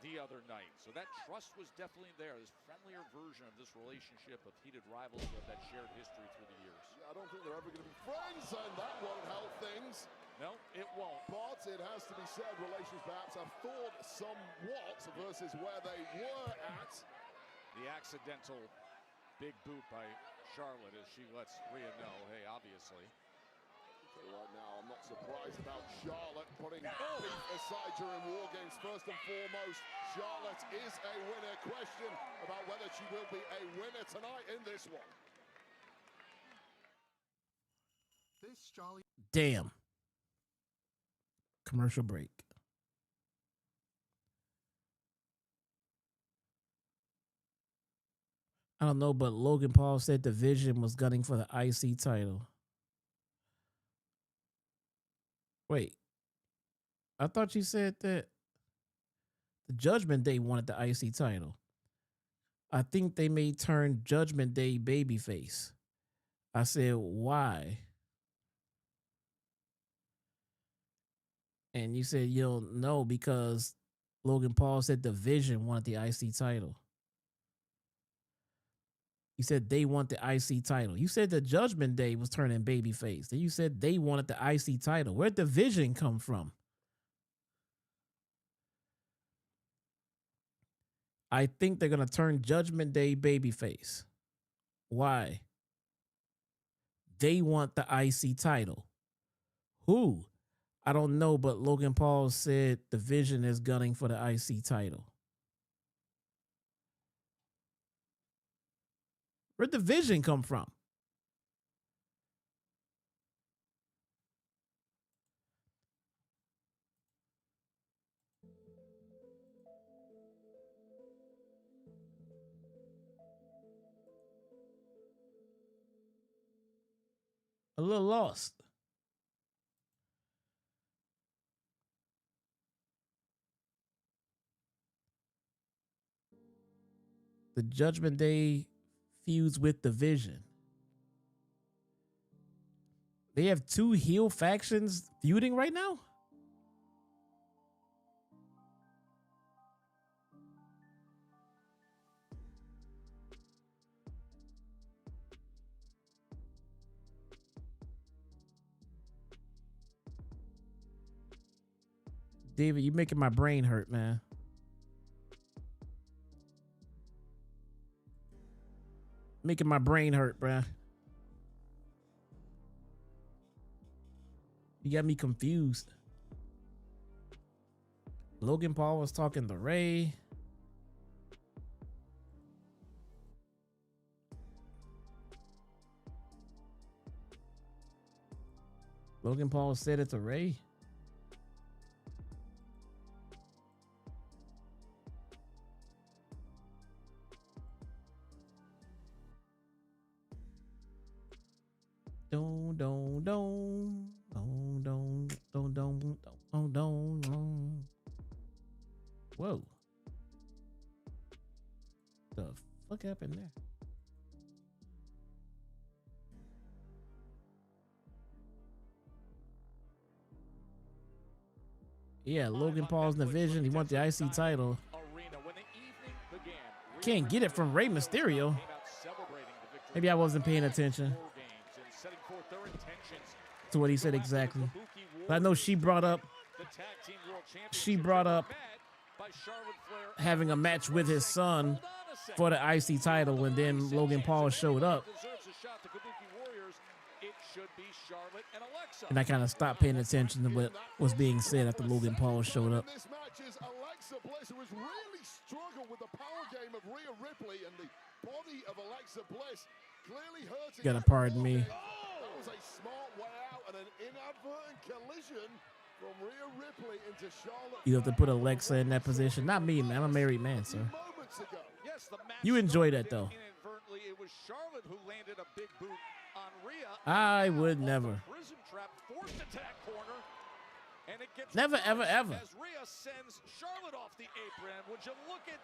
the other night. So that trust was definitely there. This friendlier version of this relationship of heated rivals who have that shared history through the years. Yeah, I don't think they're ever going to be friends, and that won't help things. No, it won't. But it has to be said, relations perhaps have thawed somewhat versus where they were at. The accidental big boot by Charlotte as she lets Rhea know, hey, obviously. Right now, I'm not surprised about Charlotte putting beef aside during WarGames. First and foremost, Charlotte is a winner. Question about whether she will be a winner tonight in this one. This jolly. Damn. Commercial break. I don't know, but Logan Paul said Division was gunning for the IC title. Wait. I thought you said that the Judgment Day wanted the IC title. I think they may turn Judgment Day babyface. I said, why? And you said you don't know because Logan Paul said Division wanted the IC title. You said they want the IC title. You said the Judgment Day was turning babyface. Then you said they wanted the IC title. Where'd Division come from? I think they're going to turn Judgment Day babyface. Why? They want the IC title. Who? I don't know, but Logan Paul said Division is gunning for the IC title. Where'd Division come from? A little lost. The Judgment Day feuds with Division. They have two heel factions feuding right now? David, you're making my brain hurt, man. Making my brain hurt, bruh. You got me confused. Logan Paul was talking to Ray. Logan Paul said it to Ray. Whoa. The fuck happened there? Yeah, Logan Paul's in the Division. He won the IC title. Can't get it from Rey Mysterio. Maybe I wasn't paying attention to what he said exactly. But I know she brought up having a match with his son for the IC title, and then Logan Paul showed up. And I kind of stopped paying attention to what was being said after Logan Paul showed up. This match is Alexa Bliss, who has really struggled with the power game of Rhea Ripley, and the body of Alexa Bliss clearly hurting. Gotta pardon me. That was a smart way out and an inadvertent collision from Rhea Ripley into Charlotte. You have to put Alexa in that position. Not me, man. I'm a married man, sir. You enjoy that, though. It was Charlotte who landed a big boot on Rhea. I would never. Prison trap, forced attack corner, and it gets never, ever, ever. As Rhea sends Charlotte off the apron. Would you look at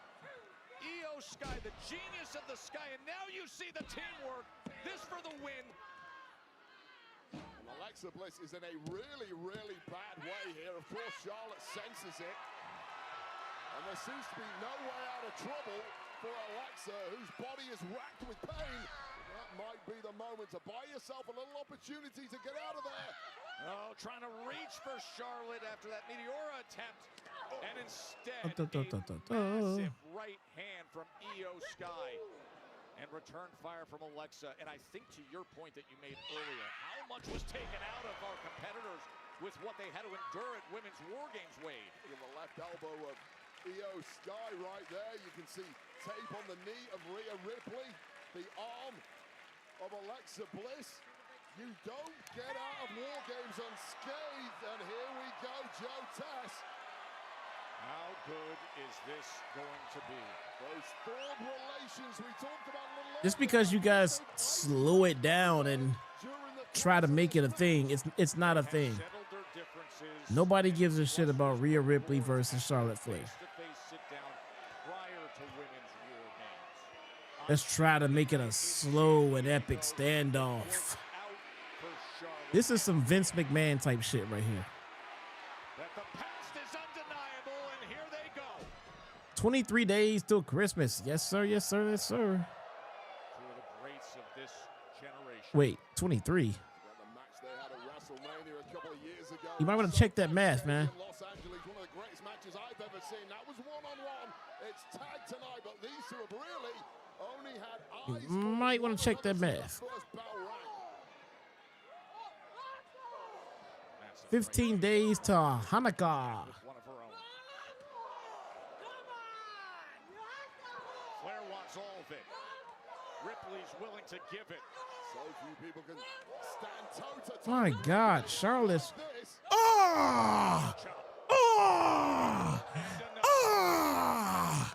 Io Sky, the genius of the Sky, and now you see the teamwork. This for the win. And Alexa Bliss is in a really, really bad way here. Of course, Charlotte senses it. And there seems to be no way out of trouble for Alexa, whose body is racked with pain. That might be the moment to buy yourself a little opportunity to get out of there. Oh, trying to reach for Charlotte after that Meteora attempt. And instead, a massive right hand from Io Sky. And return fire from Alexa. And I think to your point that you made earlier, how much was taken out of our competitors with what they had to endure at Women's WarGames, Wade. Look at the left elbow of Io Sky right there. You can see tape on the knee of Rhea Ripley. The arm of Alexa Bliss. You don't get out of WarGames unscathed. And here we go, Joe Tess. How good is this going to be? Those thawed relations we talked about a little Just because you guys slow it down and try to make it a thing, it's not a thing. Nobody gives a shit about Rhea Ripley versus Charlotte Flair. Let's try to make it a slow and epic standoff. This is some Vince McMahon type shit right here. 23 days till Christmas. Yes, sir. Yes, sir. Yes, sir. Two of the greats of this generation. Wait, 23. You might want to check that math, man. Los Angeles, one of the greatest matches I've ever seen. That was one-on-one. It's tag tonight, but these two have really only had eyes. You might want to check that math. 15 days to Hanukkah. Flair wants all of it. Ripley's willing to give it. So few people can stand toe-to-toe. My God, Charlotte's. Oh! Oh! Oh!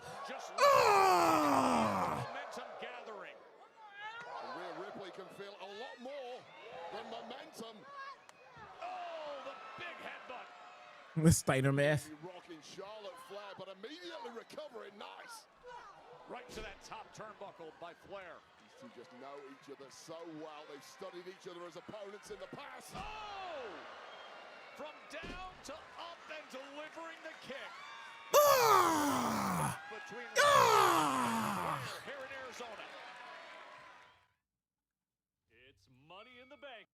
Oh! Momentum gathering. Rhea Ripley can feel a lot more than momentum. Oh, the big headbutt. The Steiner math. Rocking Charlotte Flair, but immediately recovering. Nice. Right to that top turnbuckle by Flair. These two just know each other so well. They've studied each other as opponents in the past. Oh! From down to up and delivering the kick. Ah! Between Ah! here in Arizona. It's Money in the Bank.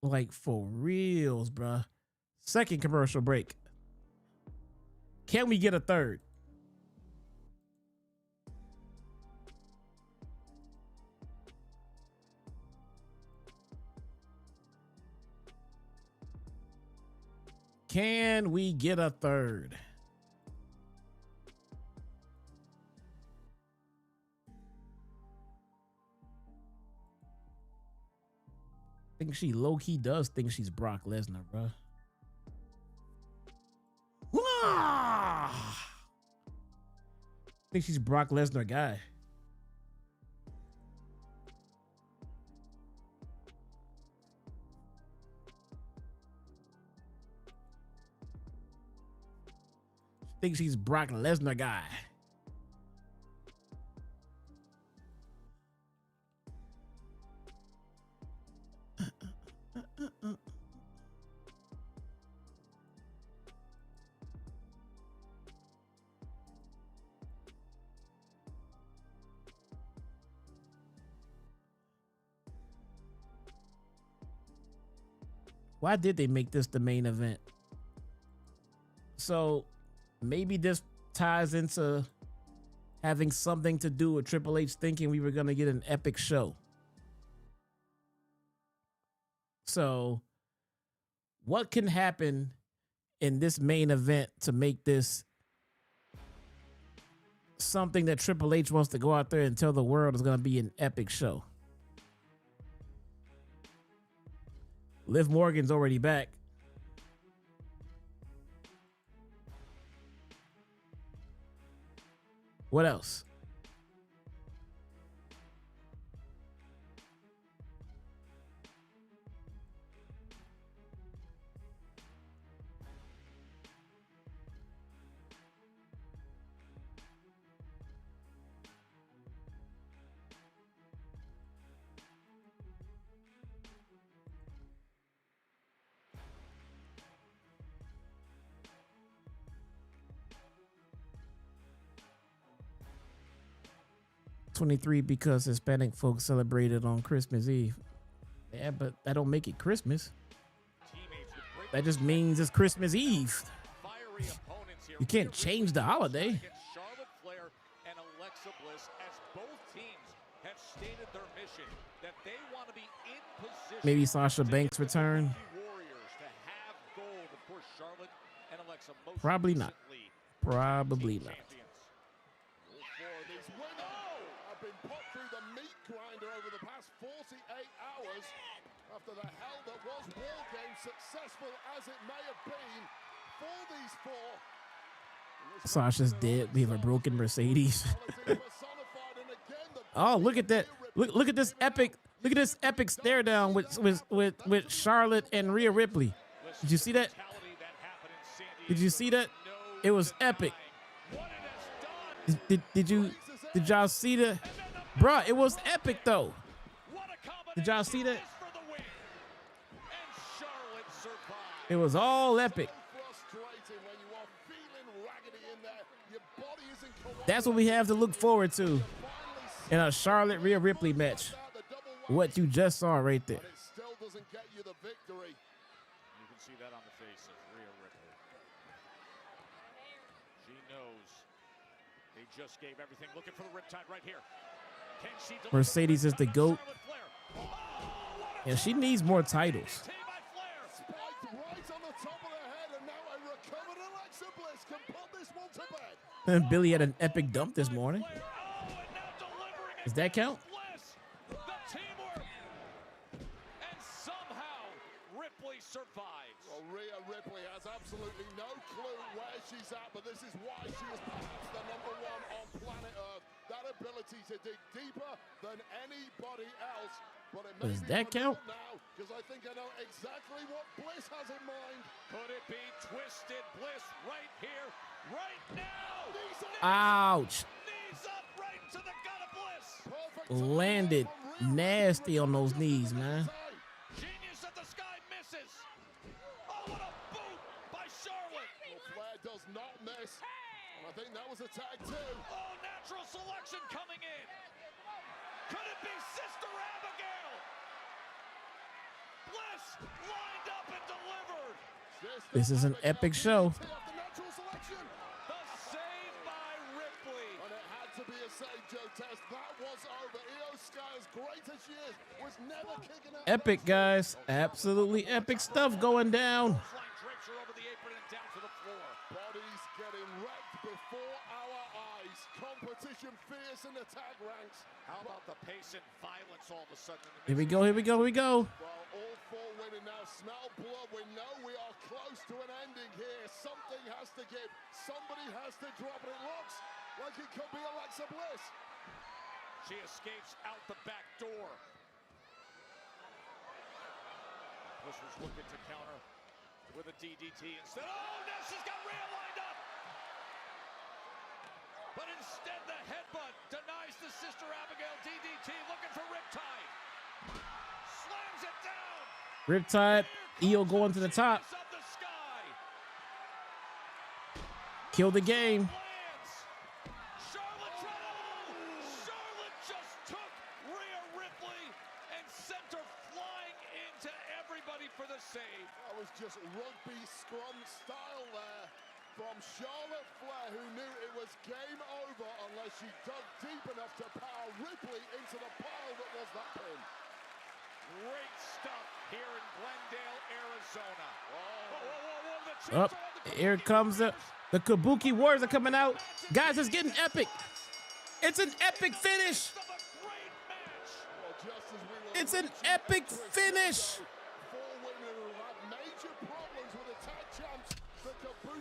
Like for reals, bruh. Second commercial break. Can we get a third? Can we get a third? I think she low-key does think she's Brock Lesnar, bro. I think she's Brock Lesnar guy. Thinks he's Brock Lesnar guy. Why did they make this the main event? So maybe this ties into having something to do with Triple H thinking we were going to get an epic show. So what can happen in this main event to make this something that Triple H wants to go out there and tell the world is going to be an epic show? Liv Morgan's already back. What else? 23 because Hispanic folks celebrated on Christmas Eve. Yeah, but that don't make it Christmas. That just means it's Christmas Eve. You can't change the holiday. Charlotte Flair and Alexa Bliss, as both teams have stated their mission that they want to be in position. Maybe Sasha Banks return. Warriors to have gold. Of course, Charlotte and Alexa most Probably not. recently Probably not. Have been put through the meat grinder over the past 48 hours after the hell that was WarGames, successful as it may have been for these four. Sasha's dead. We have a broken Mercedes. Oh, look at that. Look at this epic. Look at this epic stare down with Charlotte and Rhea Ripley. Did you see that? Did you see that? It was epic. Did y'all see that? Bruh, it was epic though. Did y'all see that? It was all epic. That's what we have to look forward to in a Charlotte Rhea Ripley match. What you just saw right there. It still doesn't get you the victory. You can see that on the face of Rhea Ripley. She knows they just gave everything. Looking for the riptide right here. Can she deliver? Mercedes is the GOAT. And she needs more titles. Spiked right on the top of the head, and now a recovered Alexa Bliss can put this one to bed. And Billy had an epic dump this morning. Does that count? Survives. Well, Rhea Ripley has absolutely no clue where she's at, but this is why she is perhaps the #1 on planet Earth. That ability to dig deeper than anybody else. But it may Does be that count? now, because I think I know exactly what Bliss has in mind. Could it be Twisted Bliss right here, right now? Ouch. Knees up right to the gut of Bliss. Perfect Landed nasty on those knees, man. Genius at the sky misses. Oh, what a boot by Charlotte. Well, Flair does not miss. And I think that was a tag too. Oh, natural selection coming in. Could it be Sister Abigail? Bliss lined up and delivered. This is an epic show. The save by Ripley. And it had to be a save, Joe Test. That was over. Io Sky, as great as she is, was never kicking out. Epic, guys. Absolutely epic stuff going down. Drapes her over the apron and down to the floor. Bodies getting wrecked before our eyes. Competition fierce in the tag ranks. How about the pace and violence all of a sudden? Here we go, here we go, here we go. Well, all four winning now. Smell blood. We know we are close to an ending here. Something has to give. Somebody has to drop it. It looks like it could be Alexa Bliss. She escapes out the back door. Bliss was looking to counter with a DDT instead. Oh, now she's got Rhea lined up. But instead, the headbutt denies the Sister Abigail DDT, looking for Riptide. Slams it down. Riptide, Io going to the top. Of the sky. Kill the game. Charlotte just took Rhea Ripley and sent her flying into everybody for the save. That was just rugby scrum style there from Charlotte Flair, who knew it was game over unless she dug deep enough to power Ripley into the pile that was that pin. Great stuff here in Glendale, Arizona. Up, here comes the Kabuki Warriors are coming out. Guys, it's getting epic. It's an epic finish. It's an epic finish.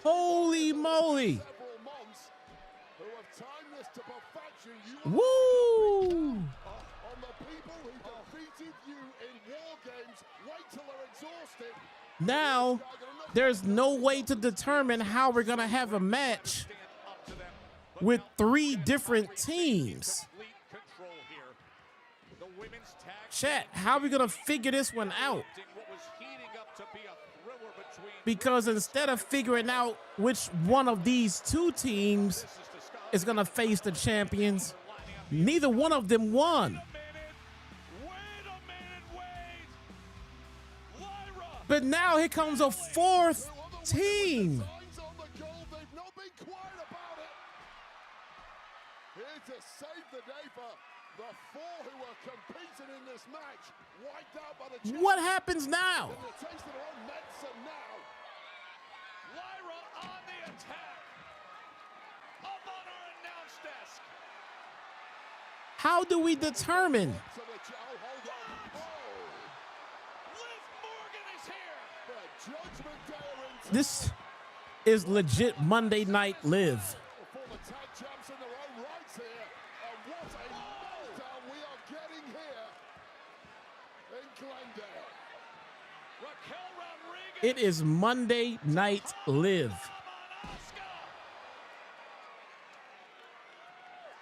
Holy moly. Woo! Now, there's no way to determine how we're going to have a match with 3 different teams. Chat, how are we going to figure this one out? Because instead of figuring out which one of these 2 teams is going to face the champions, Neither one of them won. But now here comes a fourth team. Here to save the day for the four who are competing in this match. Wiped out by the champion. What happens now? And the taste of their own medicine now. Lyra on the attack. Up on our announce desk. How do we determine? Liv Morgan is here. The Judgment Day are in. This is legit Monday Night Live. Former tag champs in their own rights here. And what a meltdown we are getting here in Glendale. Raquel Rodriguez. It is Monday Night Live.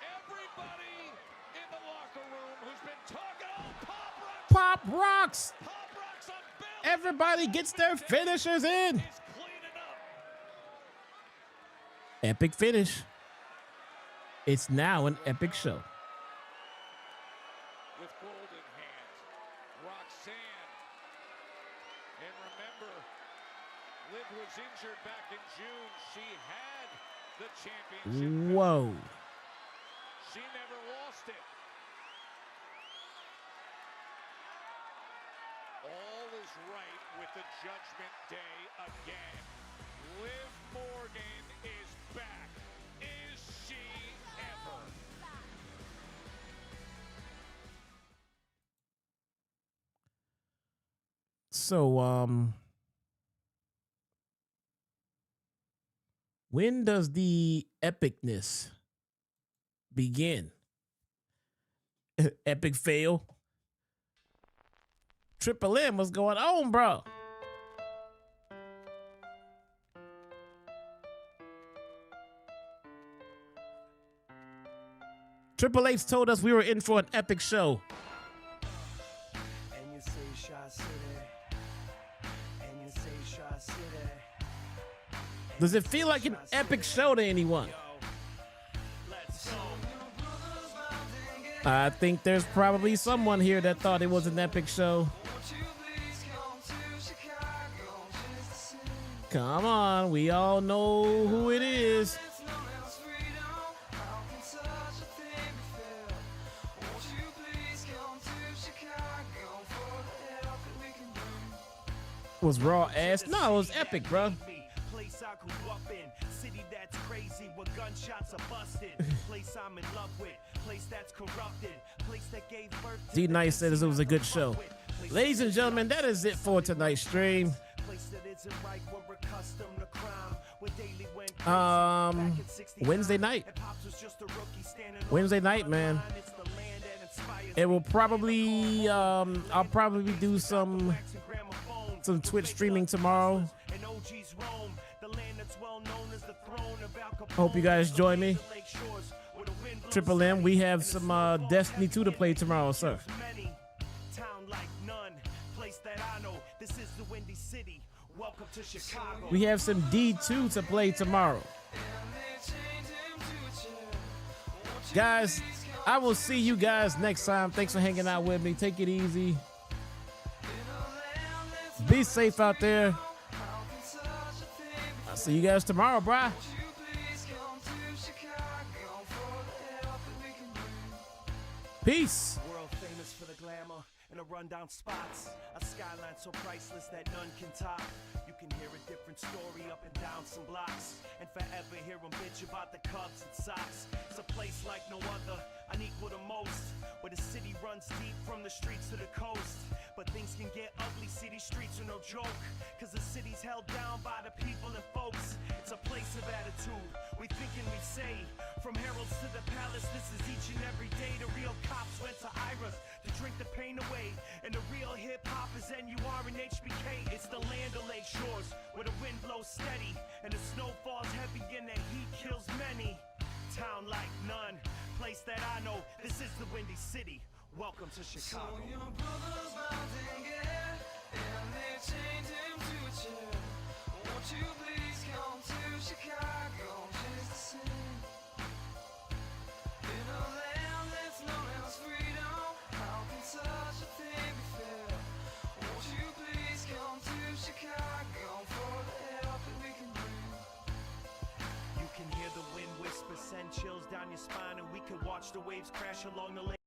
Everybody in the locker room who's been talking, Pop rocks. Everybody gets their finishers in. Epic finish. It's now an epic show. With gold in hand, Roxanne. And remember, Liv was injured back in June. She had the championship. Whoa. She never lost it. All is right with the Judgment Day again. Liv Morgan is back. Is she ever? So, when does the epicness begin? Epic fail. Triple M, what's going on, bro? Triple H told us we were in for an epic show. And you say Shaw City. And you say Shaw City. Does it feel like an epic show to anyone? I think there's probably someone here that thought it was an epic show. Come on, we all know who it is. Was Raw ass? No, it was epic, bro. Place I grew up in, city that's crazy where gunshots are busted. Place I'm in love with, place that's corrupted, place that gave birth to D Nice said it was a good show. Ladies and gentlemen, that is it for tonight's stream. Wednesday night. Wednesday night, man. It will probably I'll probably do some Twitch streaming tomorrow. Hope you guys join me. Triple M, we have some Destiny 2 to play tomorrow, sir. We have some D2 to play tomorrow. Guys, I will see you guys next time. Thanks for hanging out with me. Take it easy. Be safe out there. I'll see you guys tomorrow, brah. Peace. World famous for the glamour and the rundown spots. A skyline so priceless that none can top. You can hear a different story up and down some blocks. And forever hear them bitch about the Cubs and Sox. It's a place like no other, unequal to most. Where the city runs deep from the streets to the coast. But things can get ugly, city streets are no joke. Cause the city's held down by the people and folks. It's a place of attitude, we think and we say. From heralds to the palace, this is each and every day. The real cops went to Ira's to drink the pain away. And the real hip-hop is NUR and HBK. It's the land of Lake Shores, where the wind blows steady. And the snow falls heavy and the heat kills many. Town like none, place that I know, this is the Windy City. Welcome to Chicago. So your brother's bound to get, and they chained him to a chair. Won't you please come to Chicago, just the same. In a land that send chills down your spine, and we can watch the waves crash along the lake.